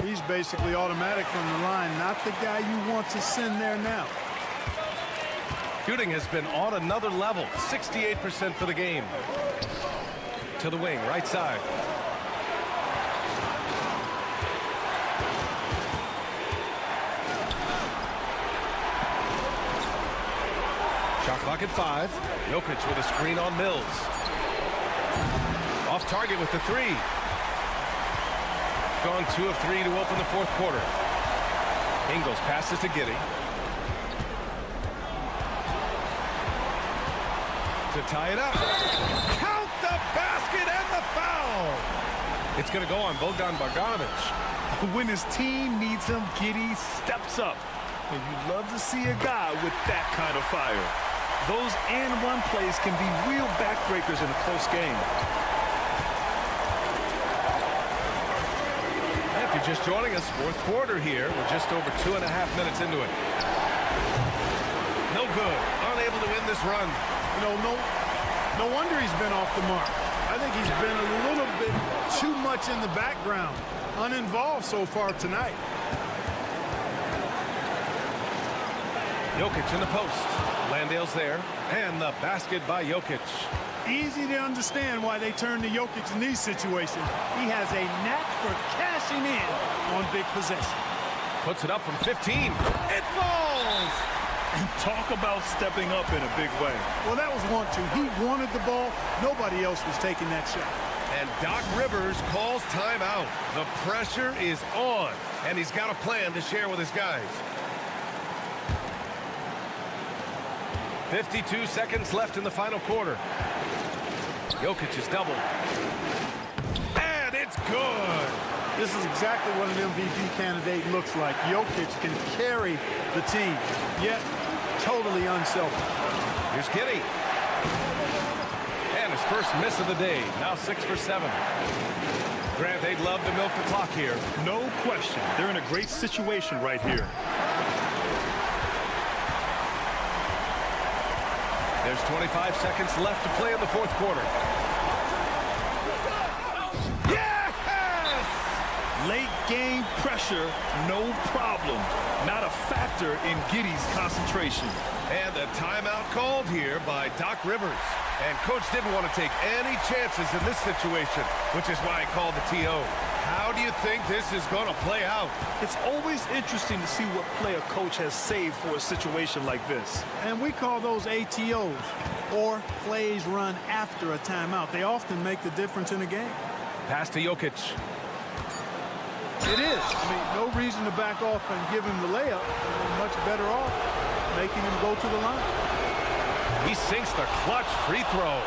He's basically automatic from the line, not the guy you want to send there now. Shooting has been on another level, 68% for the game. To the wing, right side. Shot clock at 5. Jokic with a screen on Mills. Off target with the 3. Gone 2 of 3 to open the fourth quarter. Ingles passes to Giddey. To tie it up. Count the basket and the foul. It's going to go on Bogdan Bogdanovic. When his team needs him, Giddey steps up. And you love to see a guy with that kind of fire. Those and-one plays can be real backbreakers in a close game. If you're just joining us, fourth quarter here. We're just over 2.5 minutes into it. No good. Unable to win this run. You know, no wonder he's been off the mark. I think he's been a little bit too much in the background, uninvolved so far tonight. Jokic in the post. Landale's there. And the basket by Jokic. Easy to understand why they turn to Jokic in these situations. He has a knack for cashing in on big possession. Puts it up from 15. It falls! And talk about stepping up in a big way. Well, that was 1-2. He wanted the ball. Nobody else was taking that shot. And Doc Rivers calls timeout. The pressure is on. And he's got a plan to share with his guys. 52 seconds left in the final quarter. Jokic is doubled. And it's good. This is exactly what an MVP candidate looks like. Jokic can carry the team, yet totally unselfish. Here's Giddey. And his first miss of the day. Now 6 for 7. Grant, they'd love to milk the clock here. No question. They're in a great situation right here. There's 25 seconds left to play in the fourth quarter. Yes! Late game pressure, no problem. Not a factor in Giddey's concentration. And a timeout called here by Doc Rivers. And Coach didn't want to take any chances in this situation, which is why he called the TO. How do you think this is going to play out? It's always interesting to see what play a coach has saved for a situation like this. And we call those ATOs, or plays run after a timeout. They often make the difference in a game. Pass to Jokic. It is. I mean, no reason to back off and give him the layup. You're much better off making him go to the line. He sinks the clutch free throw.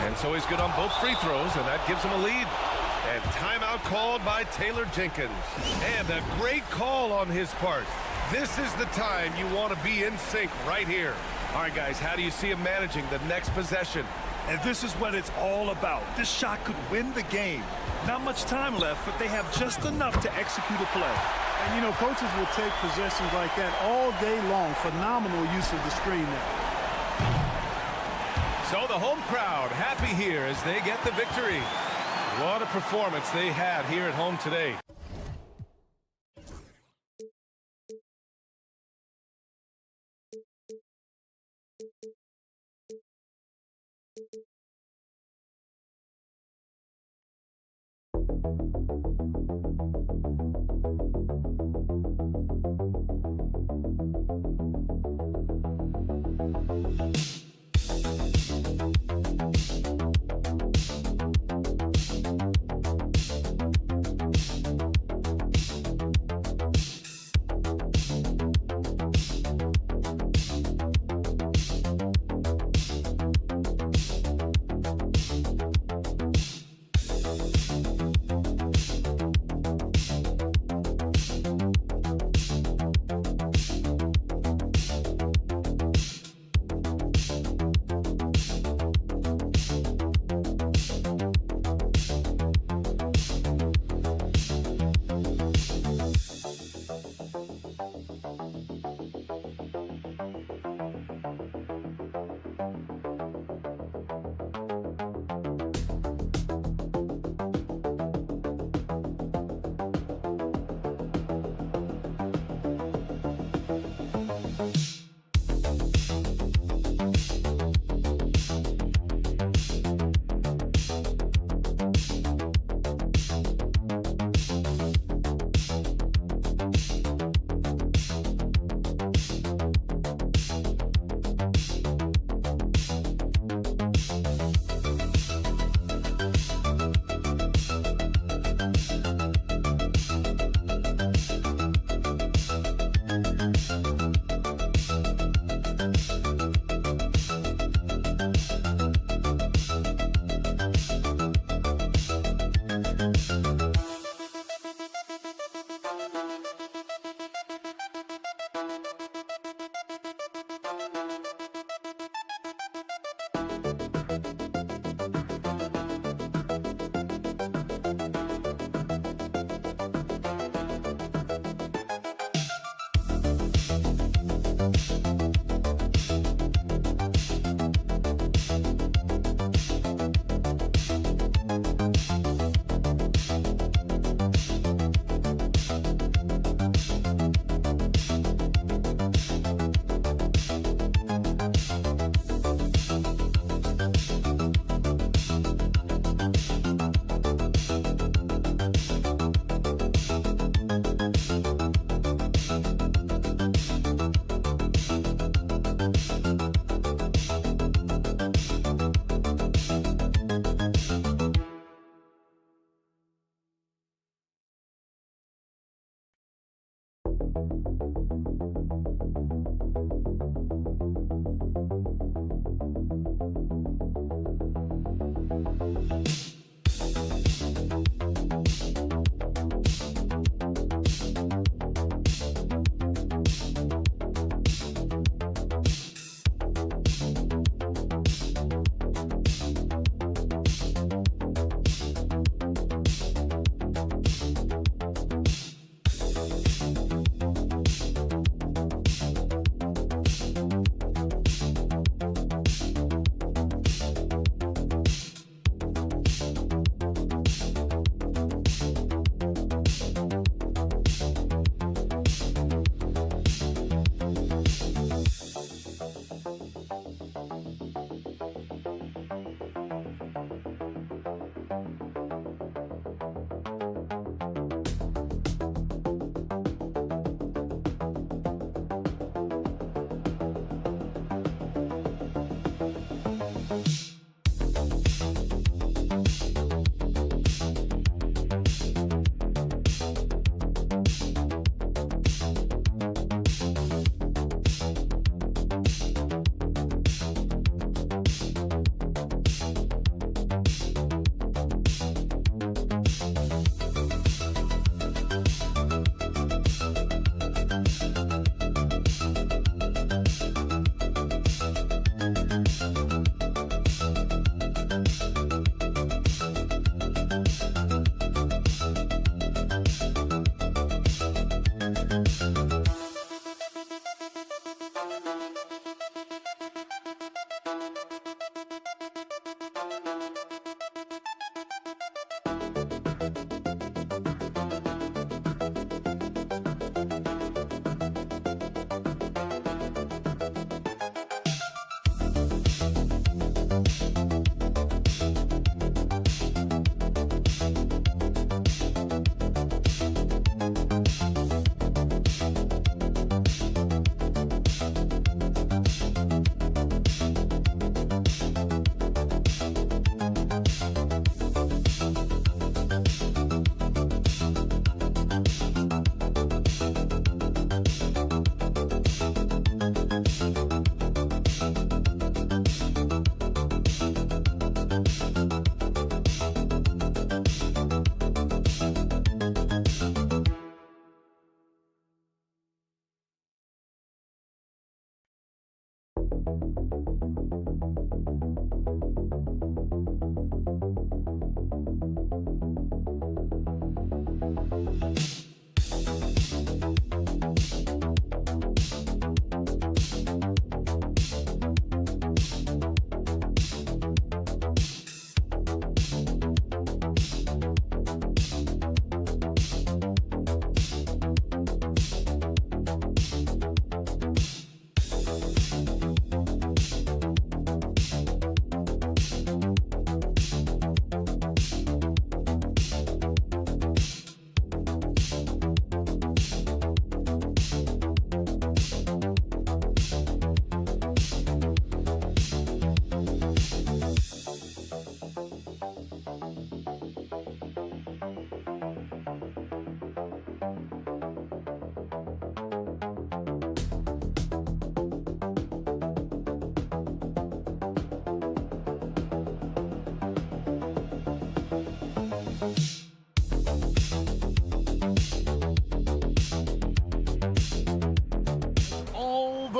And so he's good on both free throws, and that gives him a lead. And timeout called by Taylor Jenkins. And a great call on his part. This is the time you want to be in sync right here. All right, guys, how do you see him managing the next possession? And this is what it's all about. This shot could win the game. Not much time left, but they have just enough to execute a play. And, you know, coaches will take possessions like that all day long. Phenomenal use of the screen there. So the home crowd happy here as they get the victory. What a performance they had here at home today.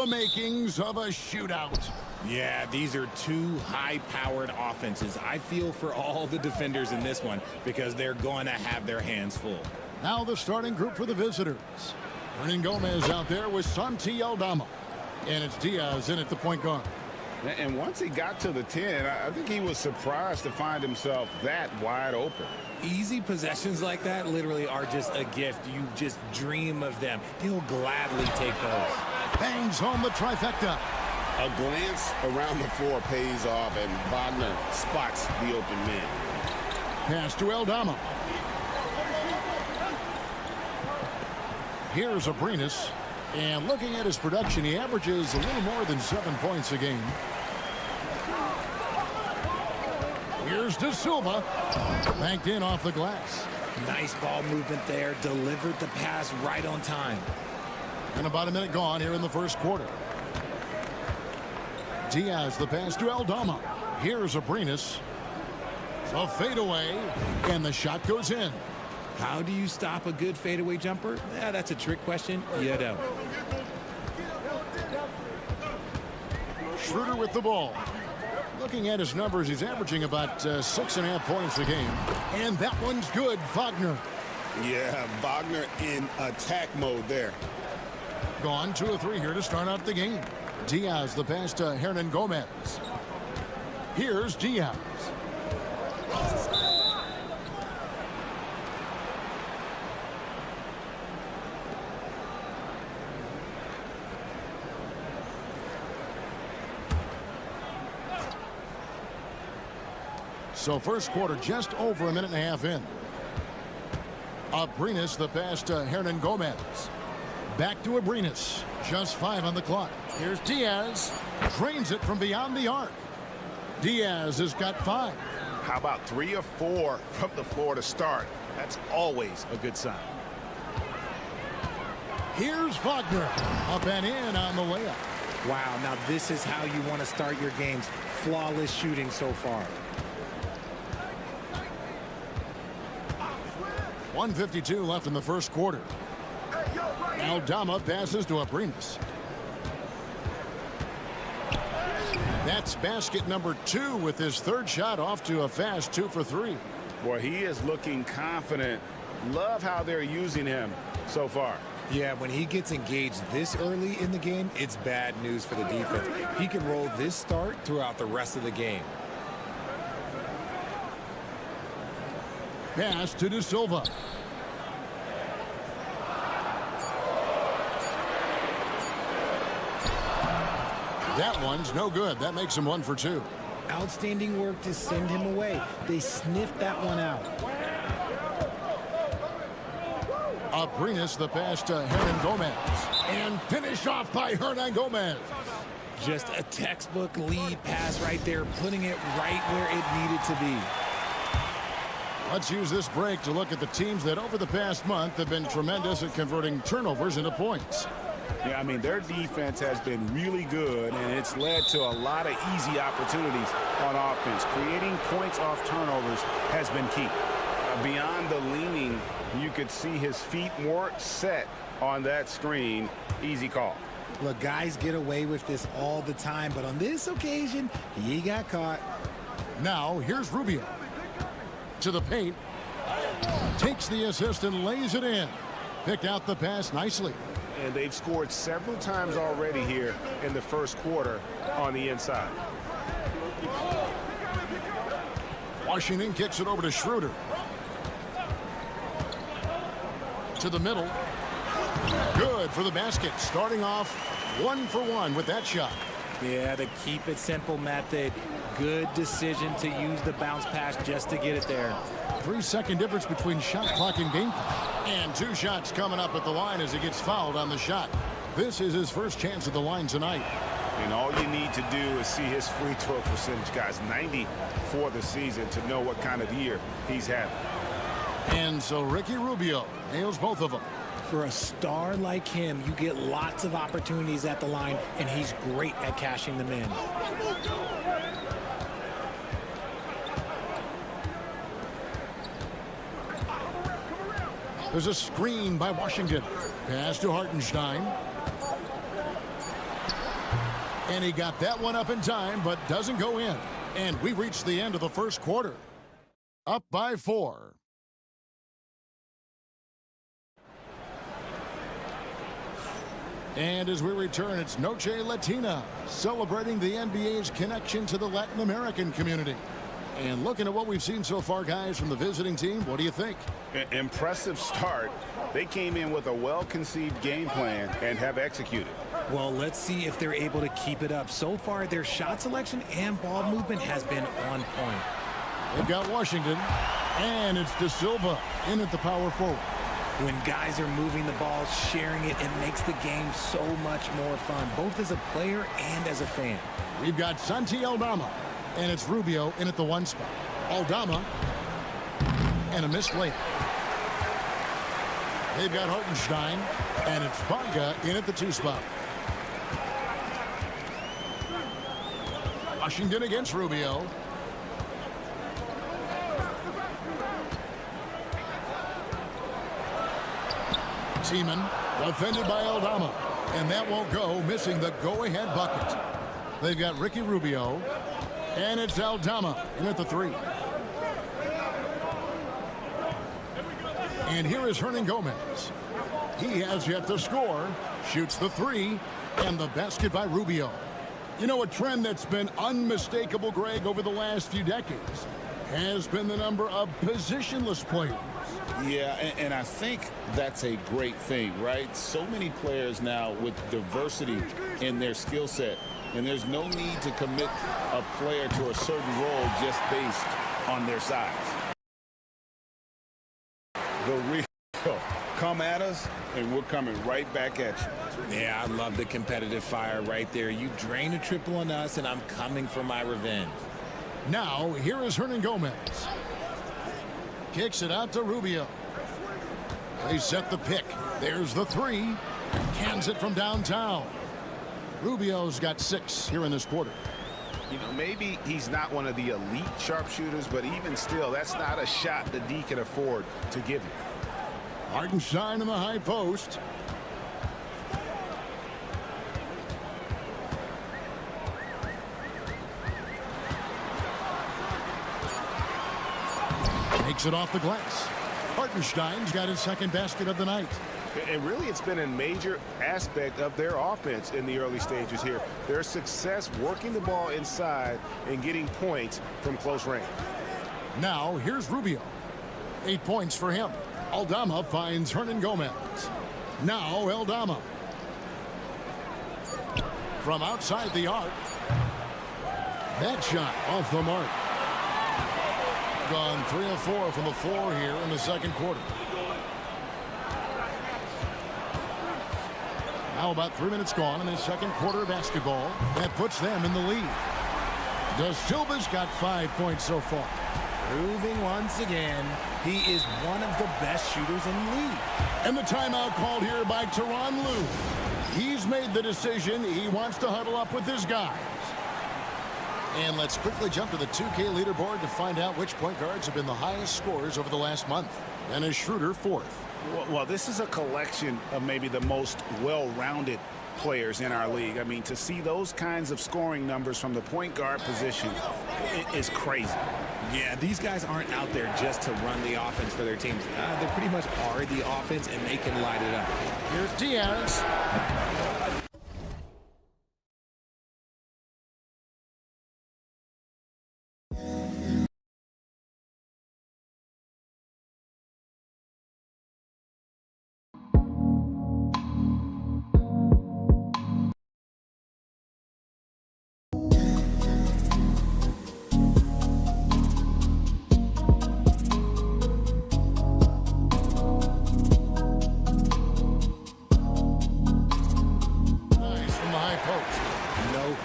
the makings of a shootout. Yeah, these are two high-powered offenses. I feel for all the defenders in this one because they're going to have their hands full. Now the starting group for the visitors. Hernan Gomez out there with Santi Aldama. And it's Diaz in at the point guard. And once he got to the 10, I think he was surprised to find himself that wide open. Easy possessions like that literally are just a gift. You just dream of them. He'll gladly take those. Bangs home the trifecta. A glance around the floor pays off, and Wagner spots the open man. Pass to Aldama. Here's Abrinas. And looking at his production, he averages a little more than 7 points a game. Here's De Silva. Banked in off the glass. Nice ball movement there. Delivered the pass right on time. And about a minute gone here in the first quarter. Diaz, the pass to Aldama. Here's Abrinas. A fadeaway, and the shot goes in. How do you stop a good fadeaway jumper? That's a trick question. You don't. Schroeder with the ball. Looking at his numbers, he's averaging about 6.5 points a game. And that one's good, Wagner. Yeah, Wagner in attack mode there. Gone 2 of 3 here to start out the game. Diaz, the pass to Hernan Gomez. Here's Diaz. So first quarter just over a minute and a half in. Abrinas, the pass to Hernan Gomez. Back to Abrinas. Just 5 on the clock. Here's Diaz. Drains it from beyond the arc. Diaz has got 5. How about 3 or 4 from the floor to start? That's always a good sign. Here's Wagner. Up and in on the layup. Wow, now this is how you want to start your games. Flawless shooting so far. 1:52 left in the first quarter. Aldama passes to Abrinas. That's basket number 2 with his 3rd shot off to a fast 2 for 3. Boy, he is looking confident. Love how they're using him so far. Yeah, when he gets engaged this early in the game, it's bad news for the defense. He can roll this start throughout the rest of the game. Pass to De Silva. That one's no good. That makes him 1 for 2. Outstanding work to send him away. They sniffed that one out. Abrinas, the pass to Hernan Gomez. And finished off by Hernan Gomez. Just a textbook lead pass right there, putting it right where it needed to be. Let's use this break to look at the teams that over the past month have been tremendous at converting turnovers into points. Yeah, I mean, their defense has been really good, and it's led to a lot of easy opportunities on offense. Creating points off turnovers has been key. Beyond the leaning, you could see his feet more set on that screen. Easy call. Look, guys get away with this all the time, but on this occasion, he got caught. Now, here's Rubio. To the paint. Takes the assist and lays it in. Picked out the pass nicely. And they've scored several times already here in the first quarter on the inside. Washington kicks it over to Schroeder. To the middle. Good for the basket. Starting off 1 for 1 with that shot. Yeah, the keep it simple method. Good decision to use the bounce pass just to get it there. 3-second difference between shot clock and game clock. And 2 shots coming up at the line as he gets fouled on the shot. This is his first chance at the line tonight. And all you need to do is see his free throw percentage, guys. 90 for the season to know what kind of year he's having. And so Ricky Rubio nails both of them. For a star like him, you get lots of opportunities at the line, and he's great at cashing them in. There's a screen by Washington. Pass to Hartenstein. And he got that one up in time, but doesn't go in. And we reached the end of the first quarter. Up by 4. And as we return, it's Noche Latina, celebrating the NBA's connection to the Latin American community. And looking at what we've seen so far, guys, from the visiting team, what do you think? Impressive start. They came in with a well-conceived game plan and have executed. Well, let's see if they're able to keep it up. So far, their shot selection and ball movement has been on point. They've got Washington, and it's De Silva in at the power forward. When guys are moving the ball, sharing it, it makes the game so much more fun, both as a player and as a fan. We've got Santi Aldama, and it's Rubio in at the 1 spot. Aldama, and a missed layup. They've got Hartenstein, and it's Bonga in at the 2 spot. Washington against Rubio. Seaman defended by Aldama, and that won't go, missing the go-ahead bucket. They've got Ricky Rubio, and it's Aldama in at the 3. And here is Hernan Gomez. He has yet to score, shoots the 3, and the basket by Rubio. You know, a trend that's been unmistakable, Greg, over the last few decades has been the number of positionless players. Yeah, and I think that's a great thing, right? So many players now with diversity in their skill set, and there's no need to commit a player to a certain role just based on their size. The real come at us, and we're coming right back at you. Yeah, I love the competitive fire right there. You drain a triple on us, and I'm coming for my revenge. Now, here is Hernan Gomez. Kicks it out to Rubio. They set the pick. There's the 3. Cans it from downtown. Rubio's got 6 here in this quarter. You know, maybe he's not one of the elite sharpshooters, but even still, that's not a shot that D can afford to give him. Hartenstein in the high post. Takes it off the glass. Hartenstein's got his 2nd basket of the night. And really, it's been a major aspect of their offense in the early stages here. Their success working the ball inside and getting points from close range. Now, here's Rubio. 8 points for him. Aldama finds Hernan Gomez. Now, Aldama. From outside the arc. That shot off the mark. Gone 3 of 4 from the floor here in the 2nd quarter. Now about 3 minutes gone in the 2nd quarter of basketball. That puts them in the lead. Da Silva's got 5 points so far. Proving once again, he is one of the best shooters in the league. And the timeout called here by Tyronn Lue. He's made the decision. He wants to huddle up with his guys. And let's quickly jump to the 2K leaderboard to find out which point guards have been the highest scorers over the last month. Dennis Schroeder 4th. Well, this is a collection of maybe the most well-rounded players in our league. I mean, to see those kinds of scoring numbers from the point guard position is crazy. Yeah, these guys aren't out there just to run the offense for their teams. They pretty much are the offense, and they can light it up. Here's Diaz.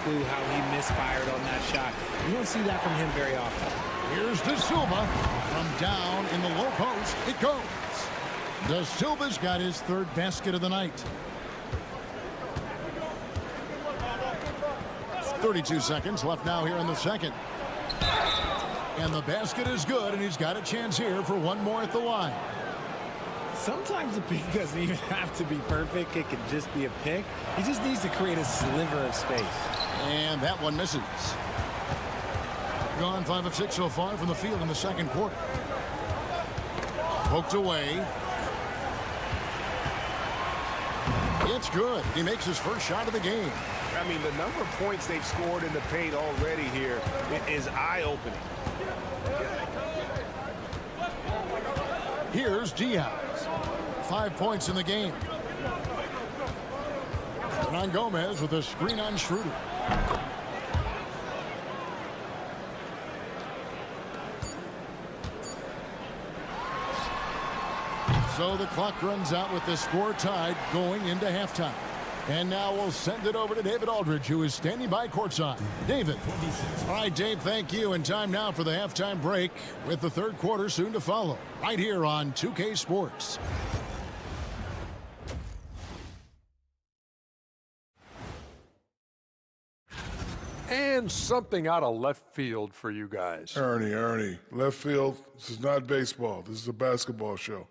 Clue how he misfired on that shot. You don't see that from him very often. Here's Da Silva from down in the low post. It goes. Da Silva's got his 3rd basket of the night. 32 seconds left now here in the 2nd. And the basket is good, and he's got a chance here for one more at the line. Sometimes the pick doesn't even have to be perfect. It could just be a pick. He just needs to create a sliver of space. And that one misses. Gone 5 of 6 so far from the field in the 2nd quarter. Poked away. It's good. He makes his first shot of the game. I mean, the number of points they've scored in the paint already here is eye-opening. Here's Diaz. 5 points in the game. Hernan Gomez with a screen on Schroeder. So the clock runs out with the score tied going into halftime. And now we'll send it over to David Aldridge, who is standing by courtside. David. All right, Dave, thank you. And time now for the halftime break with the 3rd quarter soon to follow right here on 2K Sports. And something out of left field for you guys. Ernie, left field, this is not baseball. This is a basketball show.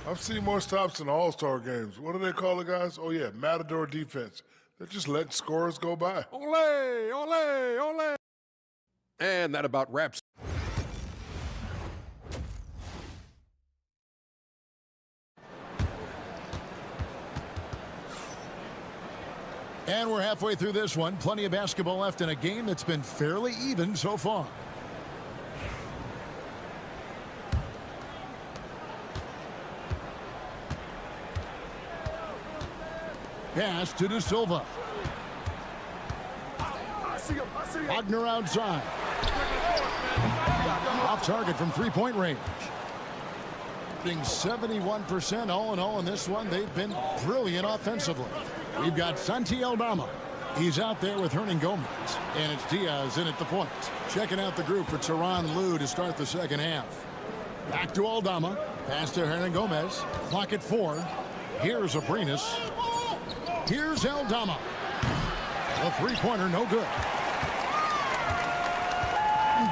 I've seen more stops in All-Star games. What do they call the guys? Oh, yeah, Matador defense. They're just letting scorers go by. Ole, ole, ole. And that about wraps. And we're halfway through this one. Plenty of basketball left in a game that's been fairly even so far. Pass to De Silva. Wagner outside. Off target from three-point range. Being 71% all in all in this one. They've been brilliant offensively. We've got Santi Aldama. He's out there with Hernan Gomez. And it's Diaz in at the point. Checking out the group for Tyronn Lue to start the second half. Back to Aldama. Pass to Hernan Gomez. Clock at 4. Here's Abrinas. Here's Aldama. The three-pointer, no good.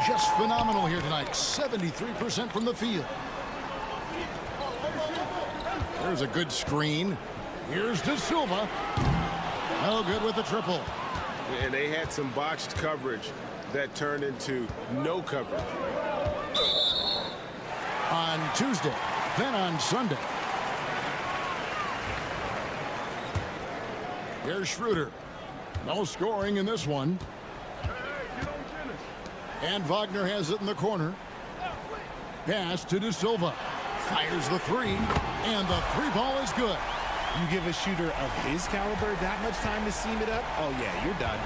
Just phenomenal here tonight. 73% from the field. There's a good screen. Here's De Silva. No good with the triple. And they had some botched coverage that turned into no coverage. On Tuesday, then on Sunday. Here's Schroeder. No scoring in this one. And Wagner has it in the corner. Pass to De Silva. Fires the three. And the three ball is good. You give a shooter of his caliber that much time to seam it up? Oh, yeah, you're done.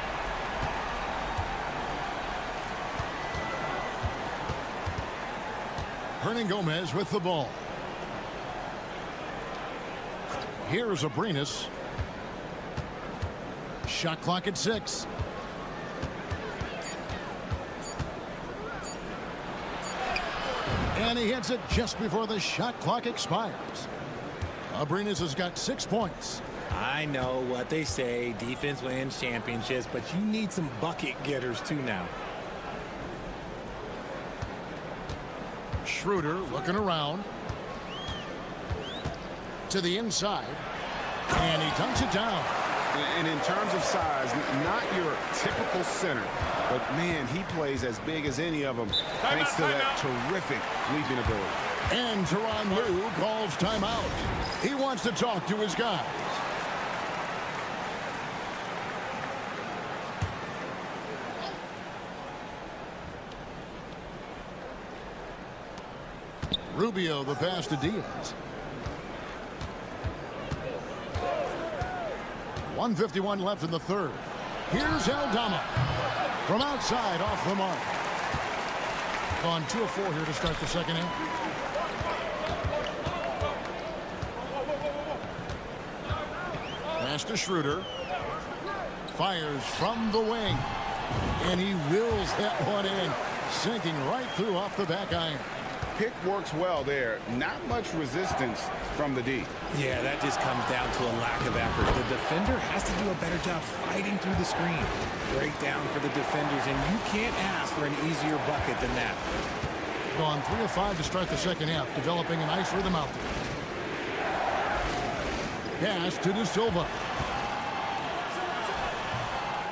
Hernan Gomez with the ball. Here's Abrinas. Shot clock at 6. And he hits it just before the shot clock expires. Abrinas has got 6 points. I know what they say, defense wins championships, but you need some bucket getters too now. Schroeder looking around. To the inside. And he dunks it down. And in terms of size, not your typical center, but man, he plays as big as any of them thanks to that terrific leaping ability. And Tyronn Lue calls timeout. He wants to talk to his guys. Rubio the pass to Diaz. 1:51 left in the third. Here's Aldama. From outside, off the mark. On 2 of 4 here to start the second half. Pass to Schroeder. Fires from the wing. And he wills that one in. Sinking right through off the back iron. Pick works well there. Not much resistance from the D. Yeah, that just comes down to a lack of effort. The defender has to do a better job fighting through the screen. Breakdown for the defenders, and you can't ask for an easier bucket than that. Gone 3 of 5 to start the second half, developing a nice rhythm out there. Pass to De Silva.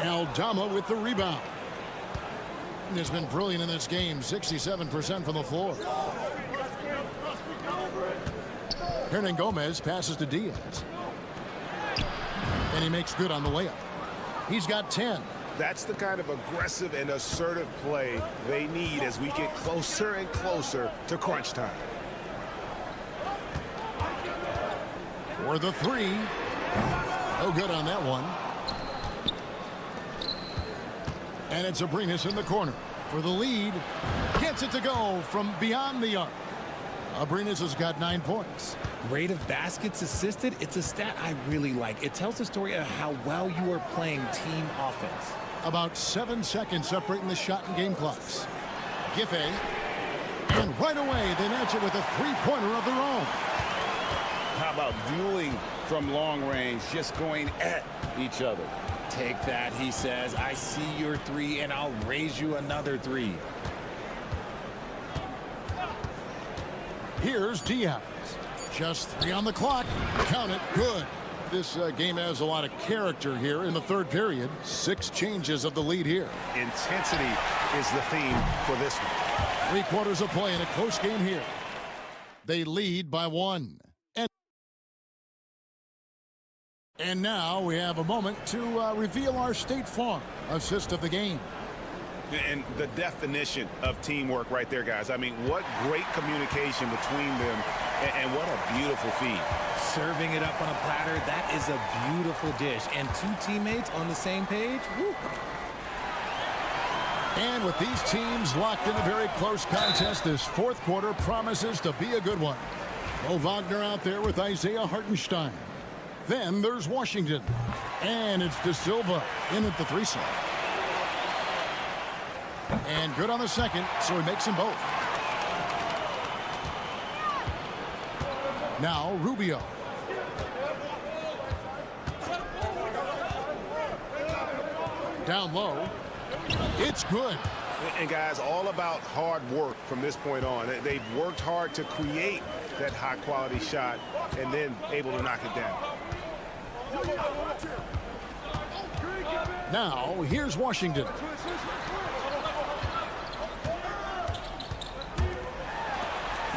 Aldama with the rebound. Has been brilliant in this game, 67% from the floor. Hernan Gomez passes to Diaz. And he makes good on the layup. He's got 10. That's the kind of aggressive and assertive play they need as we get closer and closer to crunch time. For the three. No good on that one. And it's Abrinas in the corner for the lead. Gets it to go from beyond the arc. Abrinas has got 9 points. Rate of baskets assisted, it's a stat I really like. It tells the story of how well you are playing team offense. About 7 seconds separating the shot and game clocks. Giffey. And right away, they match it with a three-pointer of their own. How about dueling from long range, just going at each other? Take that, he says. I see your 3, and I'll raise you another 3. Here's Diaz. Just 3 on the clock. Count it. Good. This game has a lot of character here in the third period. 6 changes of the lead here. Intensity is the theme for this one. 3 quarters of play in a close game here. They lead by 1. And now we have a moment to reveal our State Farm assist of the game. And the definition of teamwork right there, guys. I mean, what great communication between them, and what a beautiful feed. Serving it up on a platter, that is a beautiful dish. And 2 teammates on the same page, woo. And with these teams locked in a very close contest, this fourth quarter promises to be a good one. Mo Wagner out there with Isaiah Hartenstein. Then there's Washington. And it's De Silva in at the 3 slot. And good on the second, so he makes them both. Now Rubio. Down low. It's good. And guys, all about hard work from this point on. They've worked hard to create that high quality shot and then able to knock it down. Now here's Washington.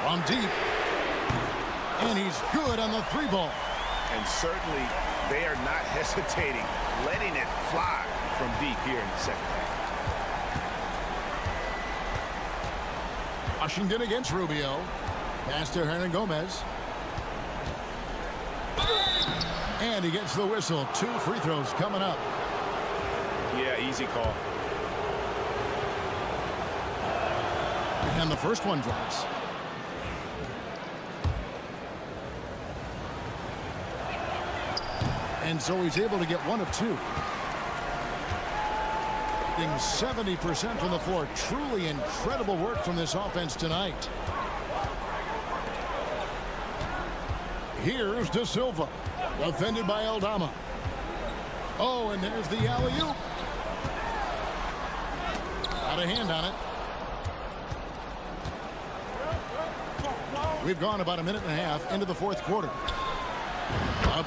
From deep. And he's good on the 3 ball. And certainly they are not hesitating, letting it fly from deep here in the second half. Washington against Rubio. Pass to Hernan Gomez. And he gets the whistle. 2 free throws coming up. Yeah, easy call. And the first one drops. And so he's able to get 1 of 2. 70% from the floor. Truly incredible work from this offense tonight. Here's De Silva. Defended by Aldama. Oh, and there's the alley-oop. Got a hand on it. We've gone about a minute and a half into the fourth quarter.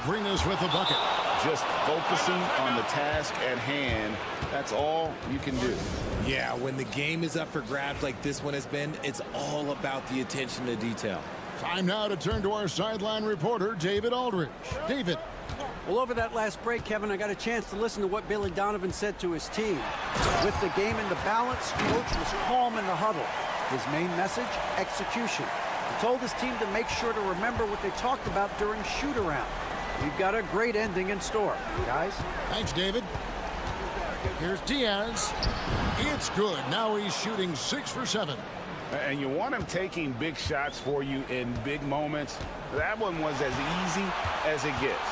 Bring us with the bucket. Just focusing on the task at hand. That's all you can do. Yeah, when the game is up for grabs like this one has been, it's all about the attention to detail. Time now to turn to our sideline reporter, David Aldridge. David. Well, over that last break, Kevin, I got a chance to listen to what Billy Donovan said to his team. With the game in the balance, coach was calm in the huddle. His main message, execution. He told his team to make sure to remember what they talked about during shoot-around. We've got a great ending in store, guys. Thanks, David. Here's Diaz. It's good. Now he's shooting 6 for 7. And you want him taking big shots for you in big moments. That one was as easy as it gets.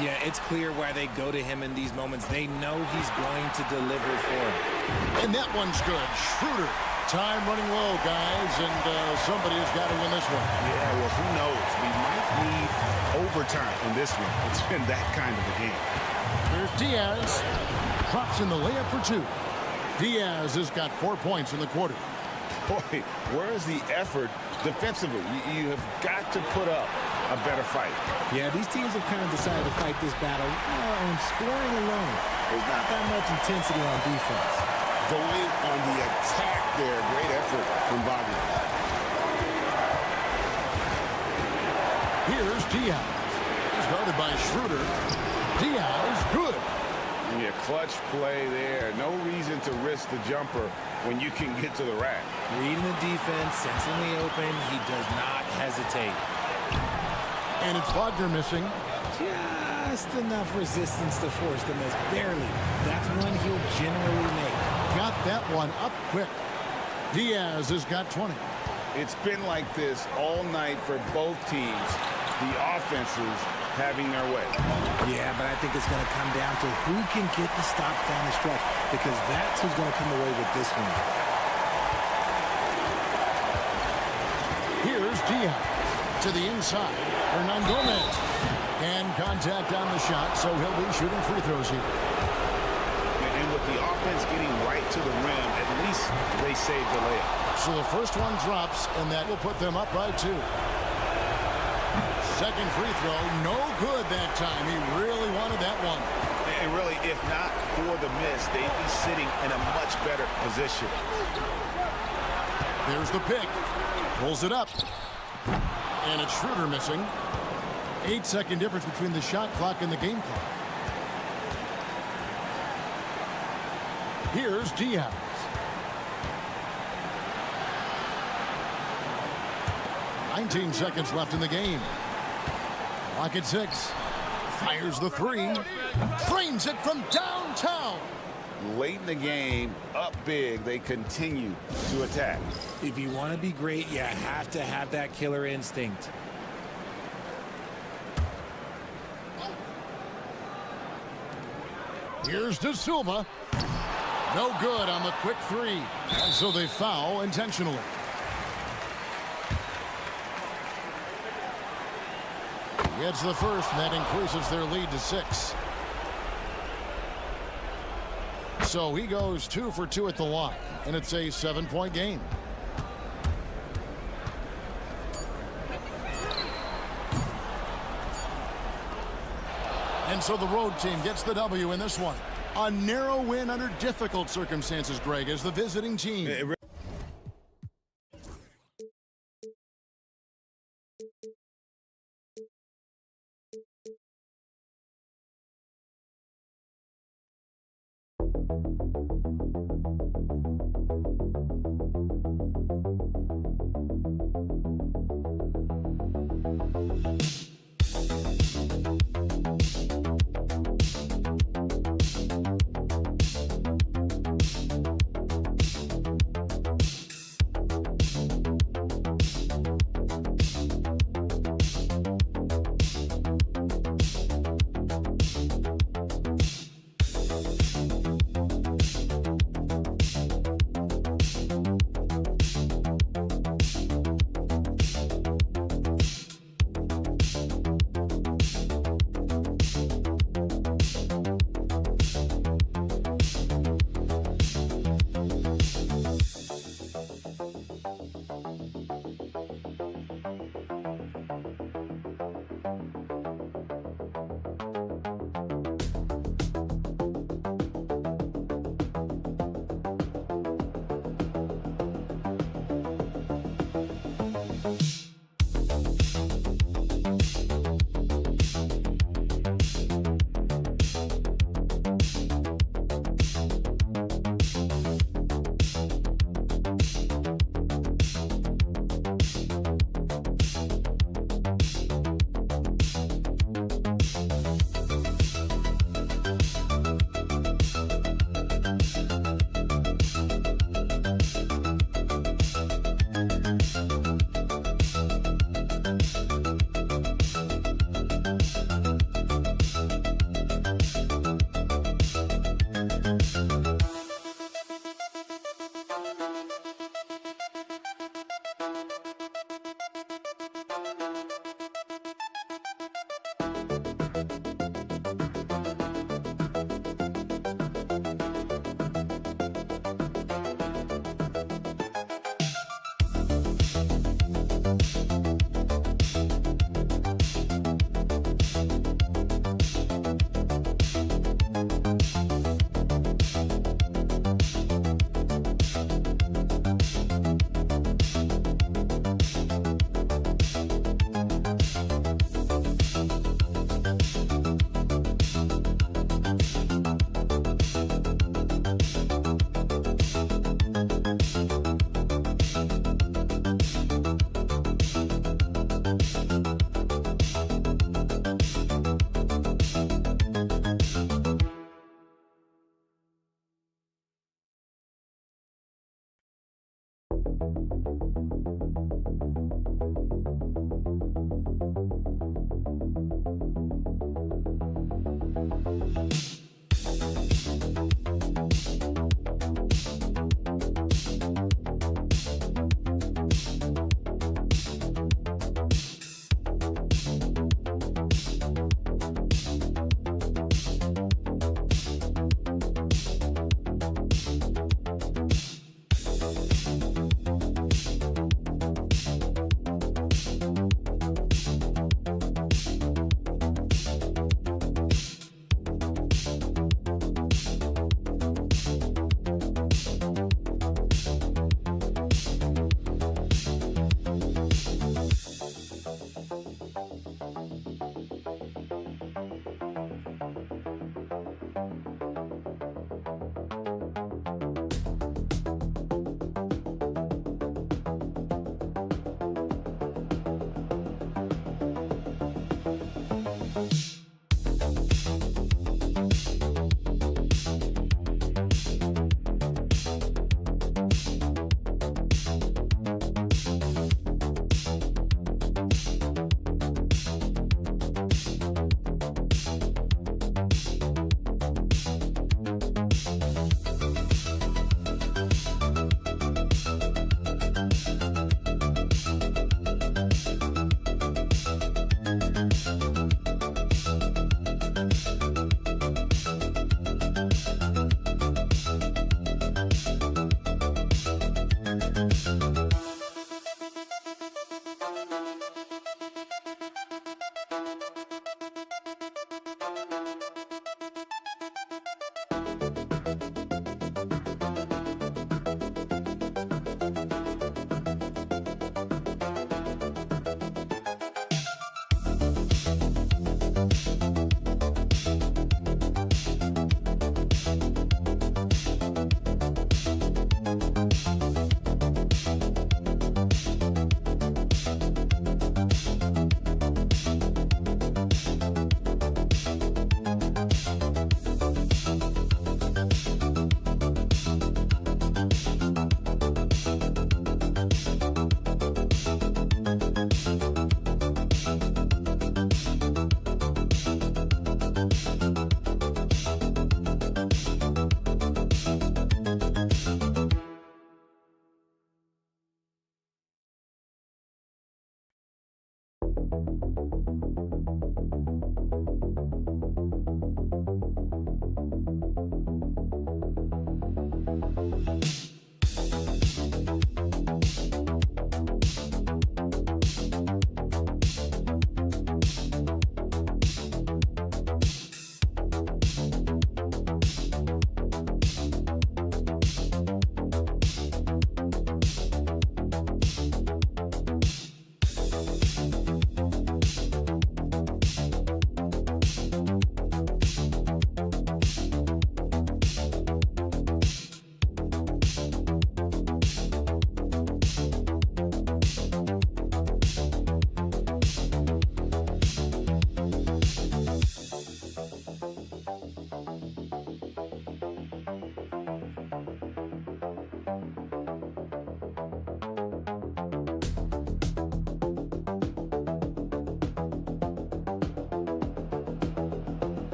Yeah, it's clear why they go to him in these moments. They know he's going to deliver for them. And that one's good. Schroeder. Time running low, guys, and somebody has got to win this one. Yeah, well, who knows? We might need overtime in this one. It's been that kind of a game. There's Diaz. Drops in the layup for 2. Diaz has got 4 points in the quarter. Boy, where is the effort defensively? You have got to put up a better fight. Yeah, these teams have kind of decided to fight this battle on scoring alone. There's not that much intensity on defense. Going on the attack there. Great effort from Wagner. Here's Diaz. He's guarded by Schroeder. Diaz, good. Yeah, clutch play there. No reason to risk the jumper when you can get to the rack. Reading the defense, sensing the open, he does not hesitate. And it's Wagner missing. Just enough resistance to force the miss. Barely. That's one he'll generally make. Got that one up quick. Diaz has got 20. It's been like this all night for both teams. The offenses having their way. Yeah, but I think it's going to come down to who can get the stops down the stretch, because that's who's going to come away with this one. Here's Diaz to the inside. Hernan Gomez. And contact on the shot, so he'll be shooting free throws here. defense getting right to the rim, at least they saved the layup. So the first one drops, and that will put them up by 2. Second free throw, no good that time. He really wanted that one. And really, if not for the miss, they'd be sitting in a much better position. There's the pick. Pulls it up. And it's Schroeder missing. 8-second difference between the shot clock and the game clock. Here's Diaz. "19 seconds left in the game. Clock at 6. Fires the 3. Drains it from downtown. Late in the game, up big, they continue to attack. If you want to be great, you have to have that killer instinct. Here's De Silva. No good on the quick 3. And so they foul intentionally. Gets the first, and that increases their lead to 6. So he goes 2 for 2 at the line, and it's a 7-point game. And so the road team gets the W in this one. A narrow win under difficult circumstances, Greg, as the visiting team.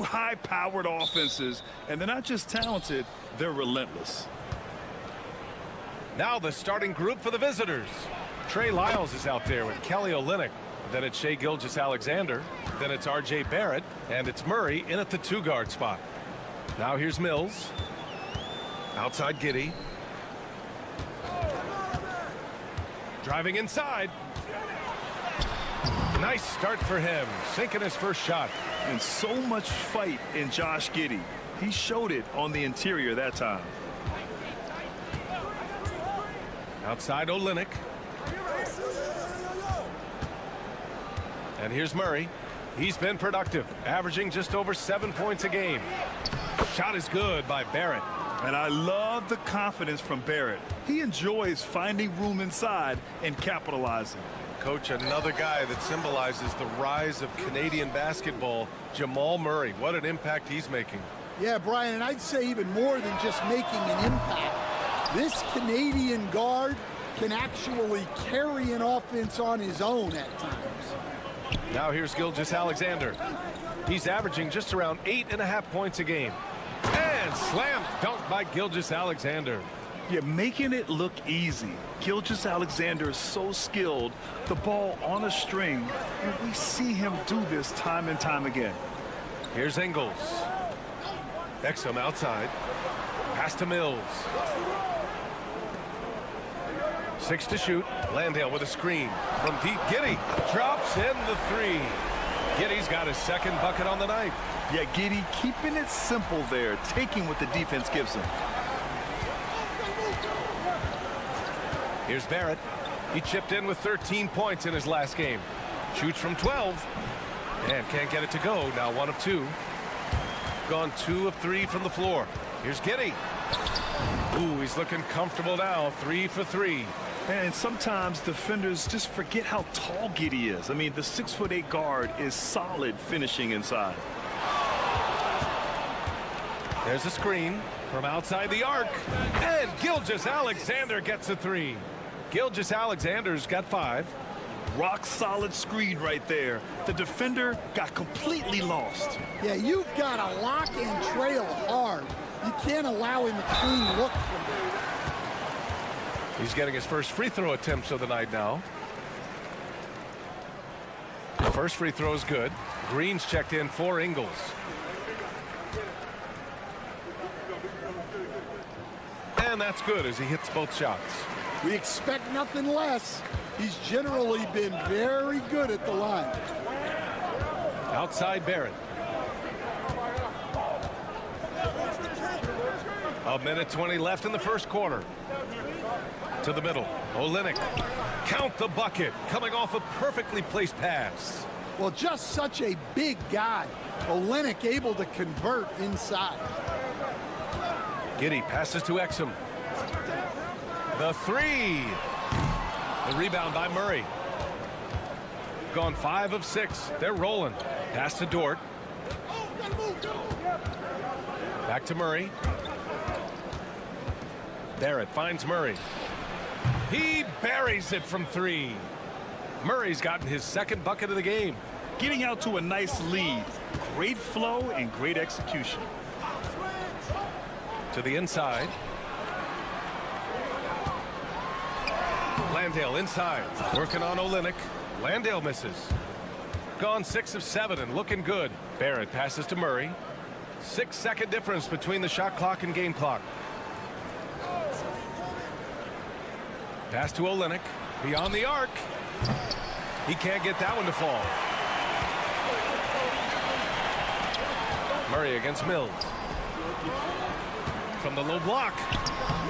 High-powered offenses, and they're not just talented, they're relentless. Now the starting group for the visitors. Trey Lyles is out there with Kelly Olynyk. Then it's Shai Gilgeous-Alexander. Then it's R.J. Barrett. And it's Murray in at the 2-guard spot. Now here's Mills. Outside Giddey. Driving inside. Nice start for him. Sinking his first shot. And so much fight in Josh Giddey. He showed it on the interior that time. Outside Olynyk. And here's Murray. He's been productive, averaging just over 7 points a game. Shot is good by Barrett. And I love the confidence from Barrett. He enjoys finding room inside and capitalizing. Coach, another guy that symbolizes the rise of Canadian basketball, Jamal Murray. What an impact he's making. Yeah, Brian, and I'd say even more than just making an impact. This Canadian guard can actually carry an offense on his own at times. Now here's Gilgeous-Alexander. He's averaging just around 8.5 points a game. And slam dunk by Gilgeous-Alexander. Yeah, making it look easy. Gilgeous-Alexander is so skilled, the ball on a string, and we see him do this time and time again. Here's Ingles. Exum outside. Pass to Mills. 6 to shoot. Landale with a screen. From deep, Giddey drops in the 3. Giddey's got his second bucket on the night. Yeah, Giddey keeping it simple there, taking what the defense gives him. Here's Barrett. He chipped in with 13 points in his last game. Shoots from 12. And can't get it to go. Now 1 of 2. Gone 2 of 3 from the floor. Here's Giddey. Ooh, he's looking comfortable now. 3 for 3. And sometimes defenders just forget how tall Giddey is. I mean, the 6'8" guard is solid finishing inside. There's a screen from outside the arc. And Gilgeous-Alexander gets a 3. Gilgeous-Alexander's got 5. Rock solid screen right there. The defender got completely lost. Yeah, you've got to lock and trail hard. You can't allow him a clean look from there. He's getting his first free throw attempts of the night now. The first free throw is good. Green's checked in for Ingles. And that's good as he hits both shots. We expect nothing less. He's generally been very good at the line. Outside Barrett. A minute 20 left in the first quarter. To the middle. Olynyk. Count the bucket. Coming off a perfectly placed pass. Well, just such a big guy. Olynyk able to convert inside. Giddey passes to Exum. The 3. The rebound by Murray. gone 5 of 6. They're rolling. Pass to Dort. Back to Murray. Barrett finds Murray. He buries it from 3. Murray's gotten his second bucket of the game. Getting out to a nice lead. Great flow and great execution. To the inside. Landale inside. Working on Olynyk. Landale misses. Gone 6 of 7 and looking good. Barrett passes to Murray. 6-second difference between the shot clock and game clock. Pass to Olynyk. Beyond the arc. He can't get that one to fall. Murray against Mills. From the low block.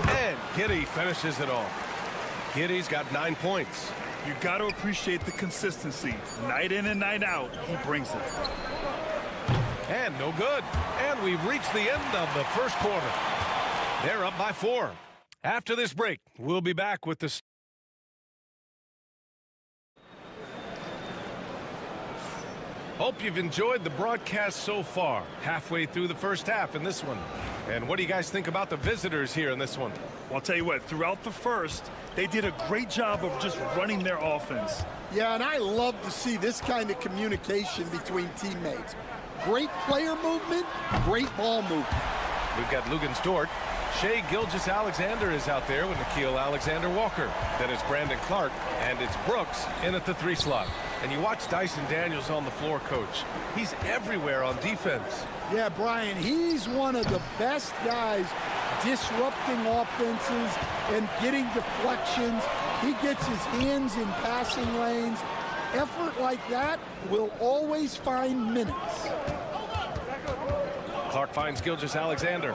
And Giddey finishes it off. Giddey's got 9 points. You got to appreciate the consistency. Night in and night out, he brings it. And no good. And we've reached the end of the first quarter. They're up by 4. After this break, we'll be back with the... Hope you've enjoyed the broadcast so far. Halfway through the first half in this one. And what do you guys think about the visitors here in this one? Well, I'll tell you what, throughout the first, they did a great job of just running their offense. Yeah, and I love to see this kind of communication between teammates. Great player movement, great ball movement. We've got Lugens Dort. Shai Gilgeous-Alexander is out there with Nickeil Alexander-Walker. Then it's Brandon Clark, and it's Brooks in at the 3 slot. And you watch Dyson Daniels on the floor, Coach. He's everywhere on defense. Yeah, Brian, he's one of the best guys disrupting offenses and getting deflections. He gets his hands in passing lanes. Effort like that will always find minutes. Clark finds Gilgeous-Alexander.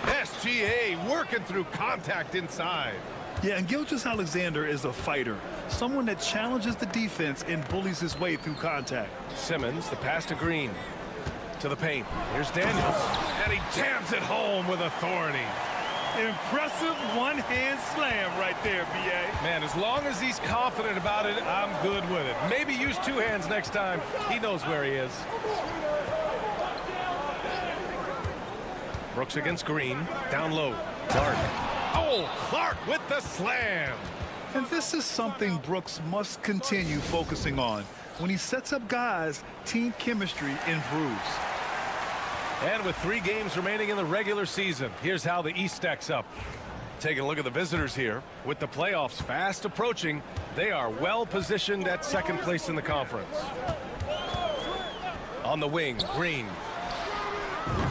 SGA working through contact inside. Yeah, and Gilgeous-Alexander is a fighter. Someone that challenges the defense and bullies his way through contact. Simmons, the pass to Green. To the paint. Here's Daniels. And he jams it home with authority. Impressive one-hand slam right there, B.A. Man, as long as he's confident about it, I'm good with it. Maybe use 2 hands next time. He knows where he is. Brooks against Green. Down low. Clark. Oh, Clark with the slam. And this is something Brooks must continue focusing on. When he sets up guys, team chemistry improves. And with 3 games remaining in the regular season, here's how the East stacks up. Taking a look at the visitors here. With the playoffs fast approaching, they are well positioned at 2nd place in the conference. On the wing, Green.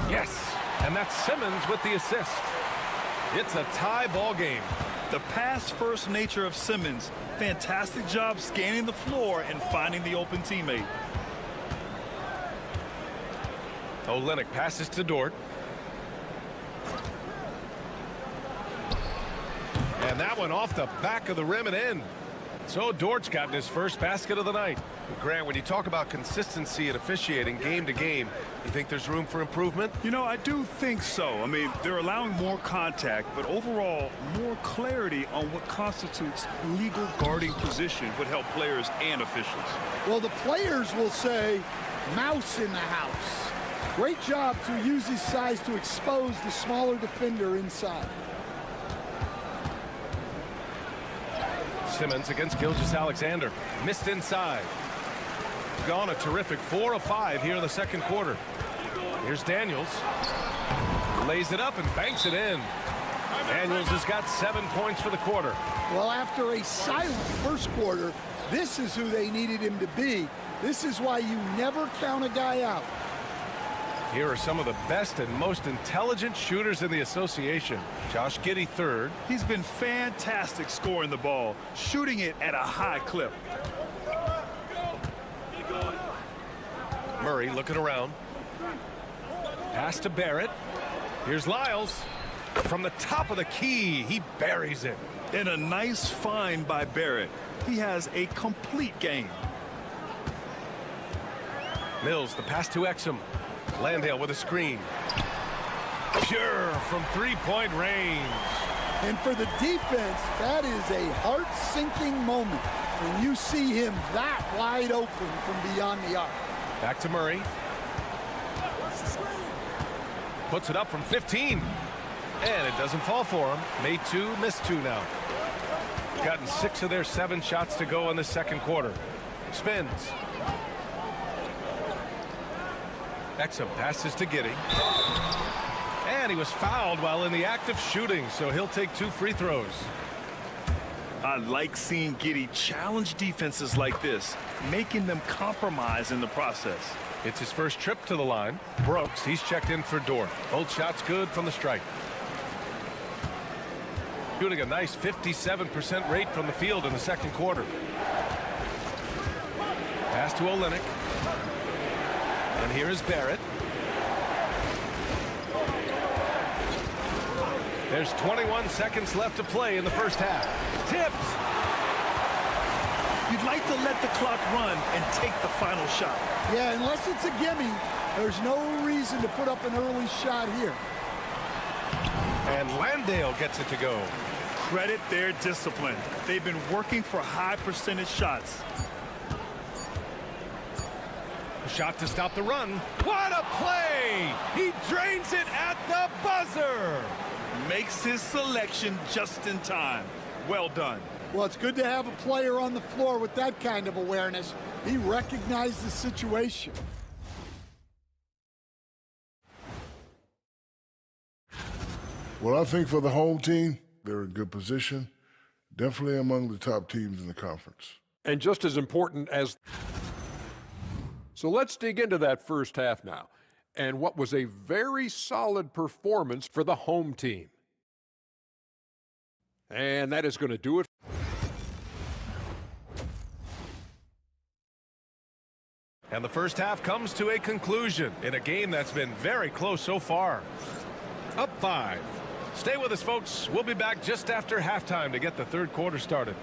Yes, and that's Simmons with the assist. It's a tie ball game. The pass-first nature of Simmons. Fantastic job scanning the floor and finding the open teammate. Olynyk passes to Dort. And that one off the back of the rim and in. So Dort's gotten his first basket of the night. Grant, when you talk about consistency and officiating game to game, you think there's room for improvement? You know, I do think so. I mean, they're allowing more contact, but overall, more clarity on what constitutes legal guarding position would help players and officials. Well, the players will say, mouse in the house. Great job to use his size to expose the smaller defender inside. Simmons against Gilgeous-Alexander. Missed inside. Gone a terrific 4 of 5 here in the 2nd quarter. Here's Daniels. Lays it up and banks it in. Daniels has got 7 points for the quarter. Well, after a silent first quarter, this is who they needed him to be. This is why you never count a guy out. Here are some of the best and most intelligent shooters in the association. Josh Giddey 3rd. He's been fantastic scoring the ball, shooting it at a high clip. Murray looking around. Pass to Barrett. Here's Lyles. From the top of the key, he buries it. And a nice find by Barrett. He has a complete game. Mills, the pass to Exum. Landale with a screen. Pure from 3-point range. And for the defense, that is a heart-sinking moment when you see him that wide open from beyond the arc. Back to Murray. Puts it up from 15. And it doesn't fall for him. Made 2, missed 2 now. Gotten 6 of their 7 shots to go in the second quarter. Spins. Exum passes to Giddey. And he was fouled while in the act of shooting, so he'll take 2 free throws. I like seeing Giddey challenge defenses like this, making them compromise in the process. It's his first trip to the line. Brooks, he's checked in for Dort. Both shots good from the stripe. Shooting a nice 57% rate from the field in the second quarter. Pass to Olynyk. And here is Barrett. There's 21 seconds left to play in the first half. Tipped. You'd like to let the clock run and take the final shot. Yeah, unless it's a gimme, there's no reason to put up an early shot here. And Landale gets it to go. Credit their discipline. They've been working for high percentage shots. A shot to stop the run. What a play! He drains it at the buzzer. Makes his selection just in time. Well done. Well, it's good to have a player on the floor with that kind of awareness. He recognized the situation. Well, I think for the home team, they're in good position. Definitely among the top teams in the conference. And just as important as... So let's dig into that first half now, and what was a very solid performance for the home team. And that is going to do it. And the first half comes to a conclusion in a game that's been very close so far. Up 5. Stay with us, folks. We'll be back just after halftime to get the third quarter started.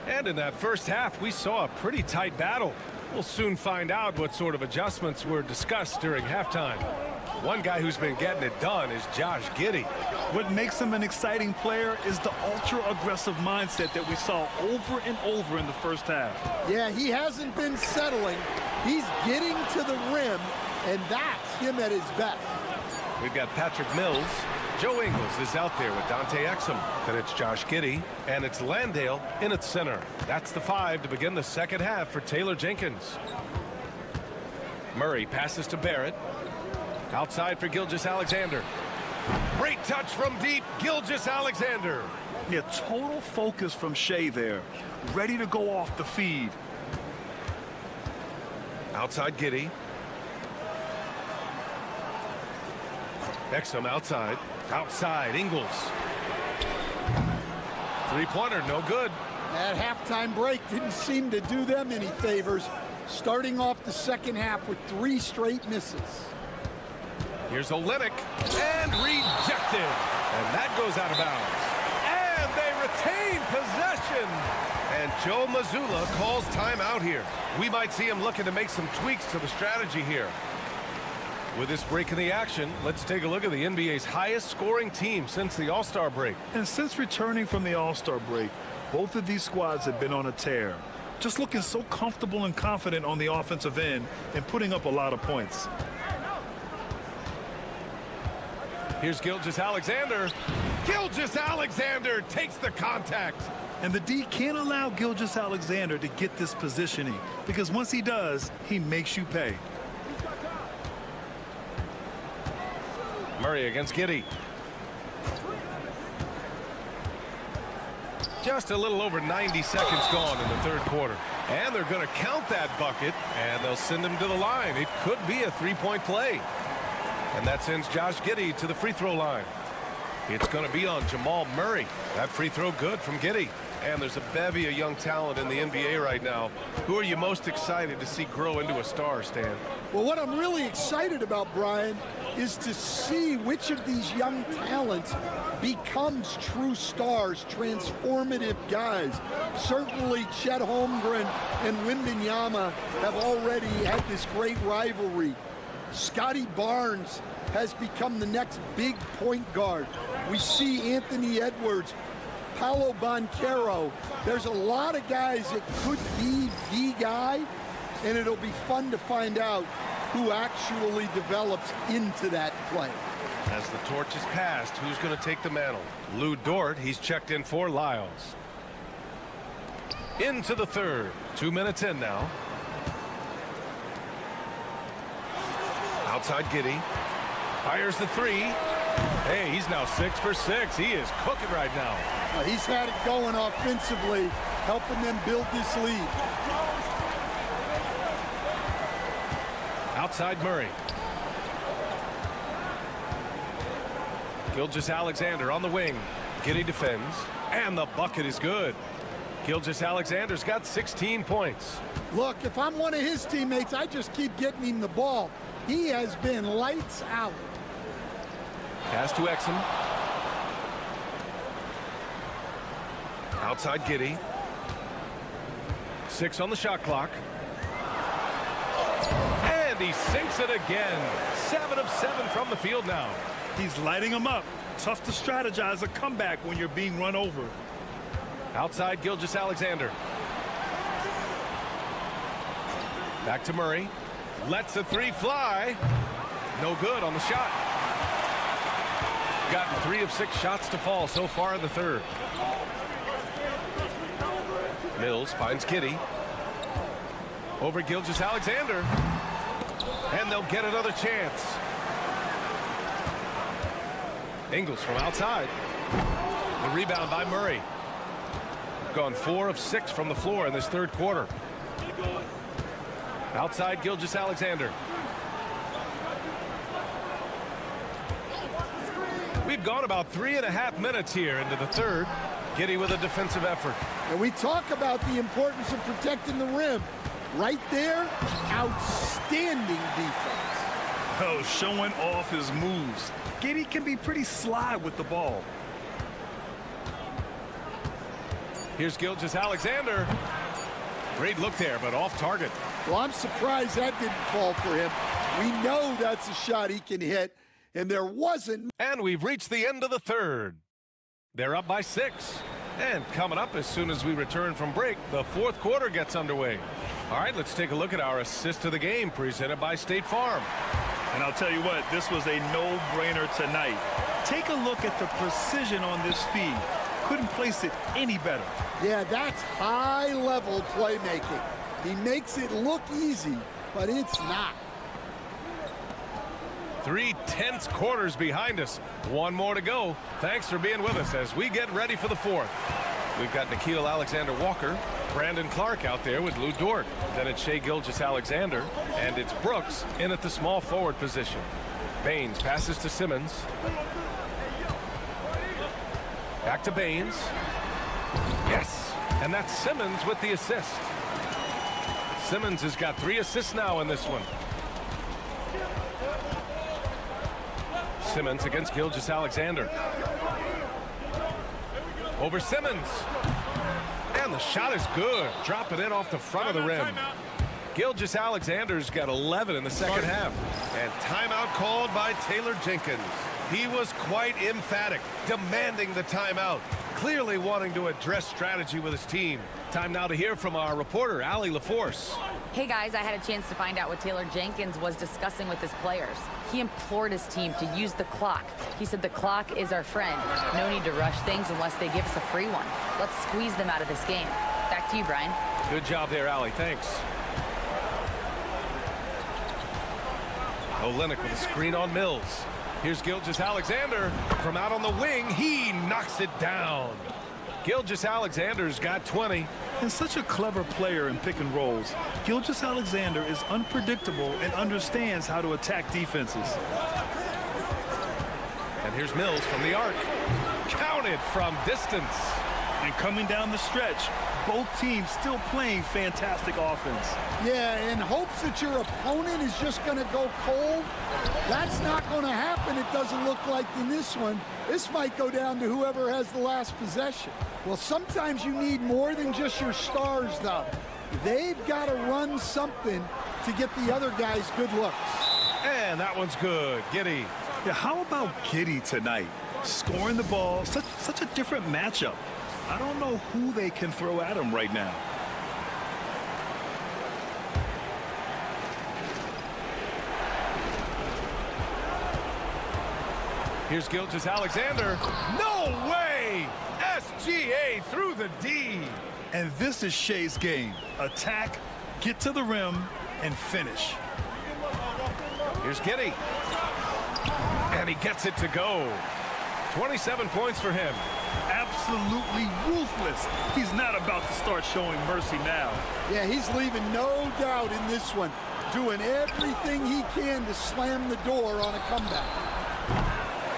And in that first half, we saw a pretty tight battle. We'll soon find out what sort of adjustments were discussed during halftime. One guy who's been getting it done is Josh Giddey. What makes him an exciting player is the ultra-aggressive mindset that we saw over and over in the first half. Yeah, he hasn't been settling. He's getting to the rim, and that's him at his best. We've got Patrick Mills. Joe Ingles is out there with Dante Exum. Then it's Josh Giddey, and it's Landale in its center. That's the 5 to begin the second half for Taylor Jenkins. Murray passes to Barrett. Outside for Gilgeous-Alexander. Great touch from deep, Gilgeous-Alexander. Yeah, total focus from Shea there. Ready to go off the feed. Outside Giddey. Exum outside. Outside Ingles. Three-pointer, no good. That halftime break didn't seem to do them any favors, starting off the second half with 3 straight misses. Here's Olynyk, and rejected. And that goes out of bounds. And they retain possession. And Joe Mazzulla calls timeout here. We might see him looking to make some tweaks to the strategy here. With this break in the action, let's take a look at the NBA's highest scoring team since the All-Star break. And since returning from the All-Star break, both of these squads have been on a tear. Just looking so comfortable and confident on the offensive end and putting up a lot of points. Here's Gilgeous-Alexander. Gilgeous-Alexander takes the contact. And the D can't allow Gilgeous-Alexander to get this positioning, because once he does, he makes you pay. Murray against Giddey. Just a little over 90 seconds gone in the third quarter. And they're going to count that bucket, and they'll send him to the line. It could be a three-point play. And that sends Josh Giddey to the free throw line. It's going to be on Jamal Murray. That free throw good from Giddey. And there's a bevy of young talent in the NBA right now. Who are you most excited to see grow into a star, Stan? Well, what I'm really excited about, Brian, is to see which of these young talents becomes true stars, transformative guys. Certainly Chet Holmgren and Wembanyama have already had this great rivalry. Scotty Barnes has become the next big point guard. We see Anthony Edwards, Paolo Banchero. There's a lot of guys that could be the guy, and it'll be fun to find out who actually develops into that play. As the torch is passed, who's going to take the mantle? Lou Dort, he's checked in for Lyles. Into the third. 2 minutes in now. Outside Giddey. Fires the three. Hey, he's now 6 for 6. He is cooking right now. He's had it going offensively, helping them build this lead. Outside Murray. Gilgeous-Alexander on the wing. Giddey defends. And the bucket is good. Gilgeous-Alexander's got 16 points. Look, if I'm one of his teammates, I just keep getting him the ball. He has been lights out. Pass to Exum. Outside Giddey. 6 on the shot clock. And he sinks it again. 7 of 7 from the field now. He's lighting them up. Tough to strategize a comeback when you're being run over. Outside Gilgeous-Alexander. Back to Murray. Lets the three fly. No good on the shot. Gotten 3 of 6 shots to fall so far in the third. Mills finds Giddey. Over Gilgeous-Alexander. And they'll get another chance. Ingles from outside. The rebound by Murray. Gone 4 of 6 from the floor in this third quarter. Outside Gilgeous-Alexander. We've gone about 3.5 minutes here into the third. Giddey with a defensive effort. And we talk about the importance of protecting the rim. Right there, outstanding defense. Oh, showing off his moves. Giddey can be pretty sly with the ball. Here's Gilgeous-Alexander. Great look there, but off target. Well, I'm surprised that didn't fall for him. We know that's a shot he can hit, and there wasn't. And we've reached the end of the third. They're up by 6. And coming up as soon as we return from break, the fourth quarter gets underway. All right, let's take a look at our assist of the game presented by State Farm. And I'll tell you what, this was a no-brainer tonight. Take a look at the precision on this feed. Couldn't place it any better. Yeah, that's high-level playmaking. He makes it look easy, but it's not. 3 tense quarters behind us. 1 more to go. Thanks for being with us as we get ready for the fourth. We've got Nickeil Alexander-Walker, Brandon Clark out there with Lou Dort. Then it's Shai Gilgeous-Alexander, and it's Brooks in at the small forward position. Baines passes to Simmons. Back to Baines. Yes, and that's Simmons with the assist. Simmons has got 3 assists now in this one. Simmons against Gilgeous-Alexander. Over Simmons. And the shot is good. Drop it in off the front of the rim. Gilgeous-Alexander's got 11 in the second half. And timeout called by Taylor Jenkins. He was quite emphatic, demanding the timeout, clearly wanting to address strategy with his team. Time now to hear from our reporter, Allie LaForce. Hey guys, I had a chance to find out what Taylor Jenkins was discussing with his players. He implored his team to use the clock. He said the clock is our friend. No need to rush things unless they give us a free one. Let's squeeze them out of this game. Back to you, Brian. Good job there, Allie. Thanks. Olynyk with a screen on Mills. Here's Gilgeous-Alexander from out on the wing. He knocks it down. Gilgeous-Alexander's got 20. And such a clever player in pick and rolls. Gilgeous-Alexander is unpredictable and understands how to attack defenses. And here's Mills from the arc. Counted from distance. And coming down the stretch, both teams still playing fantastic offense. Yeah, in hopes that your opponent is just going to go cold. That's not going to happen, it doesn't look like in this one. This might go down to whoever has the last possession. Well, sometimes you need more than just your stars, though. They've got to run something to get the other guys good looks. And that one's good. Giddey. Yeah, how about Giddey tonight? Scoring the ball, such a different matchup. I don't know who they can throw at him right now. Here's Gilgeous-Alexander. No way! SGA through the D. And this is Shea's game. Attack, get to the rim, and finish. Here's Giddey. And he gets it to go. 27 points for him. Absolutely ruthless. He's not about to start showing mercy now. Yeah, he's leaving no doubt in this one. Doing everything he can to slam the door on a comeback.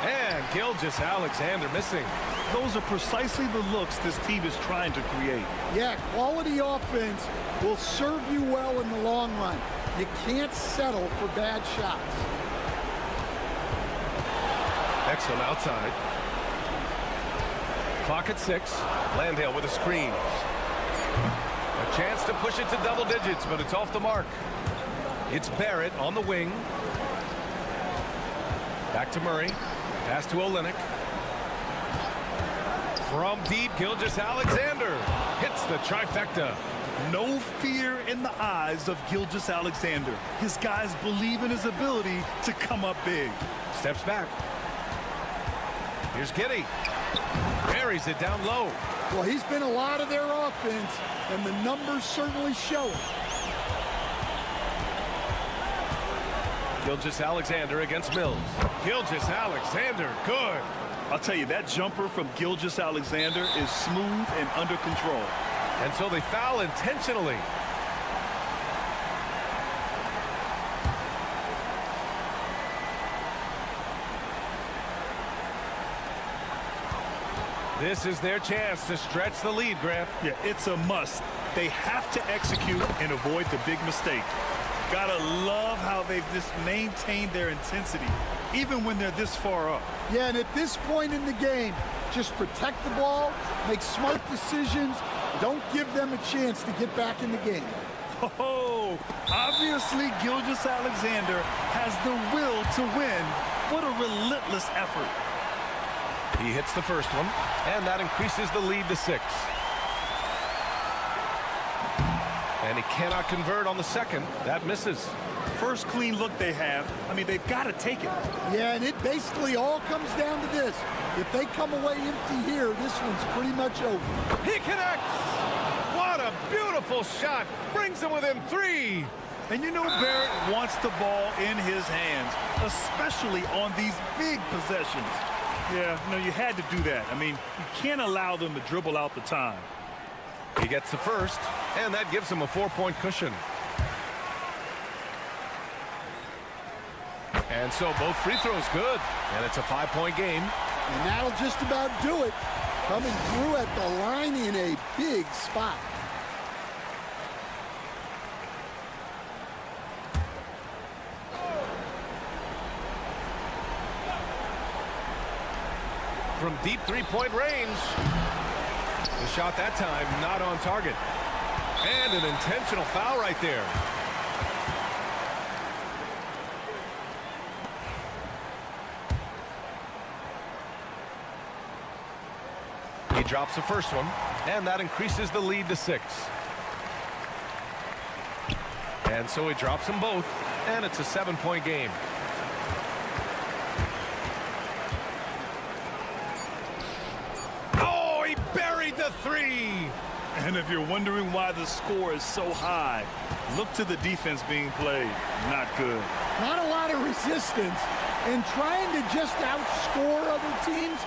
And Gilgeous-Alexander missing. Those are precisely the looks this team is trying to create. Yeah, quality offense will serve you well in the long run. You can't settle for bad shots. Excellent outside. Clock at 6. Landale with a screen. A chance to push it to double digits, but it's off the mark. It's Barrett on the wing. Back to Murray. Pass to Olynyk. From deep, Gilgeous-Alexander hits the trifecta. No fear in the eyes of Gilgeous-Alexander. His guys believe in his ability to come up big. Steps back. Here's Giddey. Buries it down low. Well, he's been a lot of their offense, and the numbers certainly show it. Gilgeous-Alexander against Mills. Gilgeous-Alexander, good. I'll tell you, that jumper from Gilgeous-Alexander is smooth and under control. And so they foul intentionally. This is their chance to stretch the lead, Grant. Yeah, it's a must. They have to execute and avoid the big mistake. Gotta love how they've just maintained their intensity, even when they're this far up. Yeah, and at this point in the game, just protect the ball, make smart decisions, don't give them a chance to get back in the game. Oh, obviously Gilgeous-Alexander has the will to win. What a relentless effort. He hits the first one, and that increases the lead to 6. And he cannot convert on the second. That misses. First clean look they have. I mean, they've got to take it. Yeah, and it basically all comes down to this. If they come away empty here, this one's pretty much over. He connects! What a beautiful shot! Brings him within 3. And you know Barrett wants the ball in his hands, especially on these big possessions. Yeah, no, you had to do that. I mean, you can't allow them to dribble out the time. He gets the first, and that gives him a 4-point cushion. And so both free throws good, and it's a 5-point game. And that'll just about do it. Coming through at the line in a big spot. From deep 3-point range. The shot that time not on target. And an intentional foul right there. He drops the first one, and that increases the lead to 6. And so he drops them both, and it's a 7-point game. Oh, he buried the 3. And if you're wondering why the score is so high, look to the defense being played. Not good. Not a lot of resistance, and trying to just outscore other teams.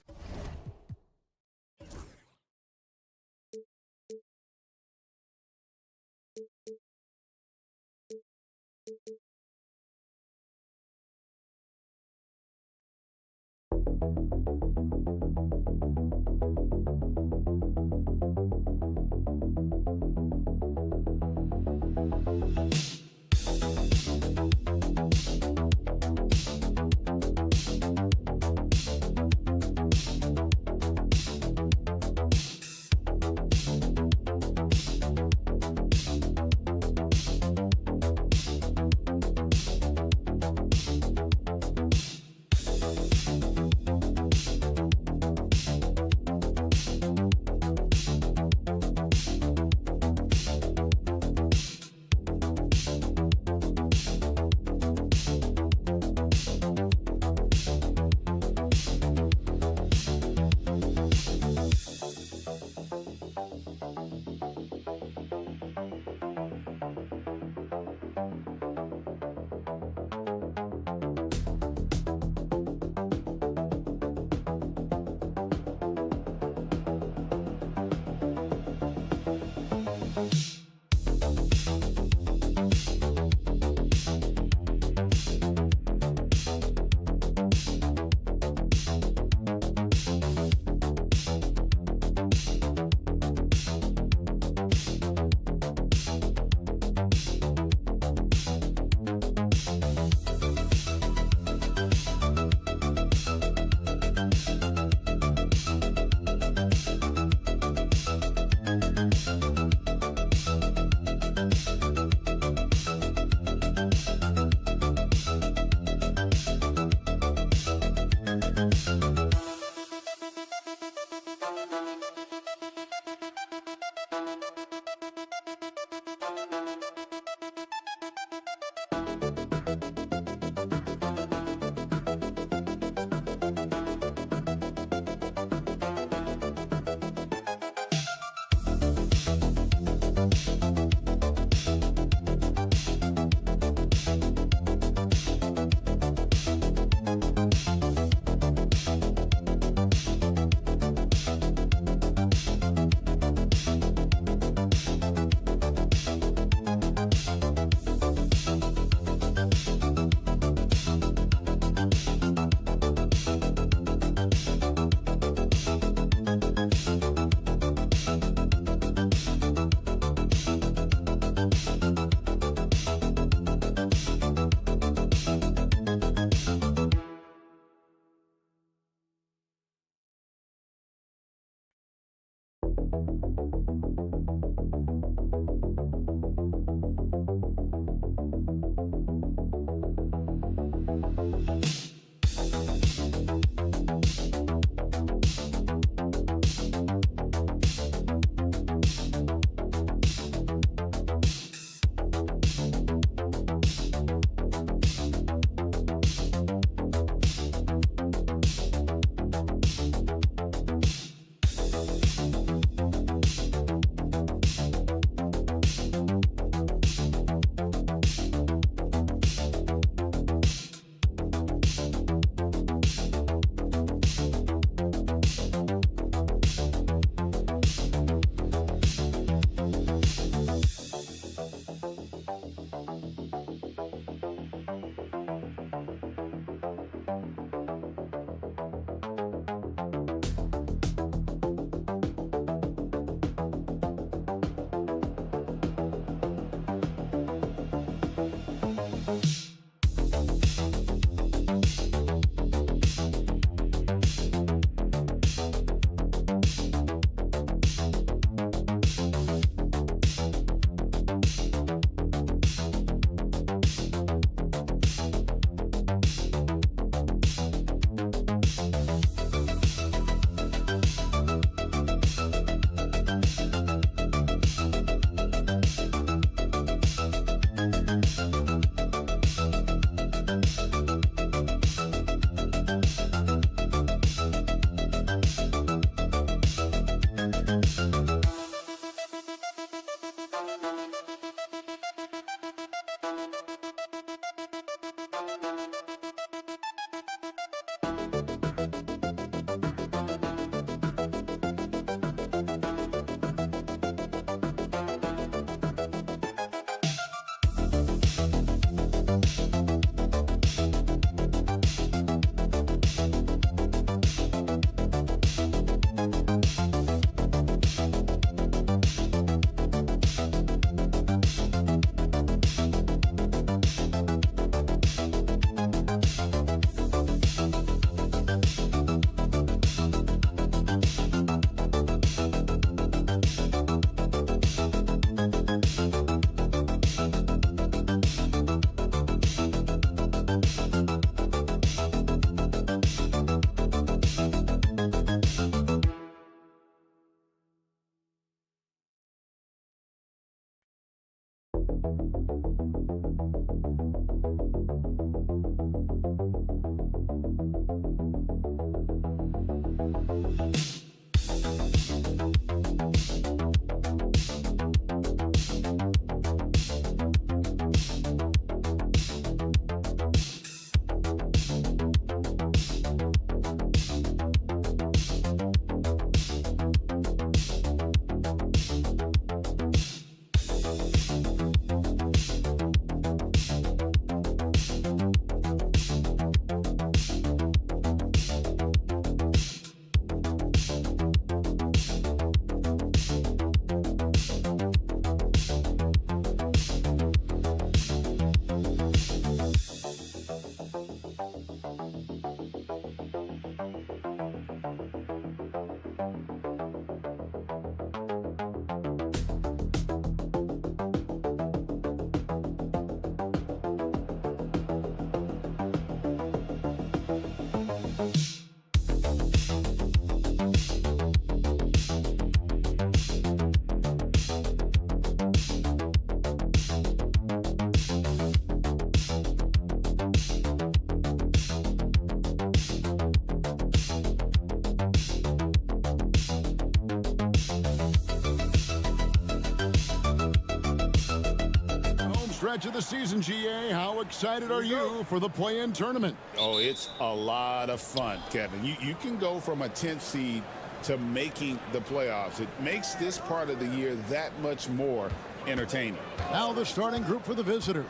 Stretch of the season, GA. How excited are you for the play-in tournament? Oh, it's a lot of fun, Kevin. You can go from a 10th seed to making the playoffs. It makes this part of the year that much more entertaining. Now the starting group for the visitors.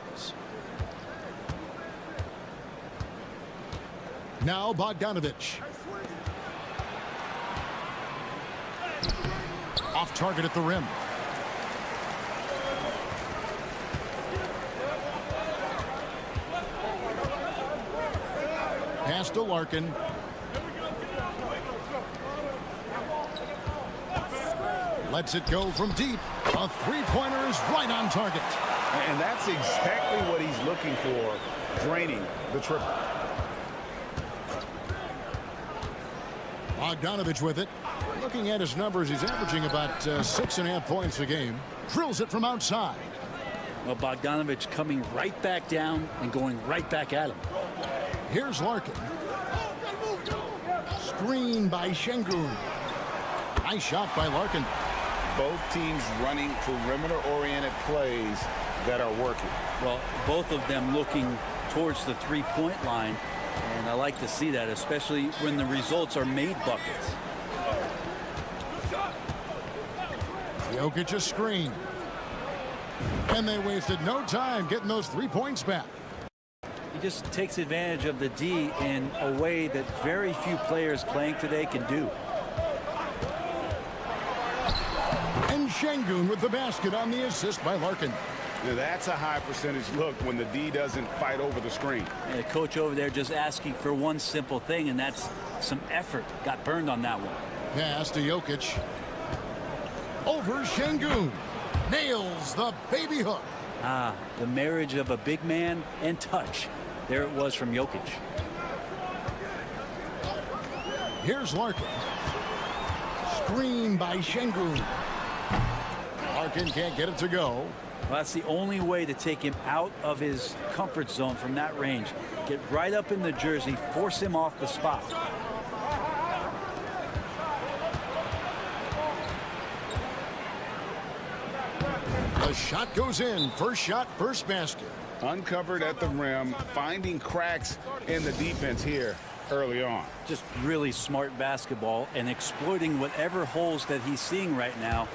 Now Bogdanovich. Off target at the rim. Pass to Larkin. Lets it go from deep. A three-pointer is right on target. And that's exactly what he's looking for, draining the triple. Bogdanovich with it. Looking at his numbers, he's averaging about 6.5 points a game. Drills it from outside. Well, Bogdanovich coming right back down and going right back at him. Here's Larkin. Screen by Şengün. Nice shot by Larkin. Both teams running perimeter-oriented plays that are working. Well, both of them looking towards the three-point line, and I like to see that, especially when the results are made buckets. Jokic a screen. And they wasted no time getting those 3 points back. He just takes advantage of the D in a way that very few players playing today can do. And Şengün with the basket on the assist by Larkin. Now that's a high percentage look when the D doesn't fight over the screen. And the coach over there just asking for one simple thing, and that's some effort. Got burned on that one. Pass to Jokic. Over Şengün. Nails the baby hook. Ah, the marriage of a big man and touch. There it was from Jokic. Here's Larkin. Screen by Şengün. Larkin can't get it to go. Well, that's the only way to take him out of his comfort zone from that range. Get right up in the jersey, force him off the spot. The shot goes in. First shot, first basket. Uncovered at the rim, finding cracks in the defense here early on. Just really smart basketball and exploiting whatever holes that he's seeing right now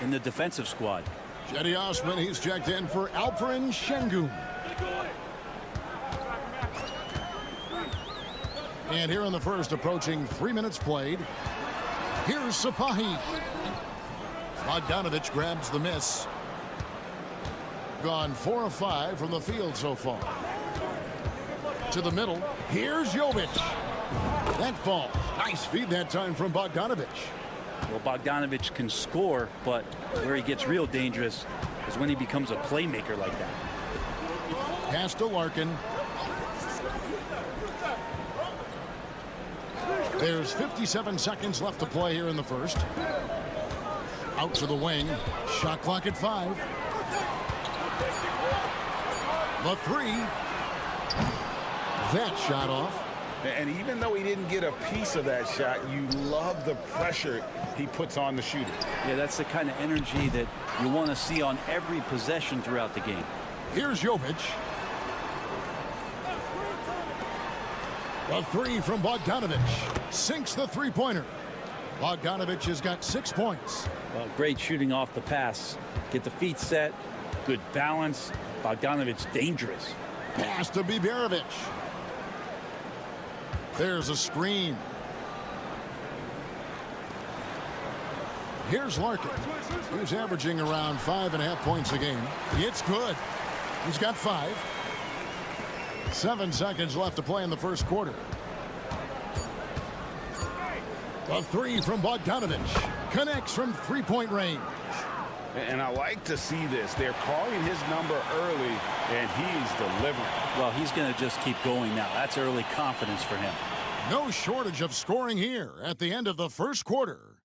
in the defensive squad. Cedi Osman, he's checked in for Alperen Şengün. And here in the first, approaching 3 minutes played. Here's Sipahi. Bogdanovich grabs the miss. Gone 4 of 5 from the field so far. To the middle. Here's Jovic. That fall. Nice feed that time from Bogdanovich. Well, Bogdanovich can score, but where he gets real dangerous is when he becomes a playmaker like that. Pass to Larkin. There's 57 seconds left to play here in the first. Out to the wing. Shot clock at 5. The 3. That shot off. And even though he didn't get a piece of that shot, you love the pressure he puts on the shooter. Yeah, that's the kind of energy that you want to see on every possession throughout the game. Here's Jovic. The 3 from Bogdanovich. Sinks the three-pointer. Bogdanovich has got 6 points. Well, great shooting off the pass. Get the feet set. Good balance. Bogdanovich dangerous. Pass to Biberovic. There's a screen. Here's Larkin. He's averaging around 5.5 points a game. It's good. He's got 5. 7 seconds left to play in the first quarter. The 3 from Bogdanovich. Connects from three-point range. And I like to see this. They're calling his number early, and he's delivering. Well, he's going to just keep going now. That's early confidence for him. No shortage of scoring here at the end of the first quarter.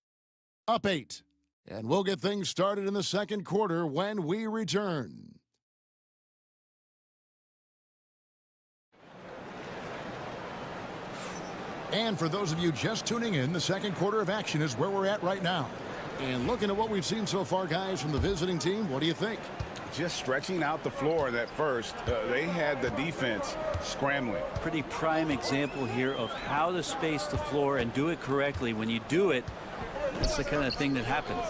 Up 8. And we'll get things started in the second quarter when we return. And for those of you just tuning in, the second quarter of action is where we're at right now. And looking at what we've seen so far, guys, from the visiting team, what do you think? Just stretching out the floor at first. They had the defense scrambling. Pretty prime example here of how to space the floor and do it correctly. When you do it, it's the kind of thing that happens.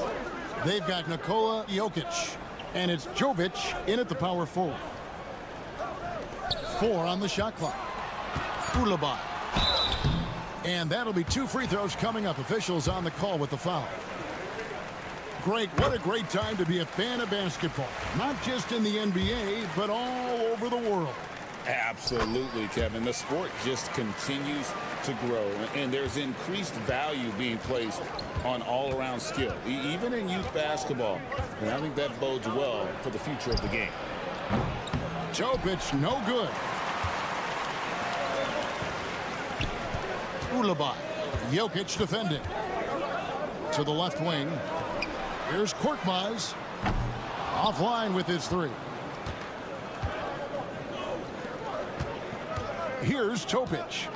They've got Nikola Jokic, and it's Jovic in at the power forward. 4 on the shot clock. Ulabai. And that'll be 2 free throws coming up. Officials on the call with the foul. Greg, what a great time to be a fan of basketball. Not just in the NBA, but all over the world. Absolutely, Kevin. The sport just continues to grow, and there's increased value being placed on all-around skill, even in youth basketball. And I think that bodes well for the future of the game. Jovic, no good. Ulabai. Jokic defending. To the left wing. Here's Korkmaz. Offline with his 3. Here's Topic.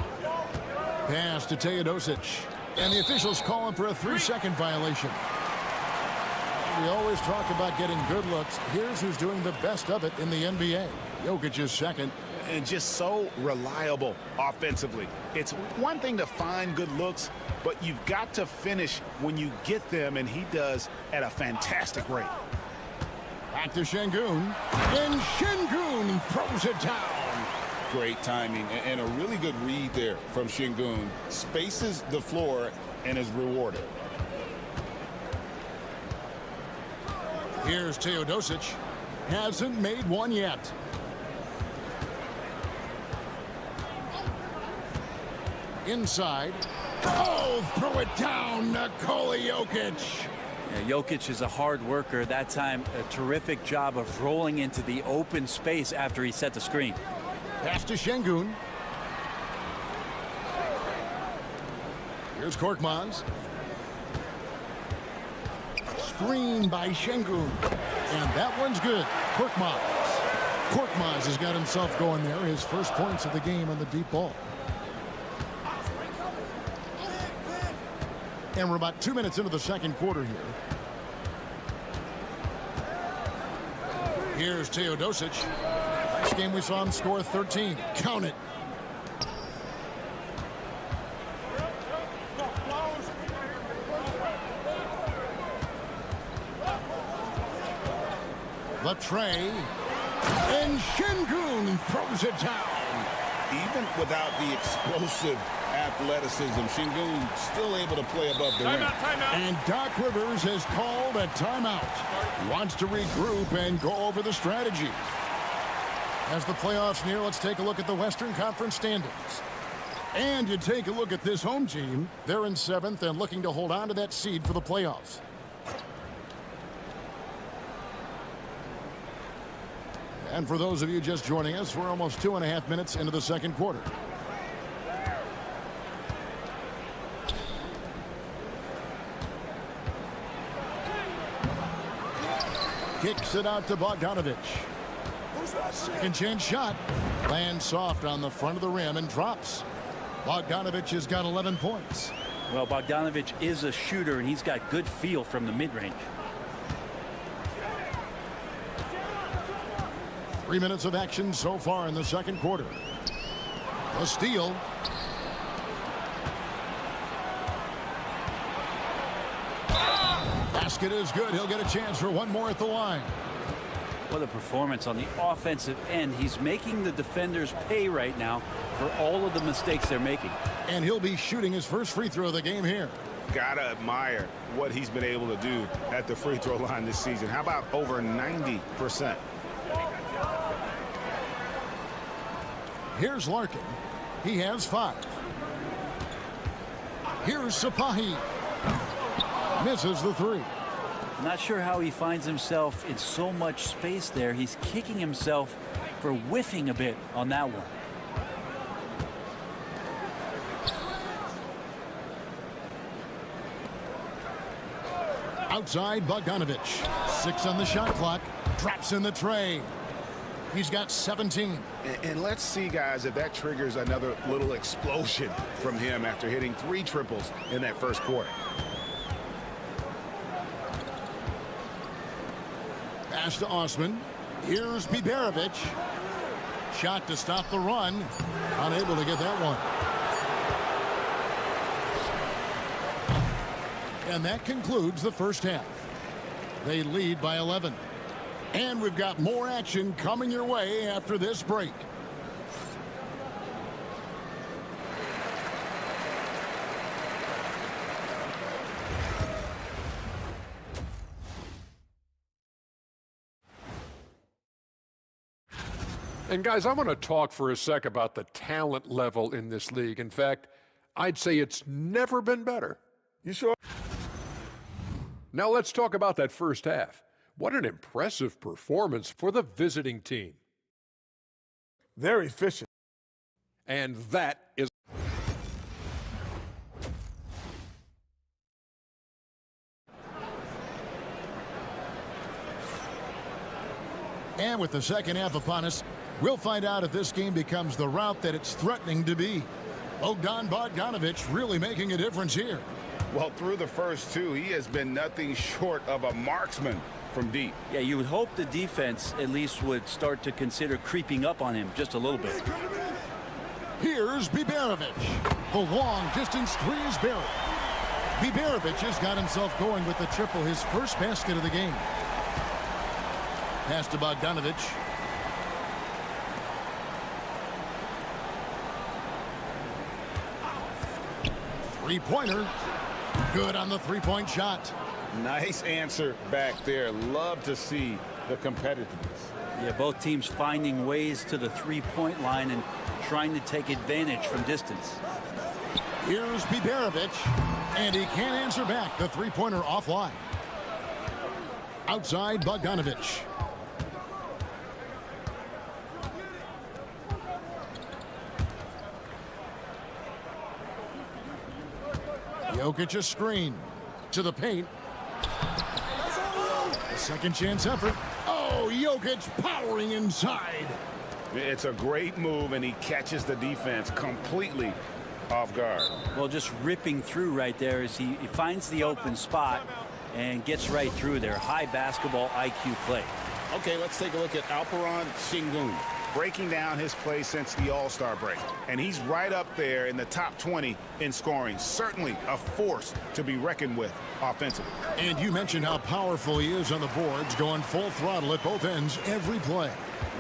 Pass to Teodosic. And the officials calling for a 3-second violation. We always talk about getting good looks. Here's who's doing the best of it in the NBA. Jokic is second. And just so reliable offensively. It's one thing to find good looks, but you've got to finish when you get them, and he does at a fantastic rate. Back to Şengün, and Şengün throws it down. Great timing and a really good read there from Şengün. Spaces the floor and is rewarded. Here's Teodosic. Hasn't made one yet. Inside. Oh, throw it down, Nikola Jokic. Yeah, Jokic is a hard worker. That time, a terrific job of rolling into the open space after he set the screen. Pass to Şengün. Here's Korkmaz. Screen by Şengün. And that one's good. Korkmaz. Korkmaz has got himself going there. His first points of the game on the deep ball. And we're about 2 minutes into the second quarter here. Here's Teodosic. Last game we saw him score 13. Count it. Latre. And Şengün throws it down. Even without the explosive athleticism, Şengün still able to play above the rim. And Doc Rivers has called a timeout. He wants to regroup and go over the strategy. As the playoffs near, let's take a look at the Western Conference standings. And you take a look at this home team. They're in 7th and looking to hold on to that seed for the playoffs. And for those of you just joining us, we're almost 2.5 minutes into the second quarter. Kicks it out to Bogdanovic. Second chance shot. Lands soft on the front of the rim and drops. Bogdanovic has got 11 points. Well, Bogdanovic is a shooter, and he's got good feel from the mid-range. 3 minutes of action so far in the second quarter. A steal. Basket is good. He'll get a chance for one more at the line. What a performance on the offensive end. He's making the defenders pay right now for all of the mistakes they're making. And he'll be shooting his first free throw of the game here. Gotta admire what he's been able to do at the free throw line this season. How about over 90%? Here's Larkin. He has 5. Here's Sapahi. Misses the 3. Not sure how he finds himself in so much space there. He's kicking himself for whiffing a bit on that one. Outside Bogdanovich. 6 on the shot clock. Drops in the tray. He's got 17. And let's see, guys, if that triggers another little explosion from him after hitting 3 triples in that first quarter. Pass to Osman. Here's Biberovic. Shot to stop the run. Unable to get that one. And that concludes the first half. They lead by 11. And we've got more action coming your way after this break. And guys, I want to talk for a sec about the talent level in this league. In fact, I'd say it's never been better. You sure? Now let's talk about that first half. What an impressive performance for the visiting team. Very efficient. And that is... And with the second half upon us, we'll find out if this game becomes the route that it's threatening to be. Bogdanovich really making a difference here. Well, through the first 2, he has been nothing short of a marksman from deep. Yeah, you would hope the defense at least would start to consider creeping up on him just a little bit. Here's Biberovic. The long distance 3 is buried. Biberovic has got himself going with the triple, his first basket of the game. Pass to Bogdanovich. Three-pointer. Good on the three-point shot. Nice answer back there. Love to see the competitiveness. Yeah, both teams finding ways to the three-point line and trying to take advantage from distance. Here's Biberovic, and he can't answer back. The three-pointer offline. Outside Bogdanovich. Jokic a screen to the paint. A second chance effort. Oh, Jokic powering inside. It's a great move, and he catches the defense completely off guard. Well, just ripping through right there as he finds the open spot and gets right through there. High basketball IQ play. Okay, let's take a look at Alperen Sengun. Breaking down his play since the All-Star break. And he's right up there in the top 20 in scoring. Certainly a force to be reckoned with offensively. And you mentioned how powerful he is on the boards, going full throttle at both ends every play.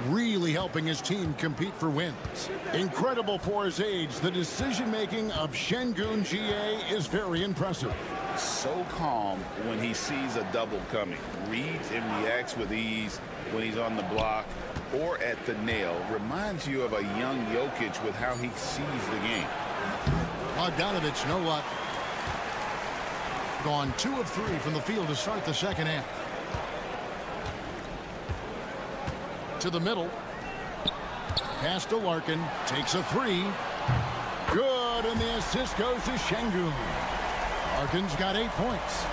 Really helping his team compete for wins. Incredible for his age. The decision-making of Sengun GA is very impressive. So calm when he sees a double coming. Reads and reacts with ease when he's on the block or at the nail. Reminds you of a young Jokic with how he sees the game. Bogdanovich, no luck. Gone 2 of 3 from the field to start the second half. To the middle. Pass to Larkin. Takes a 3. Good, and the assist goes to Sengun. Larkin's got 8 points.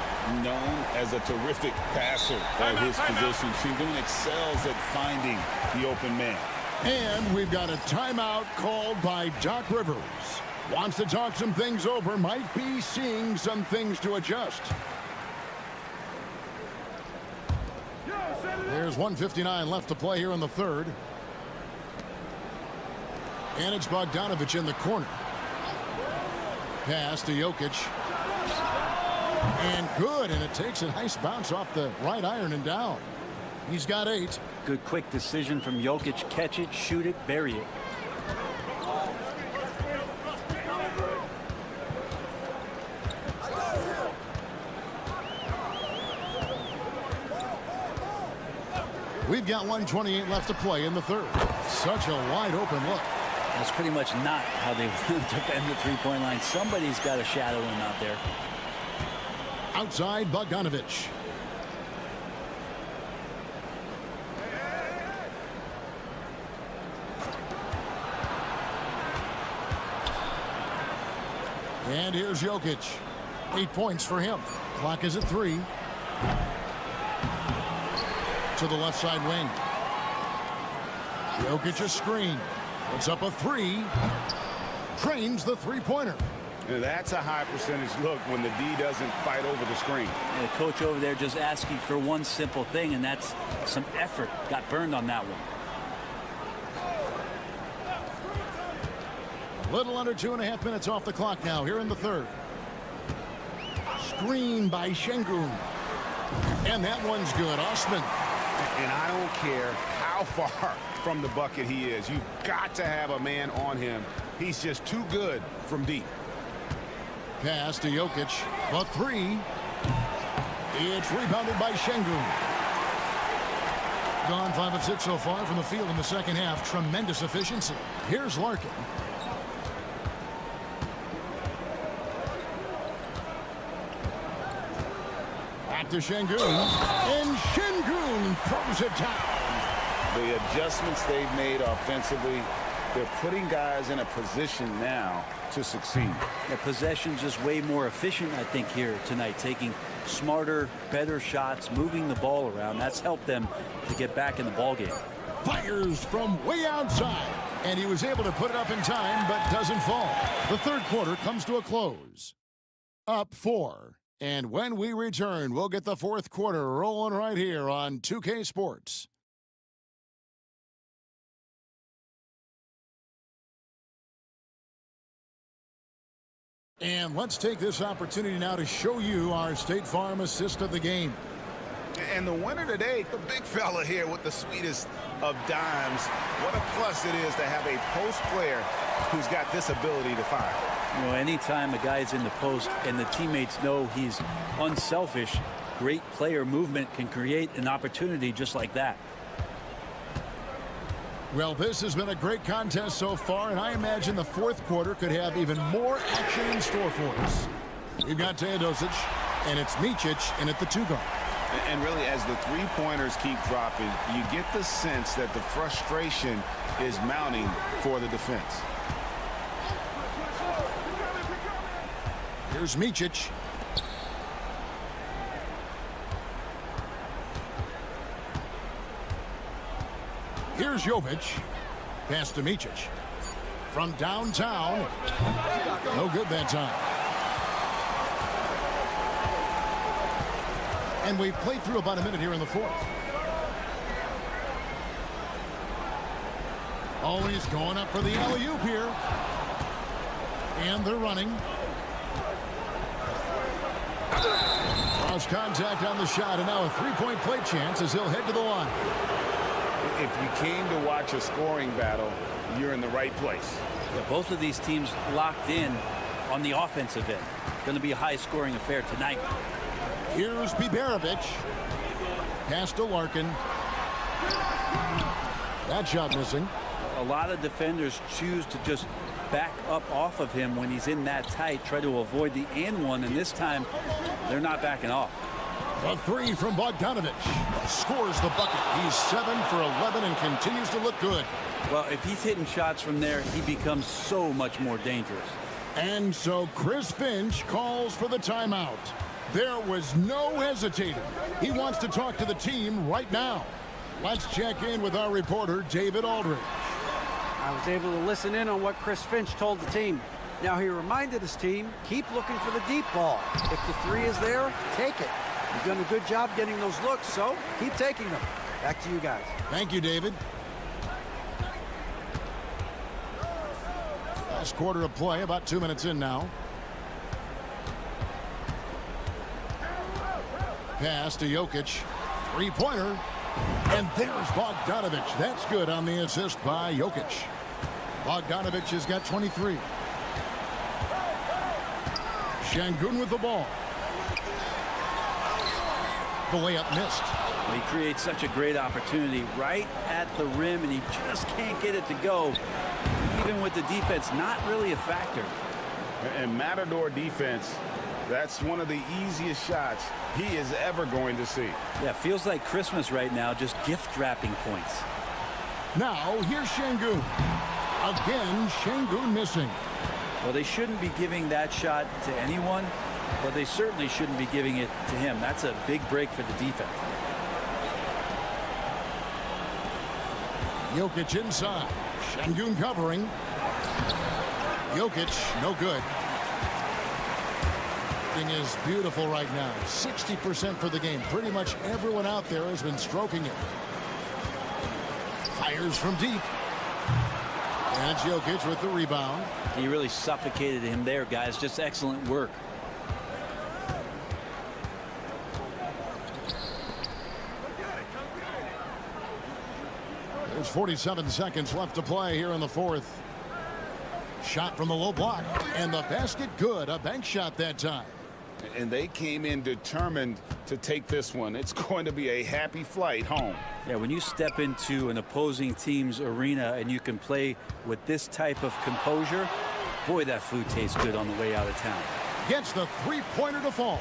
Known as a terrific passer at his position, Sengun excels at finding the open man. And we've got a timeout called by Doc Rivers. Wants to talk some things over, might be seeing some things to adjust. There's 1:59 left to play here in the third. And it's Bogdanovich in the corner. Pass to Jokic. And good, and it takes a nice bounce off the right iron and down. He's got 8. Good quick decision from Jokic. Catch it, shoot it, bury it. We've got 1:28 left to play in the third. Such a wide open look. That's pretty much not how they defend the three-point line. Somebody's got to shadow him out there. Outside Bogdanovich. And here's Jokic. 8 points for him. Clock is at 3. To the left side wing. Jokic a screen. Puts up a three. Trains the three-pointer. That's a high percentage look when the D doesn't fight over the screen. The coach over there just asking for one simple thing, and that's some effort. Got burned on that one. A little under 2.5 minutes off the clock now here in the third. Screen by Şengün. And that one's good. Osman. And I don't care how far from the bucket he is. You've got to have a man on him. He's just too good from deep. Pass to Jokic. The three. It's rebounded by Şengün. Gone 5 of 6 so far from the field in the second half. Tremendous efficiency. Here's Larkin. Back to Şengün. And Şengün throws it down. The adjustments they've made offensively, they're putting guys in a position now to succeed. The possession's just way more efficient, I think, here tonight. Taking smarter, better shots, moving the ball around. That's helped them to get back in the ballgame. Fires from way outside. And he was able to put it up in time, but doesn't fall. The third quarter comes to a close. Up 4. And when we return, we'll get the fourth quarter rolling right here on 2K Sports. And let's take this opportunity now to show you our State Farm assist of the game. And the winner today, the big fella here with the sweetest of dimes. What a plus it is to have a post player who's got this ability to fire. You know, anytime a guy's in the post and the teammates know he's unselfish, great player movement can create an opportunity just like that. Well, this has been a great contest so far, and I imagine the fourth quarter could have even more action in store for us. We've got Teodosic, and it's Micic in at the 2-guard. And really, as the three-pointers keep dropping, you get the sense that the frustration is mounting for the defense. Here's Micic. Here's Jovic. Pass to Micic. From downtown. No good that time. And we've played through about a minute here in the fourth. Always going up for the alley-oop here. And they're running. Cross contact on the shot, and now a three-point play chance as he'll head to the line. If you came to watch a scoring battle, you're in the right place. Yeah, both of these teams locked in on the offensive end. Going to be a high-scoring affair tonight. Here's Biberovic. Pass to Larkin. That shot missing. A lot of defenders choose to just back up off of him when he's in that tight, try to avoid the and one, and this time they're not backing off. The three from Bogdanovic. Scores the bucket. He's 7 for 11 and continues to look good. Well, if he's hitting shots from there, he becomes so much more dangerous. And so Chris Finch calls for the timeout. There was no hesitating. He wants to talk to the team right now. Let's check in with our reporter, David Aldridge. I was able to listen in on what Chris Finch told the team. Now, he reminded his team, keep looking for the deep ball. If the three is there, take it. You've done a good job getting those looks, so keep taking them. Back to you guys. Thank you, David. Last quarter of play, about 2 minutes in now. Pass to Jokic. Three-pointer. And there's Bogdanovic. That's good on the assist by Jokic. Bogdanovic has got 23. Şengün with the ball. The layup missed. Well, he creates such a great opportunity right at the rim, and he just can't get it to go. Even with the defense, not really a factor. And Matador defense, that's one of the easiest shots he is ever going to see. Yeah, feels like Christmas right now, just gift wrapping points. Now, here's Şengün. Again, Şengün missing. Well, they shouldn't be giving that shot to anyone, but they certainly shouldn't be giving it to him. That's a big break for the defense. Jokic inside. Şengün covering. Jokic, no good. Thing is beautiful right now. 60% for the game. Pretty much everyone out there has been stroking it. Fires from deep. And it's Jokic with the rebound. He really suffocated him there, guys. Just excellent work. There's 47 seconds left to play here in the fourth. Shot from the low block, and the basket good. A bank shot that time. And they came in determined to take this one. It's going to be a happy flight home. Yeah, when you step into an opposing team's arena and you can play with this type of composure, boy, that food tastes good on the way out of town. Gets the three-pointer to fall.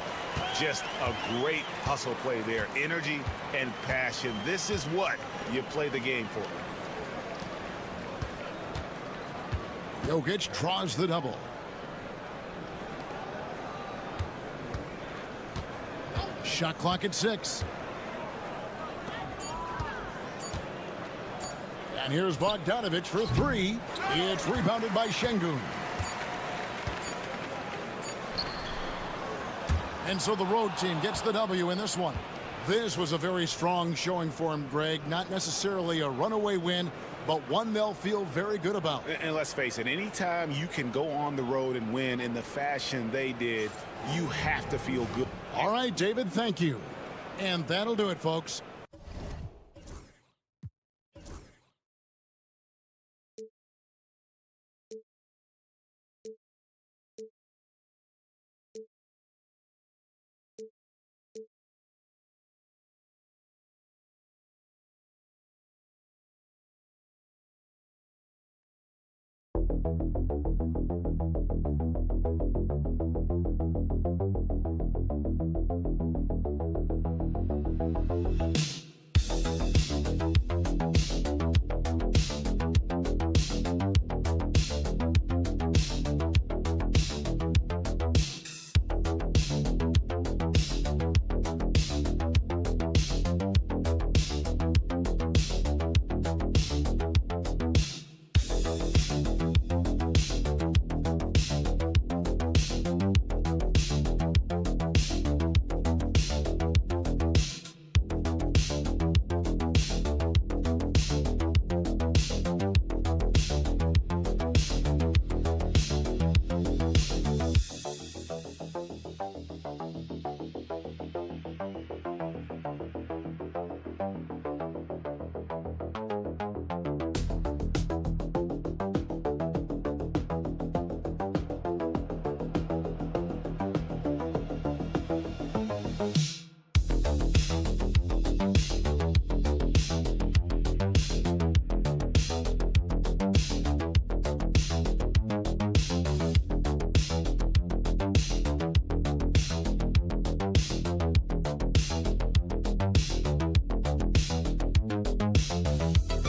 Just a great hustle play there. Energy and passion. This is what you play the game for. Jokic draws the double. Shot clock at 6. And here's Bogdanović for 3. It's rebounded by Şengün. And so the road team gets the W in this one. This was a very strong showing for him, Greg. Not necessarily a runaway win, but one they'll feel very good about. And let's face it, anytime you can go on the road and win in the fashion they did, you have to feel good. All right, David, thank you. And that'll do it, folks.